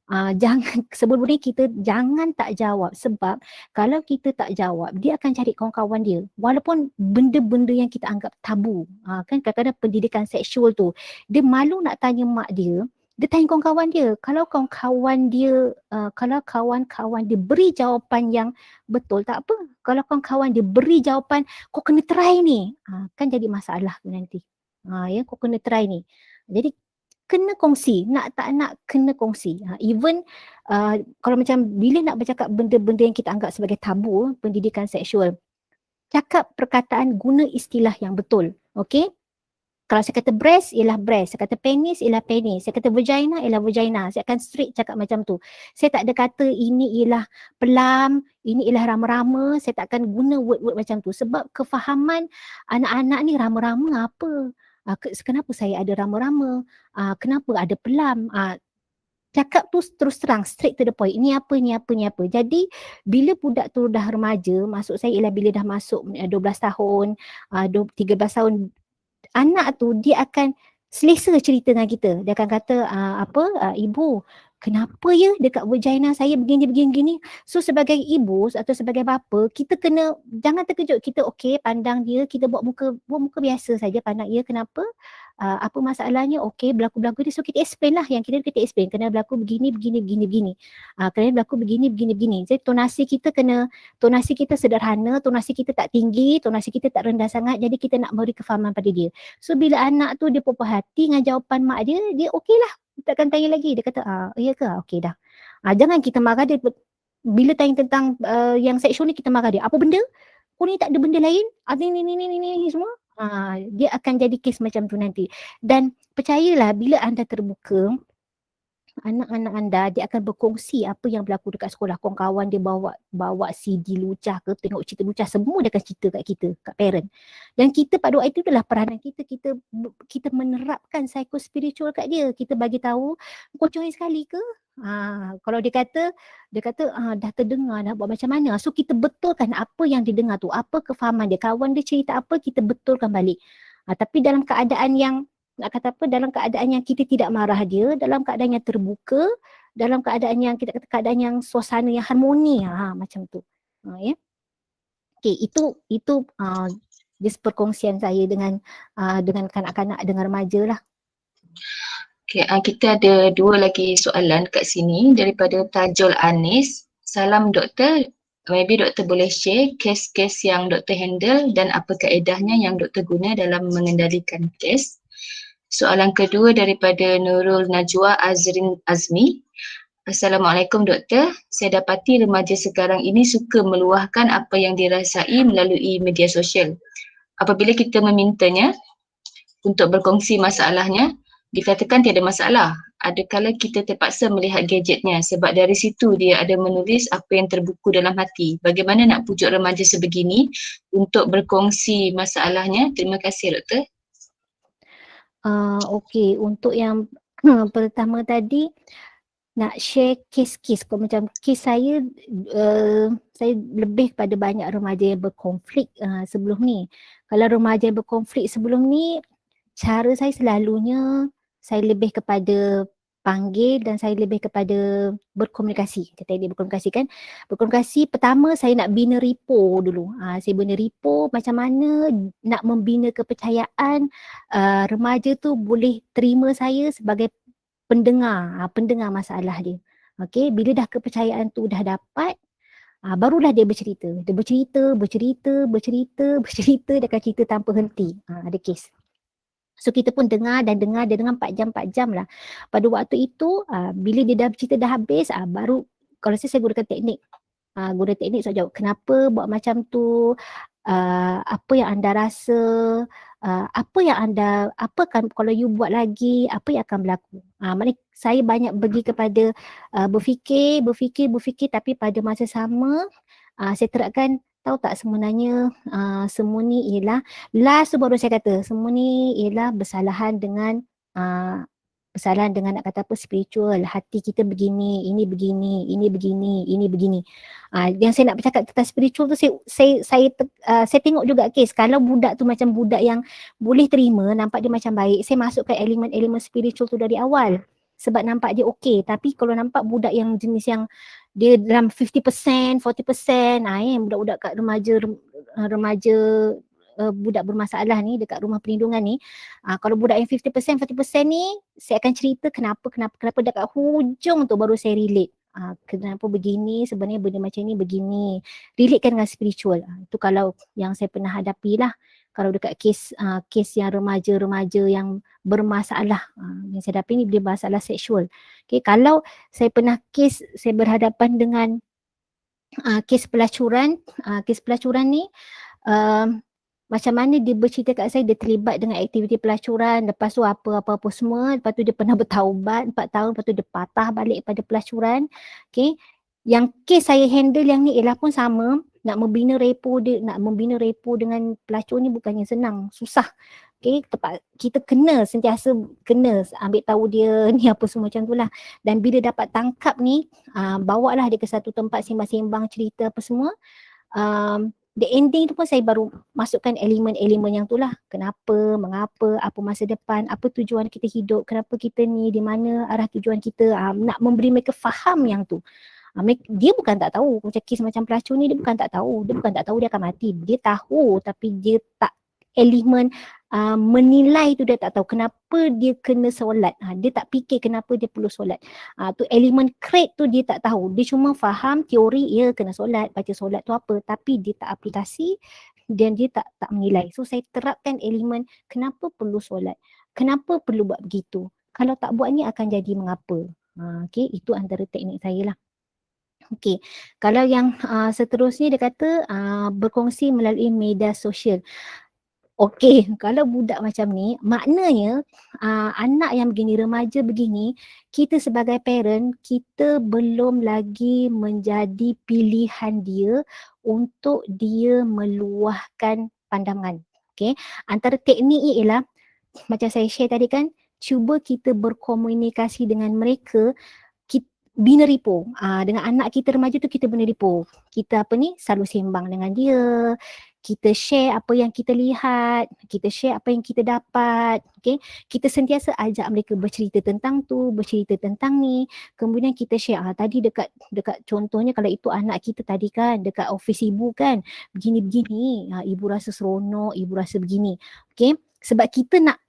Jangan sebelum ni kita jangan tak jawab, sebab kalau kita tak jawab dia akan cari kawan-kawan dia walaupun benda-benda yang kita anggap tabu. Kan kadang-kadang pendidikan seksual tu dia malu nak tanya mak dia tanya kawan-kawan dia. Kalau kawan-kawan dia kalau kawan-kawan dia beri jawapan yang betul, tak apa. Kalau kawan-kawan dia beri jawapan kau kena try ni, kan jadi masalah tu nanti. Ya, kau kena try ni. Jadi kena kongsi, nak tak nak kena kongsi. Even kalau macam bila nak bercakap benda-benda yang kita anggap sebagai tabu, pendidikan seksual, cakap perkataan, guna istilah yang betul. Okay? Kalau saya kata breast, ialah breast. Saya kata penis, ialah penis. Saya kata vagina, ialah vagina. Saya akan straight cakap macam tu. Saya tak ada kata ini ialah pelam, ini ialah rama-rama. Saya tak akan guna word-word macam tu. Sebab kefahaman anak-anak ni rama-rama apa? Kenapa saya ada rama-rama? Kenapa ada pelam? Cakap tu terus terang, straight to the point. Ini apa. Jadi bila budak tu dah remaja, maksud saya ialah bila dah masuk 12 tahun, 13 tahun, anak tu dia akan selesa cerita dengan kita. Dia akan kata ibu, kenapa ya dekat vagina saya begini. So sebagai ibu atau sebagai bapa, kita kena jangan terkejut. Kita okey pandang dia, kita buat muka biasa saja pandang dia. Kenapa? Apa masalahnya? Okey, berlaku dia. So kita explain lah yang kita explain. Kena berlaku begini. Kena berlaku begini. Jadi tonasi kita sederhana, tonasi kita tak tinggi, tonasi kita tak rendah sangat. Jadi kita nak beri kefahaman pada dia. So bila anak tu dia puas hati dengan jawapan mak dia okey lah. Takkan tanya lagi. Dia kata, ya ke? Okey dah. Jangan kita marah dia. Bila tanya tentang yang seksual ni, kita marah dia. Apa benda? Kau ni tak ada benda lain? Ni semua. Dia akan jadi kes macam tu nanti. Dan percayalah bila anda terbuka, anak-anak anda dia akan berkongsi apa yang berlaku dekat sekolah. Kawan-kawan dia bawa CD lucah ke, tengok cerita lucah, semua dia akan cerita kat kita, kat parent. Dan kita pada waktu itu adalah peranan kita menerapkan psikospiritual kat dia. Kita bagi tahu, kau join sekali ke? Kalau dia kata dah terdengar, dah buat macam mana. So kita betulkan apa yang dia dengar tu, apa kefahaman dia, kawan dia cerita apa, kita betulkan balik. Tapi dalam keadaan yang dalam keadaan yang kita tidak marah dia, dalam keadaan yang terbuka, dalam keadaan yang kita kata keadaan yang suasana yang harmoni, macam tu. Ya. Okey, itu perkongsian saya dengan kanak-kanak, dengan remaja lah. Okay, kita ada dua lagi soalan kat sini daripada Tajul Anis. Salam doktor, maybe doktor boleh share kes-kes yang doktor handle dan apa kaedahnya yang doktor guna dalam mengendalikan kes. Soalan kedua daripada Nurul Najwa Azrin Azmi. Assalamualaikum doktor, saya dapati remaja sekarang ini suka meluahkan apa yang dirasai melalui media sosial. Apabila kita memintanya untuk berkongsi masalahnya, dikatakan tiada masalah. Adakala kita terpaksa melihat gadgetnya sebab dari situ dia ada menulis apa yang terbuku dalam hati. Bagaimana nak pujuk remaja sebegini untuk berkongsi masalahnya? Terima kasih doktor. Okey, untuk yang pertama tadi, nak share kes-kes. Kalau macam kes saya lebih kepada banyak remaja yang berkonflik sebelum ni. Kalau remaja yang berkonflik sebelum ni, cara saya selalunya saya lebih kepada panggil dan saya lebih kepada berkomunikasi. Kata dia berkomunikasi kan. Berkomunikasi pertama saya nak bina repo dulu. Saya bina repo macam mana nak membina kepercayaan remaja tu boleh terima saya sebagai pendengar masalah dia. Okey, bila dah kepercayaan tu dah dapat, barulah dia bercerita. Dia bercerita, dia akan cerita tanpa henti. Ada kes. So kita pun dengar 4 jam lah. Pada waktu itu, bila dia dah cerita dah habis, baru kalau saya gunakan teknik. Guna teknik saya jawab, kenapa buat macam tu? Apa yang anda rasa? Apa kan kalau you buat lagi, apa yang akan berlaku? Maknanya saya banyak pergi kepada berfikir tapi pada masa sama saya terapkan, tahu tak sebenarnya semua ni ialah, last tu baru saya kata, semua ni ialah bersalahan dengan nak kata apa, spiritual. Hati kita begini, ini begini, ini begini, ini begini. Yang saya nak bercakap tentang spiritual tu, saya tengok juga kes. Kalau budak tu macam budak yang boleh terima, nampak dia macam baik, saya masukkan elemen-elemen spiritual tu dari awal. Sebab nampak dia okey. Tapi kalau nampak budak yang jenis yang dia dalam 50%, 40%, budak-budak kat remaja budak bermasalah ni dekat rumah perlindungan ni, kalau budak yang 50%, 40% ni, saya akan cerita kenapa dekat hujung tu baru saya relate. Kenapa begini, sebenarnya benda macam ni begini. Relatekan dengan spiritual. Itu kalau yang saya pernah hadapi lah. Kalau dekat kes yang remaja-remaja yang bermasalah, yang saya hadapi ni dia masalah seksual. Okay, kalau saya pernah saya berhadapan dengan kes pelacuran ni, macam mana dia bercerita kat saya, dia terlibat dengan aktiviti pelacuran, lepas tu apa-apa semua, lepas tu dia pernah bertaubat 4 tahun, lepas tu dia patah balik pada pelacuran. Okay, yang kes saya handle yang ni ialah pun sama, nak membina repo dengan pelacur ni bukannya senang, susah. Okay, kita sentiasa kena ambil tahu dia ni apa semua macam tu lah. Dan bila dapat tangkap ni, bawa lah dia ke satu tempat sembang-sembang, cerita apa semua. The ending tu pun saya baru masukkan elemen-elemen yang tu lah. Kenapa, mengapa, apa masa depan, apa tujuan kita hidup, kenapa kita ni, di mana arah tujuan kita. Nak memberi mereka faham yang tu. Dia bukan tak tahu, macam kes macam pelacur ni, dia bukan tak tahu dia akan mati. Dia tahu tapi dia tak elemen menilai tu, dia tak tahu kenapa dia kena solat. Dia tak fikir kenapa dia perlu solat. Tu elemen create tu dia tak tahu. Dia cuma faham teori, ya kena solat, baca solat tu apa, tapi dia tak aplikasi dan dia tak menilai. So saya terapkan elemen kenapa perlu solat, kenapa perlu buat begitu, kalau tak buat ni akan jadi mengapa. Okay, itu antara teknik saya lah. Okay, kalau yang seterusnya dia kata berkongsi melalui media sosial. Okey, kalau budak macam ni, maknanya anak yang begini, remaja begini, kita sebagai parent, kita belum lagi menjadi pilihan dia untuk dia meluahkan pandangan. Okey, antara teknik ni ialah, macam saya share tadi kan, cuba kita berkomunikasi dengan mereka, bina repo. Dengan anak kita remaja tu kita bina repo. Kita selalu sembang dengan dia. Kita share apa yang kita lihat, kita share apa yang kita dapat. Okay? Kita sentiasa ajak mereka bercerita tentang tu, bercerita tentang ni. Kemudian kita share, tadi dekat contohnya kalau itu anak kita tadi kan, dekat office ibu kan, begini-begini. Ibu rasa seronok, ibu rasa begini. Okay? Sebab kita nak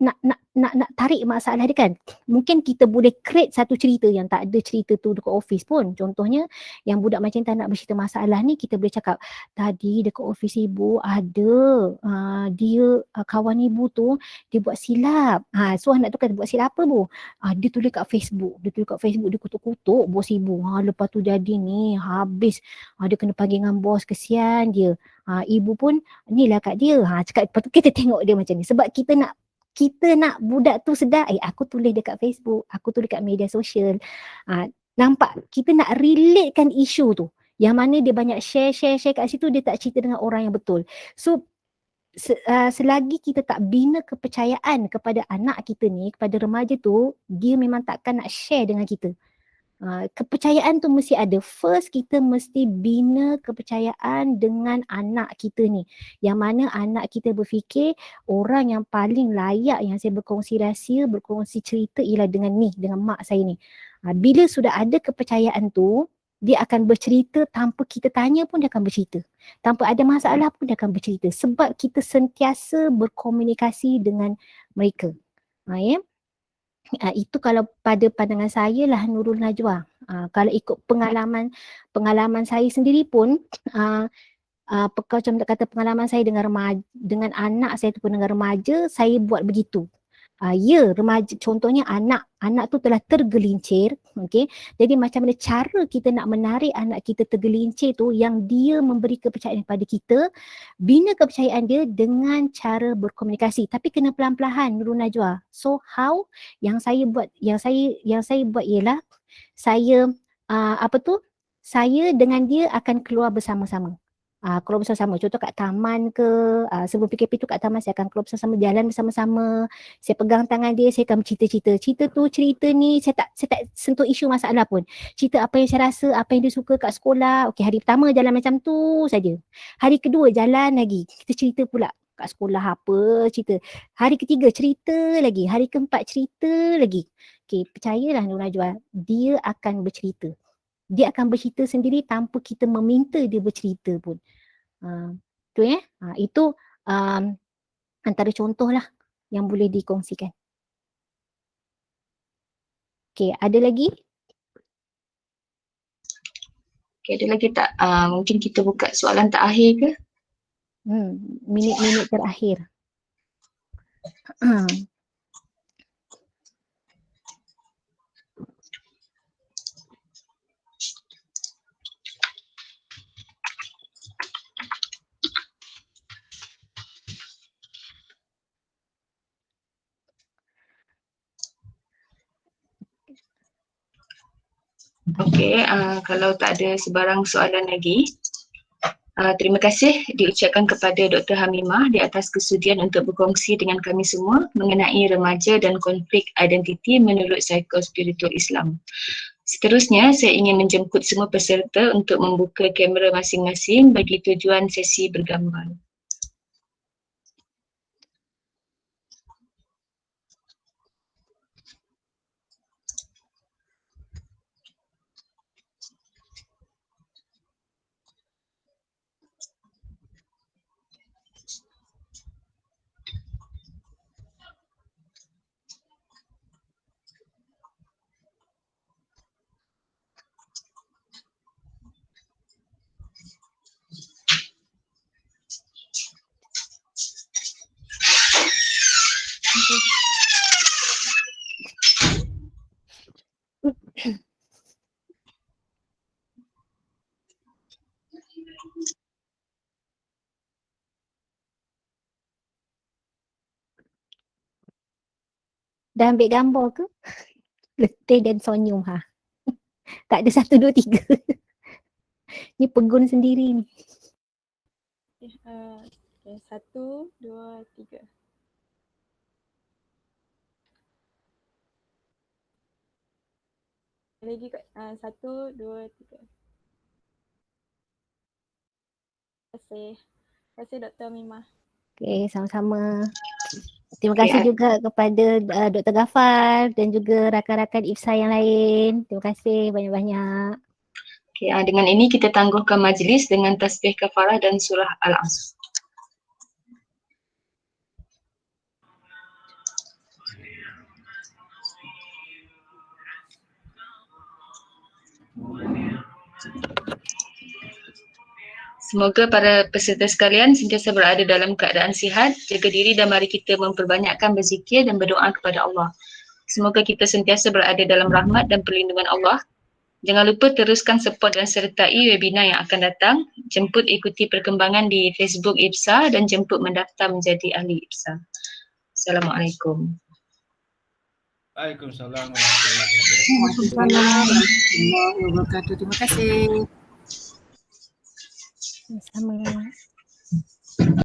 nak tarik masalah dia kan. Mungkin kita boleh create satu cerita yang tak ada cerita tu dekat office pun. Contohnya yang budak macam tak nak bercerita masalah ni, kita boleh cakap tadi dekat office ibu ada dia kawan ibu tu dia buat silap. So anak tu kata buat silap apa bu? Dia tulis kat Facebook. Dia kutuk-kutuk bos ibu. Lepas tu jadi ni habis. Dia kena panggil dengan bos, kesian dia. Ibu pun ni lah kat dia. Cakap lepas tu kita tengok dia macam ni. Sebab kita nak budak tu sedar, aku tulis dekat Facebook, aku tulis dekat media sosial. Nampak? Kita nak relatekan isu tu. Yang mana dia banyak share kat situ, dia tak cerita dengan orang yang betul. So, selagi kita tak bina kepercayaan kepada anak kita ni, kepada remaja tu, dia memang takkan nak share dengan kita. Kepercayaan tu mesti ada. First, kita mesti bina kepercayaan dengan anak kita ni. Yang mana anak kita berfikir orang yang paling layak yang saya berkongsi rahsia, berkongsi cerita ialah dengan mak saya ni. Bila sudah ada kepercayaan tu, dia akan bercerita tanpa kita tanya pun dia akan bercerita. Tanpa ada masalah pun dia akan bercerita. Sebab kita sentiasa berkomunikasi dengan mereka. Ya. Itu kalau pada pandangan saya lah Nurul Najwa. Kalau ikut pengalaman saya sendiri pun, macam kata pengalaman saya dengan anak saya tu pun dengan remaja, saya buat begitu. Remaja, contohnya anak tu telah tergelincir, okey. Jadi macam mana cara kita nak menarik anak kita tergelincir tu, yang dia memberi kepercayaan kepada kita, bina kepercayaan dia dengan cara berkomunikasi, tapi kena pelan-pelan Nurul Najwa. So how yang saya buat ialah saya saya dengan dia akan keluar bersama-sama. Keluar bersama-sama, contoh kat taman ke, sebelum PKP tu kat taman saya akan keluar bersama-sama, jalan bersama-sama, saya pegang tangan dia, saya akan cerita ni, saya tak sentuh isu masalah pun, cerita apa yang saya rasa, apa yang dia suka kat sekolah. Okey, hari pertama jalan macam tu saja, hari kedua jalan lagi, kita cerita pula kat sekolah apa, cerita, hari ketiga cerita lagi, hari keempat cerita lagi. Okey, percayalah Nur Najwa, dia akan bercerita. Dia akan bercerita sendiri tanpa kita meminta dia bercerita pun. Tu ya. Itu antara contoh lah yang boleh dikongsikan. Okey, ada lagi? Okey, ada lagi tak? Mungkin kita buka soalan terakhir ke? Minit-minit terakhir. Okey, kalau tak ada sebarang soalan lagi, terima kasih diucapkan kepada Dr. Hamimah di atas kesudian untuk berkongsi dengan kami semua mengenai remaja dan konflik identiti menurut psikospiritual Islam. Seterusnya, saya ingin menjemput semua peserta untuk membuka kamera masing-masing bagi tujuan sesi bergambar. Dah ambil gambar ke? Letih dan senyum tak ada 1, 2, 3. Ni pegun sendiri ni. Okay, 1, 2, 3. Lagi kat 1, 2, 3. Terima kasih Dr. Mimah. Okay, sama-sama. Terima kasih juga kepada Dr. Ghafar dan juga rakan-rakan IFSA yang lain. Terima kasih banyak-banyak. Okay, dengan ini kita tangguhkan majlis dengan tasbih kafarah dan surah Al-Asr. Semoga para peserta sekalian sentiasa berada dalam keadaan sihat, jaga diri dan mari kita memperbanyakkan berzikir dan berdoa kepada Allah. Semoga kita sentiasa berada dalam rahmat dan perlindungan Allah. Jangan lupa teruskan support dan sertai webinar yang akan datang. Jemput ikuti perkembangan di Facebook IPSA dan jemput mendaftar menjadi ahli IPSA. Assalamualaikum. Waalaikumsalam warahmatullahi wabarakatuh. Waalaikumsalam warahmatullahi wabarakatuh. Terima kasih. Sama.